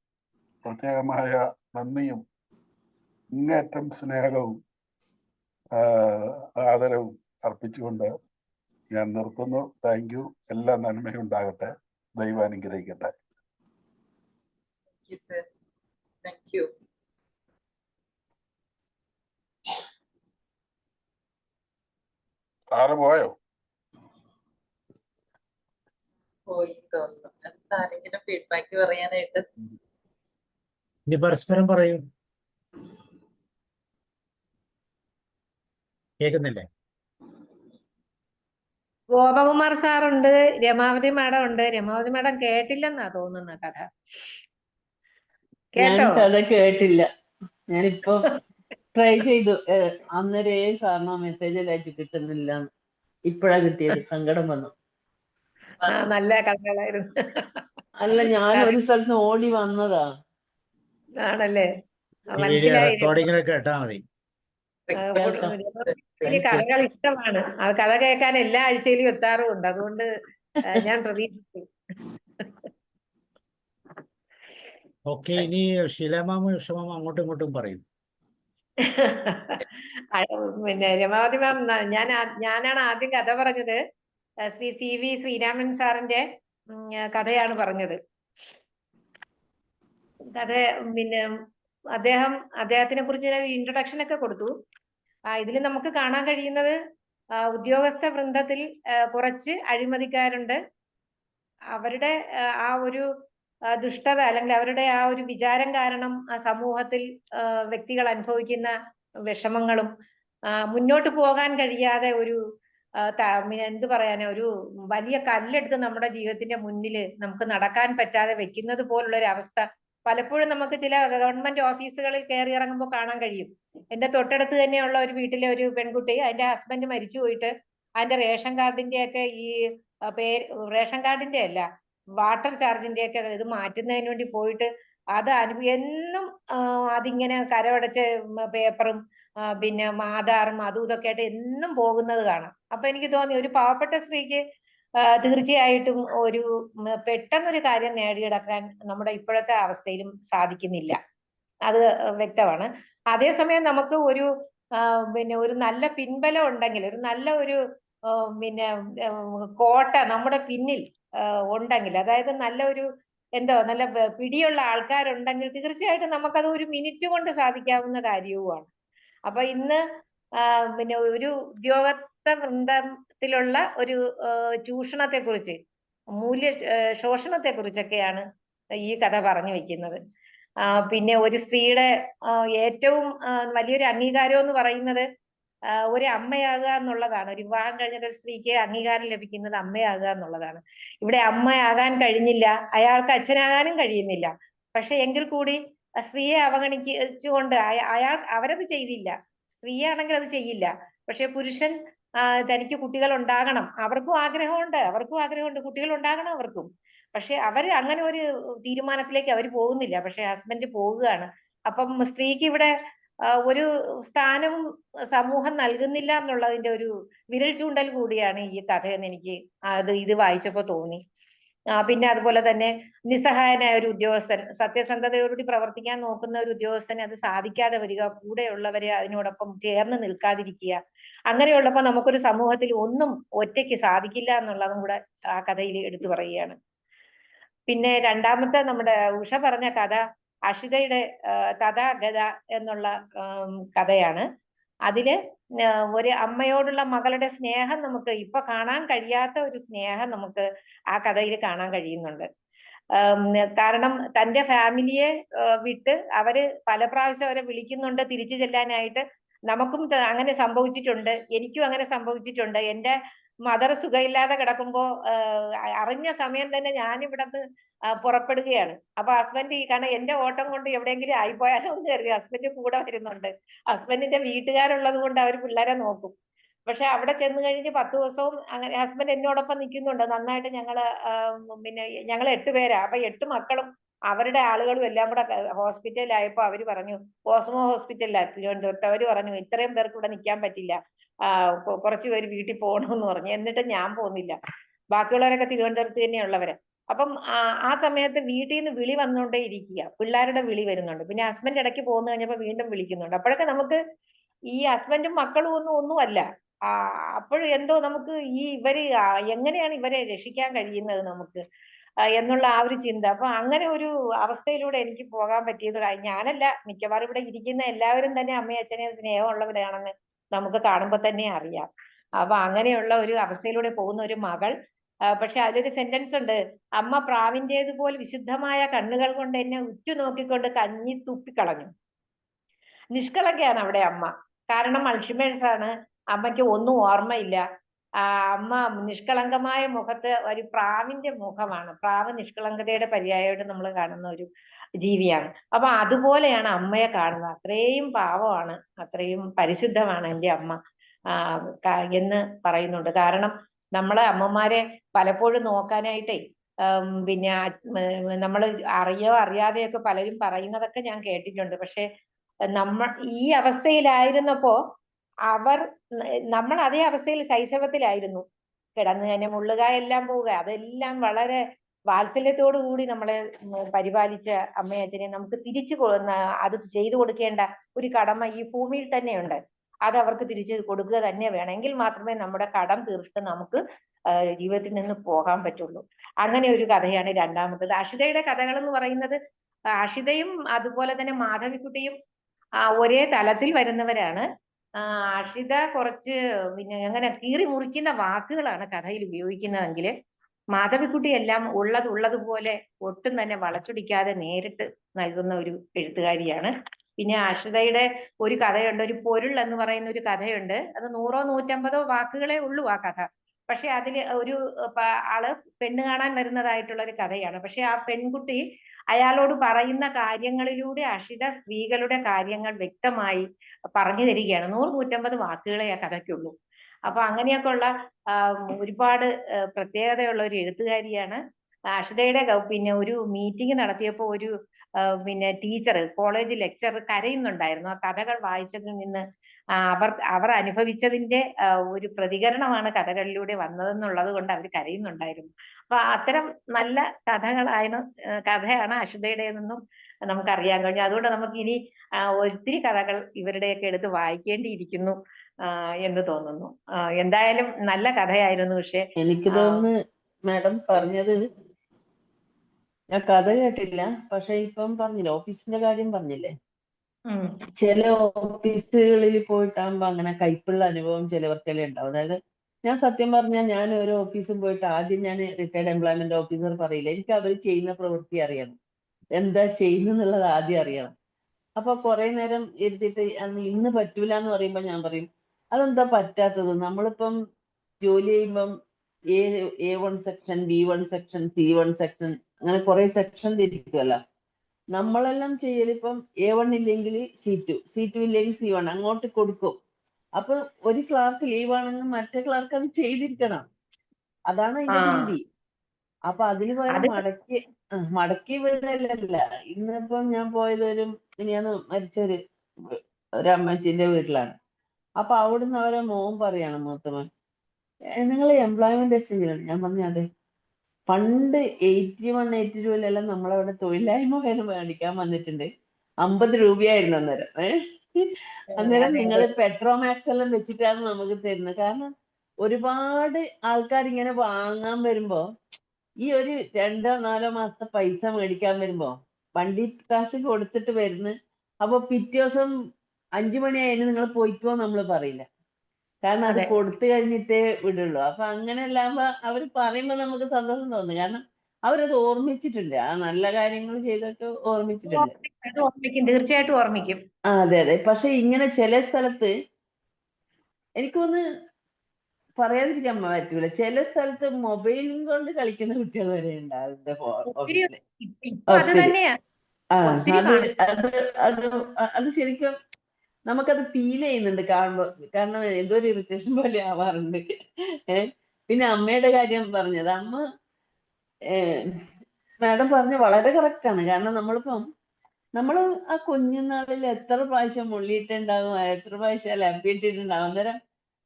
പ്രത്യേകമായ നന്ദിയും ഇങ്ങേറ്റം സ്നേഹവും ആദരവും അർപ്പിച്ചുകൊണ്ട് ഞാൻ നിർത്തുന്നു. Thank you. എല്ലാ നന്മയും ഉണ്ടാകട്ടെ, ദൈവം അനുഗ്രഹിക്കട്ടെ. Thank you. സാറ് പോയോ? പോയി തോന്നുന്നു. എന്താരെങ്കിലും ഫീഡ്ബാക്ക് പറയാനായിട്ട്? ഇനി പരസ്പരം പറയൂ. കേൾക്കുന്നില്ലേ? ഗോപകുമാർ സാറുണ്ട്, രമാവതി മാഡം ഉണ്ട്. രമാവതി മാഡം കേട്ടില്ലെന്നാ തോന്നുന്ന കഥ. ഞാൻ കേട്ടോ? കഥ കേട്ടില്ല. ഞാനിപ്പോ ട്രൈ ചെയ്തു, അന്നേരേ സാറിന് മെസ്സേജ് അയച്ചു കിട്ടുന്നില്ല. ഇപ്പഴാ കിട്ടിയത്, സങ്കടം വന്നു. നല്ല കഥകളായിരുന്നു. അല്ല, ഞാൻ ഒരു സ്ഥലത്ത് ഓടി വന്നതാ. ആണല്ലേ? വീഡിയോ മനസ്സിലായി. റെക്കോർഡിങ്ങിലൊക്കെ കേട്ടാ മതി. എനിക്ക് കഥകൾ ഇഷ്ടമാണ്. ആ കഥ കേൾക്കാൻ എല്ലാ ആഴ്ചയിലും എത്താറുമുണ്ട്. അതുകൊണ്ട് ഞാൻ പ്രതീക്ഷിച്ചു. ഓക്കെ, ഇനി ഷീലാമാമ വിഷമം അങ്ങോട്ടും ഇങ്ങോട്ടും പറയും. പിന്നെ രമാവതി മാം, ഞാനാണ് ആദ്യം കഥ പറഞ്ഞത്. ശ്രീ CV ശ്രീരാമൻ സാറിന്റെ കഥയാണ് പറഞ്ഞത്. കഥ പിന്നെ അദ്ദേഹത്തിനെ കുറിച്ച് ഇൻട്രൊഡക്ഷൻ ഒക്കെ കൊടുത്തു. ഇതിൽ നമുക്ക് കാണാൻ കഴിയുന്നത് ഉദ്യോഗസ്ഥ വൃന്ദത്തിൽ കുറച്ച് അഴിമതിക്കാരുണ്ട്. അവരുടെ ആ ഒരു ദുഷ്ടത, അല്ലെങ്കിൽ അവരുടെ ആ ഒരു വിചാരം കാരണം സമൂഹത്തിൽ വ്യക്തികൾ അനുഭവിക്കുന്ന വിഷമങ്ങളും മുന്നോട്ട് പോകാൻ കഴിയാതെ ഒരു എന്ത് പറയാനാ, ഒരു വലിയ കല്ലെടുത്ത് നമ്മുടെ ജീവിതത്തിന്റെ മുന്നിൽ നമുക്ക് നടക്കാൻ പറ്റാതെ വെക്കുന്നത് പോലുള്ള ഒരു അവസ്ഥ പലപ്പോഴും നമുക്ക് ചില ഗവൺമെന്റ് ഓഫീസുകളിൽ കയറി ഇറങ്ങുമ്പോൾ കാണാൻ കഴിയും. എന്റെ തൊട്ടടുത്ത് തന്നെയുള്ള ഒരു വീട്ടിലെ ഒരു പെൺകുട്ടി, അതിന്റെ ഹസ്ബൻഡ് മരിച്ചു പോയിട്ട് അതിന്റെ റേഷൻ കാർഡിന്റെ ഒക്കെ ഈ റേഷൻ കാർഡിന്റെ അല്ല, വാട്ടർ ചാർജിന്റെ ഒക്കെ ഇത് മാറ്റുന്നതിന് വേണ്ടി പോയിട്ട് അത് എന്നും അതിങ്ങനെ കരവടച്ച പേപ്പറും പിന്നെ ആധാറും അതും ഇതൊക്കെ ആയിട്ട് എന്നും പോകുന്നത് കാണാം. അപ്പൊ എനിക്ക് തോന്നി, ഒരു പാവപ്പെട്ട സ്ത്രീക്ക് തീർച്ചയായിട്ടും ഒരു പെട്ടെന്നൊരു കാര്യം നേടിയെടുക്കാൻ നമ്മുടെ ഇപ്പോഴത്തെ അവസ്ഥയിലും സാധിക്കുന്നില്ല. അത് വ്യക്തമാണ്. അതേസമയം നമുക്ക് ഒരു പിന്നെ ഒരു നല്ല പിൻബലം ഉണ്ടെങ്കിൽ, ഒരു നല്ല ഒരു പിന്നെ കോട്ട നമ്മുടെ പിന്നിൽ ഉണ്ടെങ്കിൽ, അതായത് നല്ലൊരു നല്ല പിടിയുള്ള ആൾക്കാരുണ്ടെങ്കിൽ തീർച്ചയായിട്ടും നമുക്കത് ഒരു മിനിറ്റ് കൊണ്ട് സാധിക്കാവുന്ന കാര്യവുമാണ്. അപ്പൊ ഇന്ന് പിന്നെ ഒരു ഉദ്യോഗസ്ഥ വൃന്ദത്തിലുള്ള ഒരു ചൂഷണത്തെ കുറിച്ച്, ശോഷണത്തെ കുറിച്ചൊക്കെയാണ് ഈ കഥ പറഞ്ഞു വെക്കുന്നത്. പിന്നെ ഒരു സ്ത്രീയുടെ ഏറ്റവും വലിയൊരു അംഗീകാരം എന്ന് പറയുന്നത് ഒരു അമ്മയാകുക എന്നുള്ളതാണ്. ഒരു വിവാഹം കഴിഞ്ഞിട്ട് ഒരു സ്ത്രീക്ക് അംഗീകാരം ലഭിക്കുന്നത് അമ്മയാകുക എന്നുള്ളതാണ്. ഇവിടെ അമ്മയാകാൻ കഴിഞ്ഞില്ല, അയാൾക്ക് അച്ഛനാകാനും കഴിയുന്നില്ല. പക്ഷെ എങ്കിൽ കൂടി സ്ത്രീയെ അവഗണിച്ചുകൊണ്ട് അവരത് ചെയ്തില്ല. സ്ത്രീയാണെങ്കിൽ അത് ചെയ്യില്ല. പക്ഷെ പുരുഷൻ തനിക്ക് കുട്ടികൾ ഉണ്ടാകണം, അവർക്കും ആഗ്രഹമുണ്ട് കുട്ടികൾ ഉണ്ടാകണം അവർക്കും. പക്ഷെ അവർ അങ്ങനെ ഒരു തീരുമാനത്തിലേക്ക് അവർ പോകുന്നില്ല. പക്ഷെ ഹസ്ബൻഡ് പോവുകയാണ്. അപ്പം സ്ത്രീക്ക് ഇവിടെ ഒരു സ്ഥാനവും സമൂഹം നൽകുന്നില്ല എന്നുള്ളതിന്റെ ഒരു വിരൽ ചൂണ്ടൽ കൂടിയാണ് ഈ കഥയെന്ന് എനിക്ക് ഇത് വായിച്ചപ്പോ തോന്നി. പിന്നെ അതുപോലെ തന്നെ നിസ്സഹായനായ ഒരു ഉദ്യോഗസ്ഥൻ, സത്യസന്ധതയോടുകൂടി പ്രവർത്തിക്കാൻ നോക്കുന്ന ഒരു ഉദ്യോഗസ്ഥന് അത് സാധിക്കാതെ വരിക, കൂടെയുള്ളവരെ അതിനോടൊപ്പം ചേർന്ന് നിൽക്കാതിരിക്കുക, അങ്ങനെയുള്ളപ്പോ നമുക്കൊരു സമൂഹത്തിൽ ഒന്നും ഒറ്റയ്ക്ക് സാധിക്കില്ല എന്നുള്ളതും കൂടെ ആ കഥയിൽ എടുത്തു പറയുകയാണ്. പിന്നെ രണ്ടാമത്തെ നമ്മുടെ ഉഷ പറഞ്ഞ കഥ അഷിതയുടെ തഥാഗത എന്നുള്ള കഥയാണ്. അതില് ഒരു അമ്മയോടുള്ള മകളുടെ സ്നേഹം നമുക്ക് ഇപ്പൊ കാണാൻ കഴിയാത്ത ഒരു സ്നേഹം നമുക്ക് ആ കഥയിൽ കാണാൻ കഴിയുന്നുണ്ട്. കാരണം തന്റെ ഫാമിലിയെ വിട്ട് അവര് പല പ്രാവശ്യം അവരെ വിളിക്കുന്നുണ്ട് തിരിച്ചു ചെല്ലാനായിട്ട്. നമുക്കും അങ്ങനെ സംഭവിച്ചിട്ടുണ്ട്, എനിക്കും അങ്ങനെ സംഭവിച്ചിട്ടുണ്ട്. എന്റെ മദർ സുഖമില്ലാതെ കിടക്കുമ്പോ അറിഞ്ഞ സമയം തന്നെ ഞാൻ ഇവിടുന്ന് പുറപ്പെടുകയാണ്. അപ്പൊ ഹസ്ബൻഡ് കാരണം എന്റെ ഓട്ടം കൊണ്ട് എവിടെയെങ്കിലും ആയിപ്പോയാലോ എന്ന് കരുതി ഹസ്ബൻഡ് കൂടെ വരുന്നുണ്ട്. ഹസ്ബൻഡിന്റെ വീട്ടുകാരുള്ളത് കൊണ്ട് അവർ പിള്ളേരെ നോക്കും. പക്ഷെ അവിടെ ചെന്ന് കഴിഞ്ഞ് 10 ദിവസവും അങ്ങനെ ഹസ്ബൻഡ് എന്നോടൊപ്പം നിൽക്കുന്നുണ്ട്. നന്നായിട്ട് പിന്നെ ഞങ്ങൾ 8 പേരാ. അപ്പൊ 8 മക്കളും അവരുടെ ആളുകളും എല്ലാം കൂടെ ഹോസ്പിറ്റലിലായപ്പോ അവര് പറഞ്ഞു, കോസ്മോ ഹോസ്പിറ്റലിലാ തിരുവനന്തപുരത്ത്, അവര് പറഞ്ഞു ഇത്രയും പേർക്ക് ഇവിടെ നിൽക്കാൻ പറ്റില്ല, കുറച്ചു പേര് വീട്ടിൽ പോകണമെന്ന് പറഞ്ഞു. എന്നിട്ട് ഞാൻ പോകുന്നില്ല, ബാക്കിയുള്ളവരൊക്കെ തിരുവനന്തപുരത്ത് തന്നെയുള്ളവര്. അപ്പം ആ സമയത്ത് വീട്ടിൽ നിന്ന് വിളി വന്നുകൊണ്ടേ ഇരിക്കുക, പിള്ളേരുടെ വിളി വരുന്നുണ്ട്. പിന്നെ ഹസ്ബൻഡ് ഇടയ്ക്ക് പോകുന്ന കഴിഞ്ഞപ്പോ വീണ്ടും വിളിക്കുന്നുണ്ട്. അപ്പോഴൊക്കെ നമുക്ക് ഈ ഹസ്ബൻഡും മക്കളും ഒന്നുമല്ല. അപ്പോഴും എന്തോ നമുക്ക് ഇവര് എങ്ങനെയാണ് ഇവരെ രക്ഷിക്കാൻ കഴിയുന്നത് നമുക്ക് എന്നുള്ള ആ ഒരു ചിന്ത. അപ്പൊ അങ്ങനെ ഒരു അവസ്ഥയിലൂടെ എനിക്ക് പോകാൻ പറ്റിയത് ഞാനല്ല, മിക്കവാറും ഇവിടെ ഇരിക്കുന്ന എല്ലാവരും തന്നെ അമ്മയും അച്ഛനെയും സ്നേഹമുള്ളവരാണെന്ന് നമുക്ക് കാണുമ്പോൾ തന്നെ അറിയാം. അപ്പൊ അങ്ങനെയുള്ള ഒരു അവസ്ഥയിലൂടെ പോകുന്ന ഒരു മകൾ, പക്ഷെ അതിലൊരു സെന്റൻസ് ഉണ്ട്, അമ്മ പ്രാവിൻ്റേതുപോലെ വിശുദ്ധമായ കണ്ണുകൾ കൊണ്ട് എന്നെ ഉറ്റുനോക്കിക്കൊണ്ട് കഞ്ഞി തുപ്പിക്കളഞ്ഞു. നിഷ്കളങ്കയാണ് അവിടെ അമ്മ. കാരണം അൾഷിമേഴ്സ് ആണ്, അമ്മയ്ക്ക് ഒന്നും ഓർമ്മയില്ല. അമ്മ നിഷ്കളങ്കമായ മുഖത്ത് ഒരു പ്രാവിന്റെ മുഖമാണ്. പ്രാവ് നിഷ്കളങ്കതയുടെ പര്യായമായിട്ട് നമ്മൾ കാണുന്ന ഒരു ജീവിയാണ്. അപ്പൊ അതുപോലെയാണ് അമ്മയെ കാണുന്നത്. അത്രയും പാവമാണ്, അത്രയും പരിശുദ്ധമാണ് എൻ്റെ അമ്മ എന്ന് പറയുന്നുണ്ട്. കാരണം നമ്മളെ അമ്മമാരെ പലപ്പോഴും നോക്കാനായിട്ടേ പിന്നെ നമ്മൾ അറിയാതെയൊക്കെ പലരും പറയുന്നതൊക്കെ ഞാൻ കേട്ടിട്ടുണ്ട്. പക്ഷെ ഈ അവസ്ഥയിലായിരുന്നപ്പോ നമ്മൾ അതേ അവസ്ഥയിൽ ശൈശവത്തിലായിരുന്നു. കിടന്ന് തന്നെ മുള്ളുക, എല്ലാം പോവുക, അതെല്ലാം വളരെ വാത്സല്യത്തോടു കൂടി നമ്മളെ പരിപാലിച്ച അമ്മയും അച്ഛനെ നമുക്ക് തിരിച്ചു അത് ചെയ്തു കൊടുക്കേണ്ട ഒരു കടമ ഈ ഭൂമിയിൽ തന്നെയുണ്ട്. അത് അവർക്ക് തിരിച്ചു കൊടുക്കുക തന്നെ വേണം. എങ്കിൽ മാത്രമേ നമ്മുടെ കടം തീർത്ത് നമുക്ക് ജീവിതത്തിൽ നിന്ന് പോകാൻ പറ്റുള്ളൂ. അങ്ങനെ ഒരു കഥയാണ് രണ്ടാമത്തത്. അഷിതയുടെ കഥകൾ എന്ന് പറയുന്നത്, അഷിതയും അതുപോലെ തന്നെ മാധവിക്കുട്ടിയും ഒരേ തലത്തിൽ വരുന്നവരാണ്. അഷിത കുറച്ച് പിന്നെ അങ്ങനെ കീറി മുറിക്കുന്ന വാക്കുകളാണ് കഥയിൽ ഉപയോഗിക്കുന്നതെങ്കിൽ മാധവിക്കുട്ടി എല്ലാം ഉള്ളതുപോലെ ഒട്ടും തന്നെ വളച്ചൊടിക്കാതെ നേരിട്ട് നൽകുന്ന ഒരു എഴുത്തുകാരിയാണ്. പിന്നെ അഷിതയുടെ ഒരു കഥയുണ്ട്, ഒരു പൊരുൾ എന്ന് പറയുന്ന ഒരു കഥയുണ്ട്. അത് 100 150 വാക്കുകളേ ഉള്ളൂ ആ കഥ. പക്ഷെ അതിൽ ഒരു ആള് പെണ്ണ് കാണാൻ വരുന്നതായിട്ടുള്ള ഒരു കഥയാണ്. പക്ഷെ ആ പെൺകുട്ടി അയാളോട് പറയുന്ന കാര്യങ്ങളിലൂടെ അഷിത സ്ത്രീകളുടെ കാര്യങ്ങൾ വ്യക്തമായി പറഞ്ഞു തരികയാണ്. 100 150 വാക്കുകളെ ആ കഥയ്ക്കുള്ളൂ. അപ്പൊ അങ്ങനെയൊക്കെ ഉള്ള ഒരുപാട് പ്രത്യേകതയുള്ള ഒരു എഴുത്തുകാരിയാണ് അഷിതയുടെ. പിന്നെ ഒരു മീറ്റിംഗ് നടത്തിയപ്പോൾ ഒരു പിന്നെ ടീച്ചർ, കോളേജ് ലെക്ചർ കരയുന്നുണ്ടായിരുന്നു. ആ കഥകൾ വായിച്ചതിൽ നിന്ന് അവർ അനുഭവിച്ചതിന്റെ ഒരു പ്രതികരണമാണ് കഥകളിലൂടെ വന്നതെന്നുള്ളത് കൊണ്ട് അവർ കരയുന്നുണ്ടായിരുന്നു. അപ്പൊ അത്തരം നല്ല കഥയാണ് അഷിതയുടേതെന്നും നമുക്കറിയാൻ കഴിഞ്ഞു. അതുകൊണ്ട് നമുക്ക് ഇനി ഒത്തിരി കഥകൾ ഇവരുടെയൊക്കെ എടുത്ത് വായിക്കേണ്ടിയിരിക്കുന്നു. എന്ന് തോന്നുന്നു. എന്തായാലും നല്ല കഥയായിരുന്നു. പക്ഷെ എനിക്ക് തോന്നുന്നു മാഡം പറഞ്ഞത്, ഞാൻ കഥ കേട്ടില്ല, പക്ഷെ ഇപ്പം പറഞ്ഞില്ലേ ഓഫീസിന്റെ കാര്യം പറഞ്ഞില്ലേ, ചില ഓഫീസുകളിൽ പോയിട്ടാകുമ്പോ അങ്ങനെ കയ്പുള്ള അനുഭവം ചിലവർക്കെല്ലാം ഉണ്ടാവും. അതായത് ഞാൻ സത്യം പറഞ്ഞാൽ ഞാൻ ഓരോ ഓഫീസിൽ പോയിട്ട് ആദ്യം ഞാൻ റിട്ടയർഡ് എംപ്ലോയ്മെന്റ് ഓഫീസർ പറയില്ല, എനിക്ക് അവർ ചെയ്യുന്ന പ്രവൃത്തി അറിയണം, എന്താ ചെയ്യുന്നുള്ളത് ആദ്യം അറിയണം. അപ്പൊ കുറെ നേരം ഇരുത്തിയിട്ട് ഇന്ന് പറ്റൂല എന്ന് പറയുമ്പോ ഞാൻ പറയും അതെന്താ പറ്റാത്തത്, നമ്മളിപ്പം ജോലി ചെയ്യുമ്പം A1 section, B1 section, C1 section, അങ്ങനെ കുറെ സെക്ഷൻ തിരിക്കുമല്ലോ. നമ്മളെല്ലാം ചെയ്യലിപ്പം A1 ഇല്ലെങ്കിൽ C2, C2 ഇല്ലെങ്കിൽ C1 അങ്ങോട്ട് കൊടുക്കും. അപ്പൊ ഒരു ക്ലാർക്ക് ലീവ് ആണെങ്കിൽ മറ്റേ ക്ലാർക്ക് അത് ചെയ്തിരിക്കണം, അതാണ് അതിന്റെ രീതി. അപ്പൊ അതിന് പകരം മടക്കി വിടലല്ല. ഇന്നിപ്പം ഞാൻ പോയത് ഇനിയാന്ന് മരിച്ചൊരു അമ്മച്ചിന്റെ വീട്ടിലാണ്. അപ്പൊ അവിടുന്ന് അവരെ മോൻ പറയാണ്, മൂത്തമ്മൻ, നിങ്ങൾ എംപ്ലോയ്മെന്റ് എക്സ്ചേഞ്ചിലാണ്. ഞാൻ പറഞ്ഞു അതെ. പണ്ട് 81, 82 നമ്മളവിടെ തൊഴിലില്ലായ്മ വേദന മേടിക്കാൻ വന്നിട്ടുണ്ട്. 50 രൂപയായിരുന്നു അന്നേരം. അന്നേരം നിങ്ങൾ പെട്രോമാക്സ് എല്ലാം വെച്ചിട്ടാണ് നമുക്ക് തരുന്നത്. കാരണം ഒരുപാട് ആൾക്കാർ ഇങ്ങനെ വാങ്ങാൻ വരുമ്പോ ഈ ഒരു 2 4 മാസത്തെ പൈസ മേടിക്കാൻ വരുമ്പോ വണ്ടി കാശ് കൊടുത്തിട്ട് വരുന്നു. അപ്പൊ പിറ്റേ ദിവസം 5 മണിയായിരുന്നു നിങ്ങൾ പോയിക്കോ നമ്മൾ പറയില്ല, കാരണം അത് കൊടുത്തു കഴിഞ്ഞിട്ടേ വിടുള്ളൂ. അപ്പൊ അങ്ങനെയല്ലാകുമ്പോ അവർ പറയുമ്പോ നമുക്ക് സന്തോഷം തോന്നുന്നു, കാരണം അവരത് ഓർമ്മിച്ചിട്ടുണ്ട്, ആ നല്ല കാര്യങ്ങൾ ചെയ്തൊക്കെ ഓർമ്മിച്ചിട്ടുണ്ട്. തീർച്ചയായിട്ടും ഓർമ്മിക്കും. അതെ അതെ. പക്ഷെ ഇങ്ങനെ ചില സ്ഥലത്ത് എനിക്കൊന്ന് പറയാതിരിക്കാൻ പറ്റൂല, ചില സ്ഥലത്ത് മൊബൈലും കൊണ്ട് കളിക്കുന്ന കുട്ടികൾ വരെ ഉണ്ടാവില്ല ഓഫീസില്. ഒത്തിരി അത് ശരിക്കും നമുക്കത് ഫീൽ ചെയ്യുന്നുണ്ട് കാണുമ്പോ, കാരണം എന്തോ ഒരു ഇറിറ്റേഷൻ പോലെ ആവാറുണ്ട്. പിന്നെ അമ്മയുടെ കാര്യം പറഞ്ഞത്, അമ്മ മാഡം പറഞ്ഞ വളരെ കറക്റ്റ് ആണ്. കാരണം നമ്മൾ ആ കുഞ്ഞുനാളിൽ എത്ര പ്രാവശ്യം മുള്ളിയിട്ടുണ്ടാകും, എത്ര പ്രാവശ്യം ലപ്പിയിട്ടിട്ടുണ്ടാകും. അന്നേരം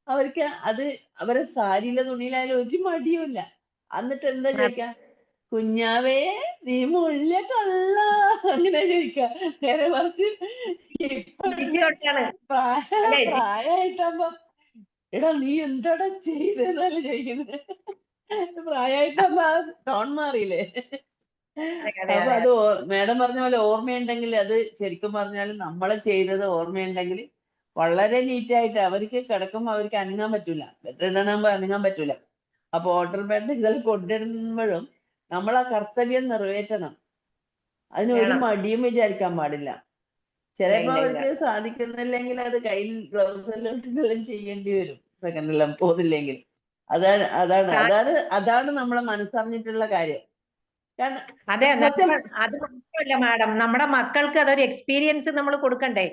അവർക്ക് അത് അവരെ സാരിയിലെ തുണിയിലായാലും ഒരു മടിയുമില്ല. എന്നിട്ട് എന്താ ചോദിക്കാ, കുഞ്ഞാവേ നീ മുള്ള കൊള്ള, അങ്ങനെ ചോദിക്കാ. നേരെ മറിച്ച് പ്രായമായിട്ടാകുമ്പോ എടാ നീ എന്താടാ ചെയ്തെന്നല്ലേ ചോദിക്കുന്നത്. പ്രായമായിട്ടാകുമ്പോ ആ ടോൺ മാറിയില്ലേ. അപ്പൊ അത് മാഡം പറഞ്ഞ പോലെ ഓർമ്മയുണ്ടെങ്കിൽ, അത് ശരിക്കും പറഞ്ഞാൽ നമ്മളെ ചെയ്തത് ഓർമ്മയുണ്ടെങ്കിൽ വളരെ നീറ്റായിട്ട് അവർക്ക് കിടക്കുമ്പോ അവർക്ക് അനങ്ങാൻ പറ്റൂല, ബെഡിടാകുമ്പോ അനങ്ങാൻ പറ്റൂല. അപ്പൊ ഓർഡർ ബെഡ് ഇതെല്ലാം കൊണ്ടുവരുമ്പോഴും നമ്മൾ ആ കർത്തവ്യം നിറവേറ്റണം, അതിനൊരു മടിയും വിചാരിക്കാൻ പാടില്ല. ചിലപ്പോ അവർക്ക് സാധിക്കുന്നില്ലെങ്കിൽ അത് കയ്യിൽ ഗ്ലൗസ് എല്ലാം ഇട്ടെല്ലാം ചെയ്യേണ്ടി വരും, സെക്കൻഡെല്ലാം പോകുന്നില്ലെങ്കിൽ. അതാണ് നമ്മളെ മനസ്സറിഞ്ഞിട്ടുള്ള കാര്യം. അതെ, അത് മാത്രമല്ല മാഡം, നമ്മുടെ മക്കൾക്ക് അതൊരു എക്സ്പീരിയൻസ് നമ്മൾ കൊടുക്കണ്ടേ.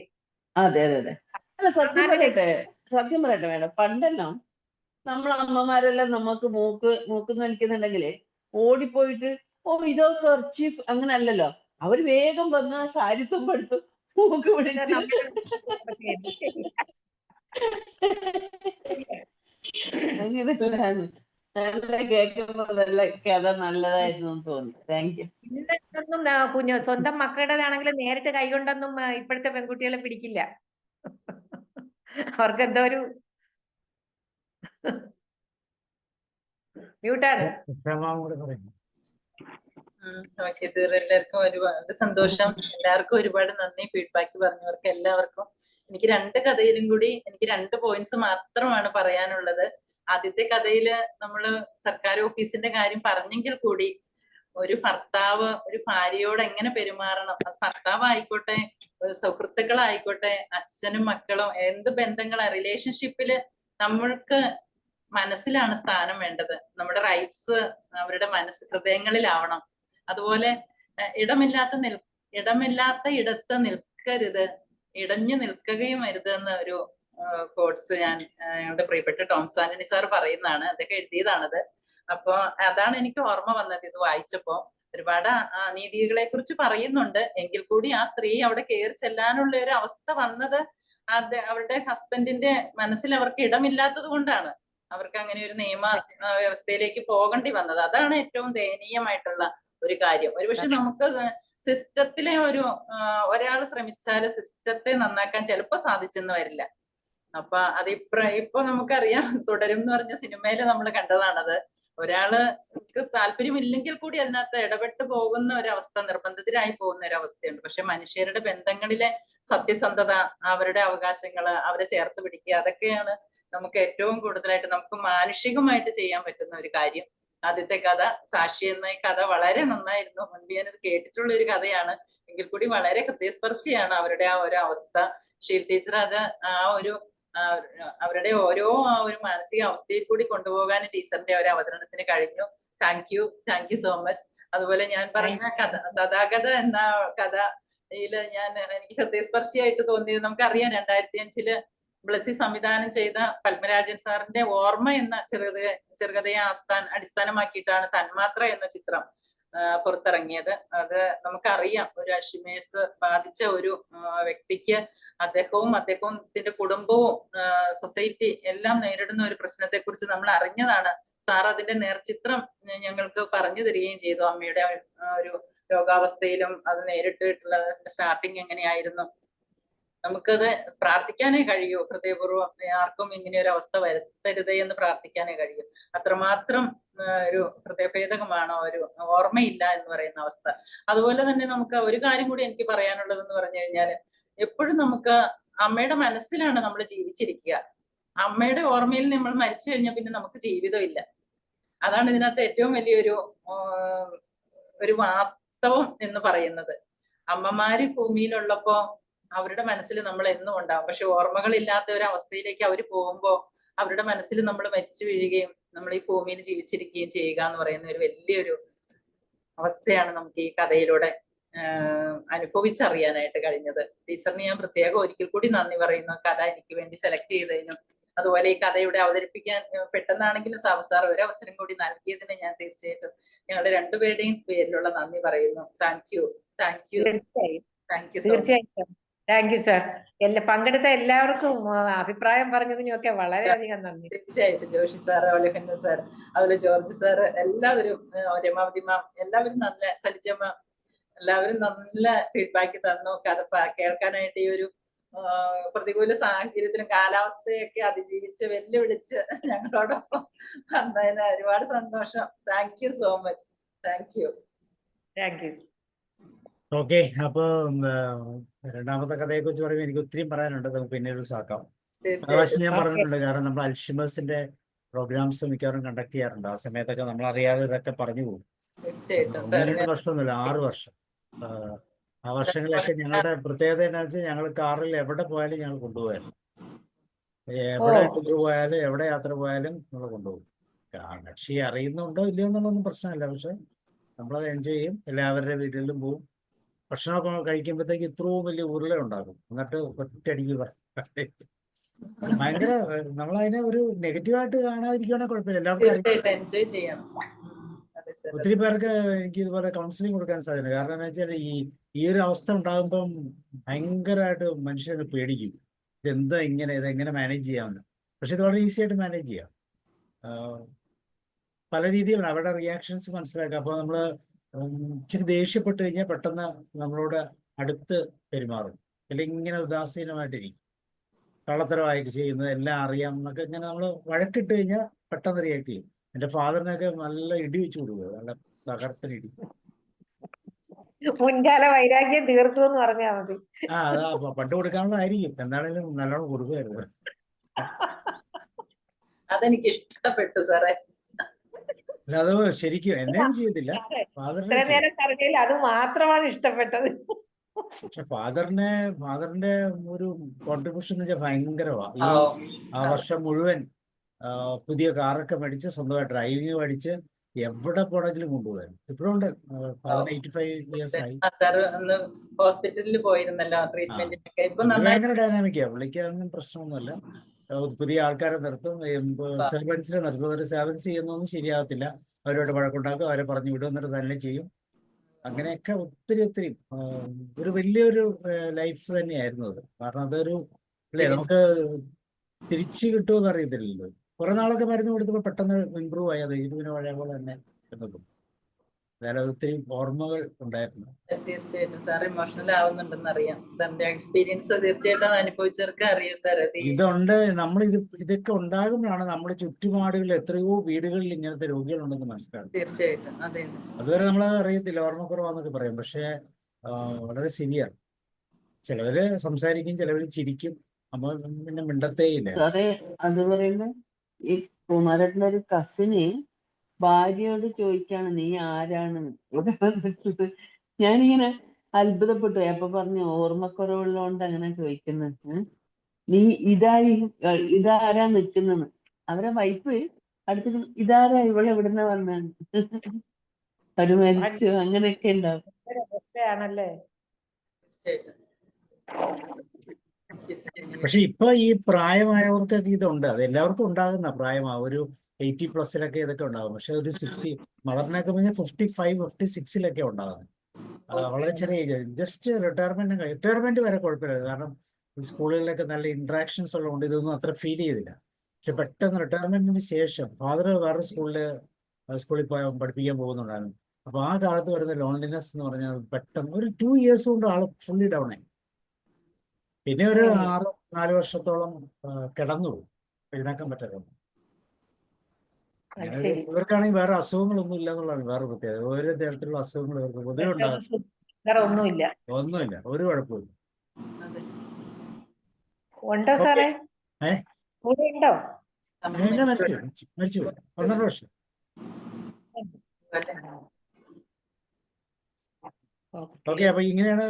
അതെ അതെ അതെ. അല്ല സത്യം പറയട്ടെ മാഡം, പണ്ടെല്ലാം നമ്മളെ അമ്മമാരെല്ലാം നമുക്ക് മൂക്ക് വലിക്കുന്നുണ്ടെങ്കിൽ ഓടിപ്പോയിട്ട് ഇതോ കർച്ചീഫ് അങ്ങനെ അല്ലല്ലോ, അവര് വേഗം വന്ന് സാരി തുമ്പെടുത്തു മൂക്ക് പിടിച്ച് അങ്ങനെയല്ലാന്ന്. നല്ല കേൾക്കുമ്പോ നല്ല കഥ നല്ലതായിരുന്നു തോന്നി. Thank you. കുഞ്ഞു സ്വന്തം മക്കളുടേതാണെങ്കിലും നേരിട്ട് കൈകൊണ്ടൊന്നും ഇപ്പോഴത്തെ പെൺകുട്ടികളെ പിടിക്കില്ല. അവർക്ക് എന്തോ ഒരു മ്യൂട്ടാണ്. എല്ലാവർക്കും ഒരുപാട് സന്തോഷം, എല്ലാവർക്കും ഒരുപാട് നന്ദി. ഫീഡ്ബാക്ക് പറഞ്ഞവർക്ക് എല്ലാവർക്കും. എനിക്ക് 2 കഥയിലും കൂടി എനിക്ക് 2 പോയിന്റ്സ് മാത്രമാണ് പറയാനുള്ളത്. ആദ്യത്തെ കഥയില് നമ്മള് സർക്കാർ ഓഫീസിന്റെ കാര്യം പറഞ്ഞെങ്കിൽ കൂടി ഒരു ഭർത്താവ് ഒരു ഭാര്യയോട് എങ്ങനെ പെരുമാറണം, ഭർത്താവ് ആയിക്കോട്ടെ, സുഹൃത്തുക്കളായിക്കോട്ടെ, അച്ഛനും മക്കളും, എന്ത് ബന്ധങ്ങളാ റിലേഷൻഷിപ്പില് നമ്മൾക്ക് മനസ്സിലാണ് സ്ഥാനം വേണ്ടത്. നമ്മുടെ റൈറ്റ്സ് അവരുടെ ഹൃദയങ്ങളിലാവണം. അതുപോലെ ഇടമില്ലാത്ത ഇടത്ത് നിൽക്കരുത്, ഇടഞ്ഞു നിൽക്കുകയും അരുത് എന്ന ഒരു കോട്സ് ഞങ്ങളുടെ പ്രിയപ്പെട്ട ടോംസ് ആന്റണി സാർ പറയുന്നതാണ്. അതൊക്കെ എഴുതിയതാണത്. അപ്പൊ അതാണ് എനിക്ക് ഓർമ്മ വന്നത് ഇത് വായിച്ചപ്പോ. ഒരുപാട് അനീതികളെ കുറിച്ച് പറയുന്നുണ്ട്, എങ്കിൽ കൂടി ആ സ്ത്രീ അവിടെ കയറി ചെല്ലാനുള്ള ഒരു അവസ്ഥ വന്നത് അവരുടെ ഹസ്ബൻഡിന്റെ മനസ്സിൽ അവർക്ക് ഇടമില്ലാത്തത് കൊണ്ടാണ് അവർക്ക് അങ്ങനെ ഒരു നിയമ വ്യവസ്ഥയിലേക്ക് പോകേണ്ടി വന്നത്. അതാണ് ഏറ്റവും ദയനീയമായിട്ടുള്ള ഒരു കാര്യം. ഒരുപക്ഷെ നമുക്ക് സിസ്റ്റത്തിലെ ഒരാൾ ശ്രമിച്ചാൽ സിസ്റ്റത്തെ നന്നാക്കാൻ ചിലപ്പോൾ സാധിച്ചെന്ന് വരില്ല. അപ്പൊ ഇപ്പൊ നമുക്കറിയാം, തുടരും എന്ന് പറഞ്ഞ സിനിമയില് നമ്മൾ കണ്ടതാണത്. ഒരാൾക്ക് താല്പര്യമില്ലെങ്കിൽ കൂടി അതിനകത്ത് ഇടപെട്ട് പോകുന്ന ഒരവസ്ഥ, നിർബന്ധിതരായി പോകുന്ന ഒരവസ്ഥയുണ്ട്. പക്ഷെ മനുഷ്യരുടെ ബന്ധങ്ങളിലെ സത്യസന്ധത, അവരുടെ അവകാശങ്ങള്, അവരെ ചേർത്ത് പിടിക്കുക, അതൊക്കെയാണ് നമുക്ക് ഏറ്റവും കൂടുതലായിട്ട് നമുക്ക് മാനുഷികമായിട്ട് ചെയ്യാൻ പറ്റുന്ന ഒരു കാര്യം. ആദ്യത്തെ കഥ സാക്ഷി എന്ന ഈ കഥ വളരെ നന്നായിരുന്നു. മുൻപ് ഞാനത് കേട്ടിട്ടുള്ള ഒരു കഥയാണ്, എങ്കിൽ കൂടി വളരെ ഹൃദയസ്പർശിയാണ് അവരുടെ ആ ഒരു അവസ്ഥ. ഷീൽ ടീച്ചർ അത് ആ ഒരു അവരുടെ ഓരോ ആ ഒരു മാനസിക അവസ്ഥയിൽ കൂടി കൊണ്ടുപോകാൻ ടീച്ചറിന്റെ ഒരു അവതരണത്തിന് കഴിഞ്ഞു. Thank you so much. അതുപോലെ ഞാൻ പറഞ്ഞ തഥാഗത എന്ന കഥയില് എനിക്ക് ഹൃദയസ്പർശിയായിട്ട് തോന്നിയത്, നമുക്കറിയാം 2005 ബ്ലസ്സി സംവിധാനം ചെയ്ത പത്മരാജൻ സാറിന്റെ ഓർമ്മ എന്ന ചെറുകഥയെ അടിസ്ഥാനമാക്കിയിട്ടാണ് തന്മാത്ര എന്ന ചിത്രം പുറത്തിറങ്ങിയത്. അത് നമുക്കറിയാം, ഒരു അൽഷിമേഴ്സ് ബാധിച്ച ഒരു വ്യക്തിക്ക് അദ്ദേഹത്തിന്റെ കുടുംബവും സൊസൈറ്റി എല്ലാം നേരിടുന്ന ഒരു പ്രശ്നത്തെ കുറിച്ച് നമ്മൾ അറിഞ്ഞതാണ്. സാർ അതിന്റെ നേർചിത്രം ഞങ്ങൾക്ക് പറഞ്ഞു തരികയും ചെയ്തു. അമ്മയുടെ ഒരു രോഗാവസ്ഥയിലും അത് നേരിട്ടിട്ടുള്ള സ്റ്റാർട്ടിങ് എങ്ങനെയായിരുന്നു. നമുക്കത് പ്രാർത്ഥിക്കാനേ കഴിയൂ, ഹൃദയപൂർവ്വം ആർക്കും ഇങ്ങനെ ഒരു അവസ്ഥ വരുത്തരുതേ എന്ന് പ്രാർത്ഥിക്കാനേ കഴിയൂ. അത്രമാത്രം ഒരു ഹൃദയഭേദകമാണ് ഒരു ഓർമ്മയില്ല എന്ന് പറയുന്ന അവസ്ഥ. അതുപോലെ തന്നെ നമുക്ക് ഒരു കാര്യം കൂടി എനിക്ക് പറയാനുള്ളതെന്ന് പറഞ്ഞു കഴിഞ്ഞാല്, എപ്പോഴും നമുക്ക് അമ്മയുടെ മനസ്സിലാണ് നമ്മൾ ജീവിച്ചിരിക്കുക. അമ്മയുടെ ഓർമ്മയിൽ നമ്മൾ മരിച്ചു കഴിഞ്ഞാൽ പിന്നെ നമുക്ക് ജീവിതമില്ല. അതാണ് ഇതിനകത്ത് ഏറ്റവും വലിയൊരു ഒരു വാസ്തവം എന്ന് പറയുന്നത്. അമ്മമാര് ഭൂമിയിലുള്ളപ്പോ അവരുടെ മനസ്സിൽ നമ്മൾ എന്നും ഉണ്ടാവും. പക്ഷെ ഓർമ്മകളില്ലാത്ത ഒരു അവസ്ഥയിലേക്ക് അവർ പോകുമ്പോ അവരുടെ മനസ്സിൽ നമ്മൾ മരിച്ചു വീഴുകയും നമ്മൾ ഈ ഭൂമിയിൽ ജീവിച്ചിരിക്കുകയും ചെയ്യുക എന്ന് പറയുന്ന ഒരു വലിയൊരു അവസ്ഥയാണ് നമുക്ക് ഈ കഥയിലൂടെ അനുഭവിച്ചറിയാനായിട്ട് കഴിഞ്ഞത്. ടീച്ചറിന് ഞാൻ പ്രത്യേകം ഒരിക്കൽ കൂടി നന്ദി പറയുന്നു, കഥ എനിക്ക് വേണ്ടി സെലക്ട് ചെയ്തതിനും. അതുപോലെ ഈ കഥയുടെ അവതരിപ്പിക്കാൻ പെട്ടെന്നാണെങ്കിലും സാർ ഒരു അവസരം കൂടി നൽകിയതിന് ഞാൻ തീർച്ചയായിട്ടും ഞങ്ങളുടെ രണ്ടുപേരുടെയും പേരിലുള്ള നന്ദി പറയുന്നു. Thank you. തീർച്ചയായിട്ടും താങ്ക് യു സാർ. പങ്കെടുത്ത എല്ലാവർക്കും അഭിപ്രായം പറഞ്ഞതിനൊക്കെ വളരെയധികം നന്ദി. തീർച്ചയായിട്ടും ജോഷി സാർ, ഒലഹന്ന സാർ, അതുപോലെ ജോർജ് സാർ, എല്ലാവരും, രമാവതി മാം, എല്ലാവരും നല്ല, സലിജമ്മ, എല്ലാവരും നല്ല ഫീഡ്ബാക്ക് തന്നു. കഥ കേൾക്കാനായിട്ട് ഈ ഒരു പ്രതികൂല സാഹചര്യത്തിലും കാലാവസ്ഥയൊക്കെ അതിജീവിച്ച് വെല്ലുവിളിച്ച് ഞങ്ങളോടൊപ്പം വന്നതിന് ഒരുപാട് സന്തോഷം. Thank you so much. Thank U. Okay, അപ്പൊ രണ്ടാമത്തെ കഥയെ കുറിച്ച് പറയുമ്പോൾ എനിക്ക് ഒത്തിരി പറയാനുണ്ട്. നമുക്ക് പിന്നെ ഒരു സാക്കാം. പ്രാവശ്യം ഞാൻ പറഞ്ഞിട്ടുണ്ട്, കാരണം നമ്മൾ അൽഷിമേഴ്സിന്റെ പ്രോഗ്രാംസ് മിക്കവാറും കണ്ടക്ട് ചെയ്യാറുണ്ട്. ആ സമയത്തൊക്കെ നമ്മൾ അറിയാതെ ഇതൊക്കെ പറഞ്ഞു പോകും. 1-2 വർഷമൊന്നുമില്ല, 6 വർഷം. ആ വർഷങ്ങളിലൊക്കെ ഞങ്ങളുടെ പ്രത്യേകത എന്താണെന്ന് വെച്ചാൽ, ഞങ്ങൾ കാറിൽ എവിടെ പോയാലും ഞങ്ങൾ കൊണ്ടുപോയാലും, എവിടെ ടൂർ പോയാലും എവിടെ യാത്ര പോയാലും നമ്മൾ കൊണ്ടുപോകും. കക്ഷി അറിയുന്നുണ്ടോ ഇല്ലയോ എന്നുള്ളതൊന്നും പ്രശ്നമല്ല, പക്ഷെ നമ്മളത് എൻജോയ് ചെയ്യും. എല്ലാവരുടെ വീട്ടിലും പോവും. ഭക്ഷണമൊക്കെ കഴിക്കുമ്പോഴത്തേക്ക് ഇത്രയും വലിയ ഉരുള ഉണ്ടാകും. എന്നിട്ട് ഒറ്റയടിക്ക് ഭയങ്കര, നമ്മളതിനെ ഒരു നെഗറ്റീവായിട്ട് കാണാതിരിക്കുകയാണെങ്കിൽ കുഴപ്പമില്ല. എല്ലാവർക്കും ഒത്തിരി പേർക്ക് എനിക്ക് ഇതുപോലെ കൗൺസിലിംഗ് കൊടുക്കാൻ സാധ്യത. കാരണം എന്താ വെച്ചാൽ ഈ ഒരു അവസ്ഥ ഉണ്ടാകുമ്പം ഭയങ്കരമായിട്ട് മനുഷ്യനെ പേടിക്കും. ഇതെങ്ങനെ മാനേജ് ചെയ്യാമെന്ന്. പക്ഷെ ഇത് വളരെ ഈസി ആയിട്ട് മാനേജ് ചെയ്യാം. പല രീതിയിലാണ് അവരുടെ റിയാക്ഷൻസ് മനസ്സിലാക്കുക. അപ്പോൾ നമ്മൾ ഇച്ചിരി ദേഷ്യപ്പെട്ട് കഴിഞ്ഞാൽ പെട്ടെന്ന് നമ്മളോട് അടുത്ത് പെരുമാറും. അല്ലെങ്കിൽ ഇങ്ങനെ ഉദാസീനമായിട്ടിരിക്കും. കള്ളത്തരമായിട്ട് ചെയ്യുന്നത് എല്ലാം അറിയാം എന്നൊക്കെ ഇങ്ങനെ നമ്മൾ വഴക്കിട്ട് കഴിഞ്ഞാൽ പെട്ടെന്ന് റിയാക്ട് ചെയ്യും. എൻ്റെ ഫാദറിനൊക്കെ നല്ല ഇടി വെച്ച് കൊടുക്കുക, നല്ല തകർപ്പനിടി. മുൻകാല വൈരാഗ്യം തീർത്തു എന്ന് പറഞ്ഞാൽ മതി. അതാ പണ്ട് കൊടുക്കാനുള്ളതായിരിക്കും, എന്താണേലും നല്ലോണം കൊടുക്കുമായിരുന്നു. അതെനിക്ക് ഇഷ്ടപ്പെട്ടു സാറേ. അല്ല, അത് ശരിക്കും എന്നെയൊന്നും ചെയ്തില്ല, ഫാദറിനെ. അത് മാത്രമാണ് ഇഷ്ടപ്പെട്ടത്. പക്ഷെ ഫാദറിന്റെ ഒരു കോൺട്രിബ്യൂഷൻ എന്ന് വെച്ചാൽ ഭയങ്കരമാണ്. ആ വർഷം മുഴുവൻ പുതിയ കാറൊക്കെ മേടിച്ച് സ്വന്തമായി ഡ്രൈവിംഗ് പഠിച്ച് എവിടെ പോണെങ്കിലും കൊണ്ടുപോകാൻ ഇപ്പോഴും ഉണ്ട്. 85 years ആയി. ഹോസ്പിറ്റലിൽ പോയിരുന്നല്ലോ ട്രീറ്റ്മെന്റിനൊക്കെ. ഭയങ്കര ഡൈനാമിക്കാ. പുള്ളിക്ക് അതൊന്നും പ്രശ്നമൊന്നുമല്ല. പുതിയ ആൾക്കാരെ നിർത്തും, സെർവൻസിനെ നിർത്തും. ഒരു സെർവൻസ് ചെയ്യുന്നൊന്നും ശരിയാകത്തില്ല. അവരോട് വഴക്കുണ്ടാക്കും, അവരെ പറഞ്ഞു വിടും, എന്നിട്ട് തന്നെ ചെയ്യും. അങ്ങനെയൊക്കെ ഒത്തിരി ഒരു വലിയൊരു ലൈഫ് തന്നെയായിരുന്നു അത്. കാരണം അതൊരു അല്ലേ, നമുക്ക് തിരിച്ചു കിട്ടുമെന്ന് അറിയത്തില്ലല്ലോ. കുറെ നാളൊക്കെ മരുന്ന് കൊടുത്തപ്പോൾ പെട്ടെന്ന് ഇമ്പ്രൂവ് ആയി. അത് ഇരുവിന് പഴയ പോലെ തന്നെ അതായത് ഒത്തിരി ഓർമ്മകൾ ഉണ്ടായിരുന്നു. തീർച്ചയായിട്ടും സാർ ഇമോഷണൽ ആവുന്നുണ്ടെന്ന് അറിയാം. സാറിന്റെ എക്സ്പീരിയൻസ് തീർച്ചയായിട്ടും അനുഭവിച്ചവർക്ക് അറിയാം സാർ. അത് ഇതുണ്ട്, ഇതൊക്കെ ഉണ്ടാകുമ്പോഴാണ് നമ്മുടെ ചുറ്റുപാടുകളിൽ എത്രയോ വീടുകളിൽ ഇങ്ങനത്തെ രോഗികളുണ്ടെന്ന് മനസ്സിലാക്കും. തീർച്ചയായിട്ടും അതെ. അതുവരെ നമ്മൾ അറിയത്തില്ല, ഓർമ്മക്കുറവാന്നൊക്കെ പറയും. പക്ഷെ വളരെ സിവിയർ. ചിലവര് സംസാരിക്കും, ചിലവര് ചിരിക്കും, അപ്പൊ പിന്നെ മിണ്ടത്തേയില്ല. സാറേ അത് പറയുമ്പോ ഈ കുമാരേട്ടൻ്റെ ഒരു കസിന് ഭാര്യയോട് ചോദിക്കാണ് നീ ആരാണ്. ഞാനിങ്ങനെ അത്ഭുതപ്പെട്ടു. അപ്പൊ പറഞ്ഞു ഓർമ്മക്കുറവുള്ളതുകൊണ്ട് അങ്ങനെ ചോദിക്കുന്നത്. നീ ഇതാരാ നിൽക്കുന്നെന്ന്. അവരെ വൈഫ് അടുത്ത് ഇതാരാ ഇവിടെ എവിടുന്ന വന്നാണ് അവര് മരിച്ചു അങ്ങനെയൊക്കെ ഉണ്ടാവും. അവസ്ഥയാണല്ലേ. പക്ഷെ ഇപ്പൊ ഈ പ്രായമായവർക്കൊക്കെ ഇതുണ്ട്, അത് എല്ലാവർക്കും ഉണ്ടാകുന്ന പ്രായമാ. ഒരു 80+ ഇതൊക്കെ ഉണ്ടാകും. പക്ഷെ ഒരു 60 മദറിനൊക്കെ പറഞ്ഞാൽ 55, 56 ഉണ്ടാകുന്നത്. വളരെ ചെറിയ ഏജ്. ജസ്റ്റ് റിട്ടയർമെന്റ് വരെ കുഴപ്പമില്ല. കാരണം സ്കൂളുകളിലൊക്കെ നല്ല ഇന്ററാക്ഷൻസ് ഉള്ളതുകൊണ്ട് ഇതൊന്നും അത്ര ഫീൽ ചെയ്തില്ല. പക്ഷെ പെട്ടെന്ന് റിട്ടയർമെന്റിന് ശേഷം ഫാദർ വേറെ സ്കൂളിൽ പഠിപ്പിക്കാൻ പോകുന്നുണ്ടായിരുന്നു. അപ്പൊ ആ കാലത്ത് വരുന്ന ലോൺലിനെസ് എന്ന് പറഞ്ഞാൽ പെട്ടെന്ന് ഒരു 2 years കൊണ്ട് ആള് ഫുള്ളി ഡൗൺ ആയി. പിന്നെ ഒരു 4 വർഷത്തോളം കിടന്നുപോകും, എഴുന്നേക്കാൻ പറ്റാതെ. ഇവർക്കാണെങ്കിൽ വേറെ അസുഖങ്ങളൊന്നും ഇല്ല എന്നുള്ളതാണ് വേറെ പ്രത്യേകത. ഓരോ തരത്തിലുള്ള അസുഖങ്ങൾ ഇവർക്ക് പൊതുവെ ഉണ്ടാകും. ഒന്നുമില്ല, ഒരു കുഴപ്പമില്ല. ഉണ്ടോ സാറേ? കൂടെ ഉണ്ടോ? എന്നെ മരിച്ചു 12 വർഷം. ഓക്കെ, അപ്പൊ ഇങ്ങനെയാണ്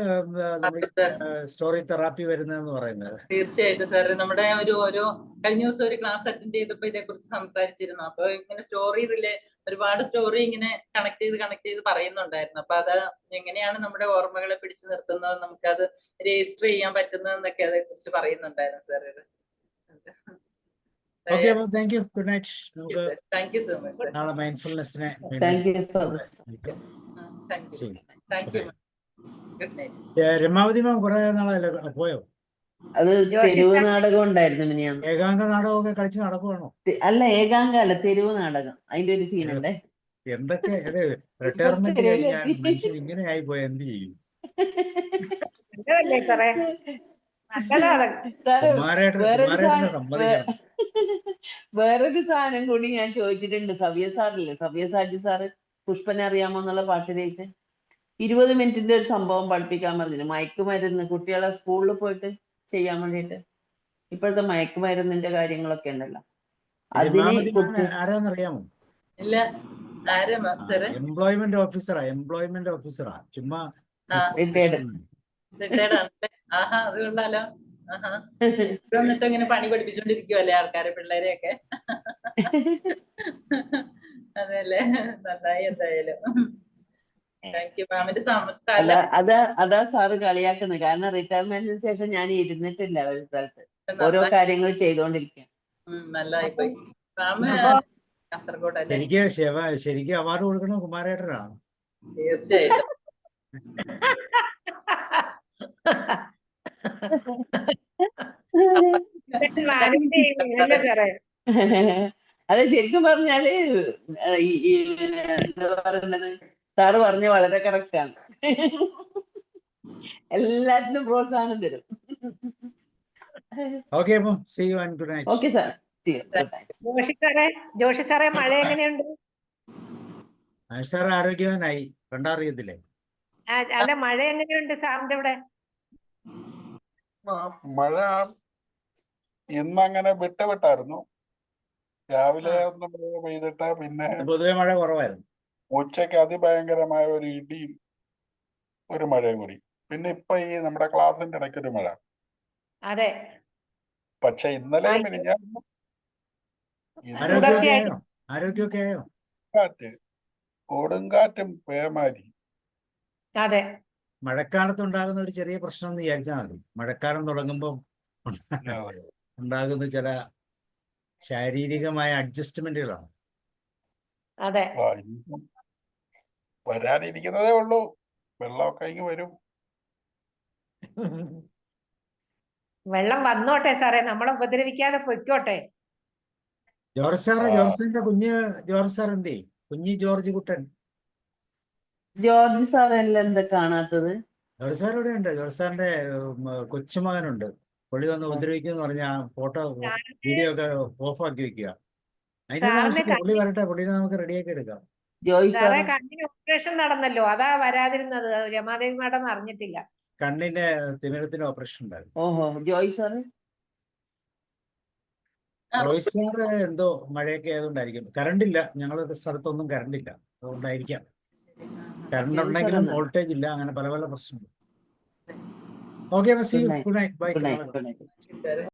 സ്റ്റോറി തെറാപ്പി വരുന്നതെന്ന് പറയുന്നത്. തീർച്ചയായിട്ടും സാറ്. നമ്മുടെ ഓരോ കഴിഞ്ഞ ദിവസം ഒരു ക്ലാസ് അറ്റൻഡ് ചെയ്തപ്പോ ഇതേ കുറിച്ച് സംസാരിച്ചിരുന്നു. അപ്പൊ ഇങ്ങനെ ഒരുപാട് സ്റ്റോറി ഇങ്ങനെ കണക്ട് ചെയ്ത് പറയുന്നുണ്ടായിരുന്നു. അപ്പൊ അത് എങ്ങനെയാണ് നമ്മുടെ ഓർമ്മകളെ പിടിച്ചു നിർത്തുന്നത്, നമുക്കത് രജിസ്റ്റർ ചെയ്യാൻ പറ്റുന്നതെന്നൊക്കെ അതേ കുറിച്ച് പറയുന്നുണ്ടായിരുന്നു സാർ. ഓക്കെ, അപ്പോൾ താങ്ക് യു. Good night. നമുക്ക് thank you so much sir. നാളെ മൈൻഡ്ഫുൾനെസ്സിനെ thank you so much. Thank you. Good night. Ramavathi ma'am കുറെ നാളല്ലേ പോയോ? അത് തെരുവ് നാടകം ഉണ്ടായിരുന്നു മിനിയാന്ന്. ഏകാംഗ നാടകമൊക്കെ കളിച്ച് നടക്കുവാണോ? അല്ല, ഏകാംഗ അല്ല, തെരുവ് നാടകം. അതിന്റെ ഒരു സീനുണ്ടേ. എന്തൊക്കെ റിട്ടയർമെന്റ് കഴിഞ്ഞാൽ മനുഷ്യൻ ഇങ്ങനെ ആയി പോയാൽ എന്ത് ചെയ്യും? വേറൊരു സാധനം കൂടി ഞാൻ ചോദിച്ചിട്ടുണ്ട്. സവ്യസാജി സാറ് പുഷ്പനെ അറിയാമോ എന്നുള്ള പാട്ട് രചിച്ച് 20 മിനിറ്റിന്റെ ഒരു സംഭവം പഠിപ്പിക്കാൻ പറഞ്ഞു. മയക്കുമരുന്ന് കുട്ടികളെ സ്കൂളിൽ പോയിട്ട് ചെയ്യാൻ വേണ്ടിയിട്ട്. ഇപ്പോഴത്തെ മയക്കുമരുന്നിന്റെ കാര്യങ്ങളൊക്കെ ഉണ്ടല്ലോ, ആരാന്നറിയാമോ? ഇല്ല. എംപ്ലോയ്മെന്റ് ഓഫീസറാ. ചുമ്മാ റിട്ടയർഡ് ആണല്ലേ? ആഹാ, അത് കൊള്ളാലോ. എന്നിട്ട് ഇങ്ങനെ പണി പഠിപ്പിച്ചോണ്ടിരിക്കുവല്ലേ ആൾക്കാരെ, പിള്ളേരെയൊക്കെ. അതല്ലേ, നന്നായി. എന്തായാലും താങ്ക് യു മാമിന്റെ സംസ്ഥാനം. അതാ സാറ് കളിയാക്കുന്നത്. കാരണം റിട്ടയർമെന്റിന് ശേഷം ഞാൻ ഇരുന്നിട്ടില്ല ഒരു സ്ഥലത്ത്, ഓരോ കാര്യങ്ങൾ ചെയ്തോണ്ടിരിക്കുക. നല്ലതായിപ്പോയി. മാമ് കാസർഗോഡ് അല്ലേ? ശരിക്കും അവാർഡ് കൊടുക്കണ കുമാരേട്ടനാണ്. തീർച്ചയായിട്ടും. അതെ, ശരിക്കും പറഞ്ഞാല് എന്താ പറയുന്നത്, സാറ് പറഞ്ഞ വളരെ കറക്റ്റ് ആണ്. എല്ലാത്തിനും പ്രോത്സാഹനം തരും. ഓക്കെ, അപ്പം see you and good night. Okay sir. Joshi സാറേ, മഴ എങ്ങനെയുണ്ട്? സാർ ആരോഗ്യവാനായി, കണ്ടറിയത്തില്ലേ? അല്ല, മഴ എങ്ങനെയുണ്ട് സാറിന്റെ ഇവിടെ? മഴ ഇന്നങ്ങനെ വിട്ടായിരുന്നു. രാവിലെ ഒന്ന് പെയ്തിട്ട് പിന്നെ പൊതുവെ മഴ കുറവായിരുന്നു. ഉച്ചയ്ക്ക് അതിഭയങ്കരമായ ഒരു ഇടിയും ഒരു മഴയും കൂടി. പിന്നെ ഇപ്പൊ ഈ നമ്മുടെ ക്ലാസിന്റെ ഇടയ്ക്ക് ഒരു മഴ. അതെ. പക്ഷെ ഇന്നലെ ആരോഗ്യമൊക്കെ ആയോ? കൊടുങ്കാറ്റും പേമാരി. അതെ. മഴക്കാലത്ത് ഉണ്ടാകുന്ന ഒരു ചെറിയ പ്രശ്നം എന്ന് വിചാരിച്ചാൽ മതി. മഴക്കാലം തുടങ്ങുമ്പോൾ ഉണ്ടാകുന്ന ചില ശാരീരികമായ അഡ്ജസ്റ്റ്മെന്റുകളാണ്. അതെ. വരാനിരിക്കുന്നതേ ഉള്ളൂ. വെള്ളമൊക്കെ ഇങ്ങ് വരും. വെള്ളം വന്നോട്ടെ സാറേ, നമ്മളെ ഉപദ്രവിക്കാതെ പൊയ്ക്കോട്ടെ. ജോർജിന്റെ കുഞ്ഞ് ജോർജ് സാർ എന്തേ? കുഞ്ഞി ജോർജ് കുട്ടൻ ജോർജ് സാർ എല്ലാം എന്താ കാണാത്തത്? ജോർജ് സാർ ഇവിടെ ഉണ്ട്. ജോർജ് സാറിന്റെ കൊച്ചുമകനുണ്ട്. പുള്ളി വന്ന് ഉപദ്രവിക്കുമെന്ന് പറഞ്ഞ ഫോട്ടോ വീഡിയോ ഒക്കെ ഓഫാക്കി വെക്കുക. അതിന്റെ സാറിന് ആവശ്യമില്ല. പുള്ളി വരട്ടെ, പുള്ളിനെ നമുക്ക് റെഡിയാക്കി എടുക്കാം. ജോയ് സാർ സാറേ കണ്ണിന് ഓപ്പറേഷൻ നടന്നല്ലോ, അതാ വരാതിരുന്നത്. രമാദേവി മാഡം അറിഞ്ഞിട്ടില്ല. കണ്ണിന്റെ തിമിരത്തിന് ഓപ്പറേഷൻ ഉണ്ടായിരുന്നു. ഓഹോ ജോയ് സാർ റോയ്സ് സാർ എന്തോ മഴയൊക്കെ ആയതുകൊണ്ടായിരിക്കും. കറണ്ട് ഇല്ല, ഞങ്ങളുടെ സ്ഥലത്തൊന്നും കറണ്ട് ഇല്ല, അതുകൊണ്ടായിരിക്കാം. കറണ്ട് ഉണ്ടെങ്കിലും വോൾട്ടേജ് ഇല്ല, അങ്ങനെ പല പല പ്രശ്നങ്ങൾ. Okay, good night. Good night, bye. Good night.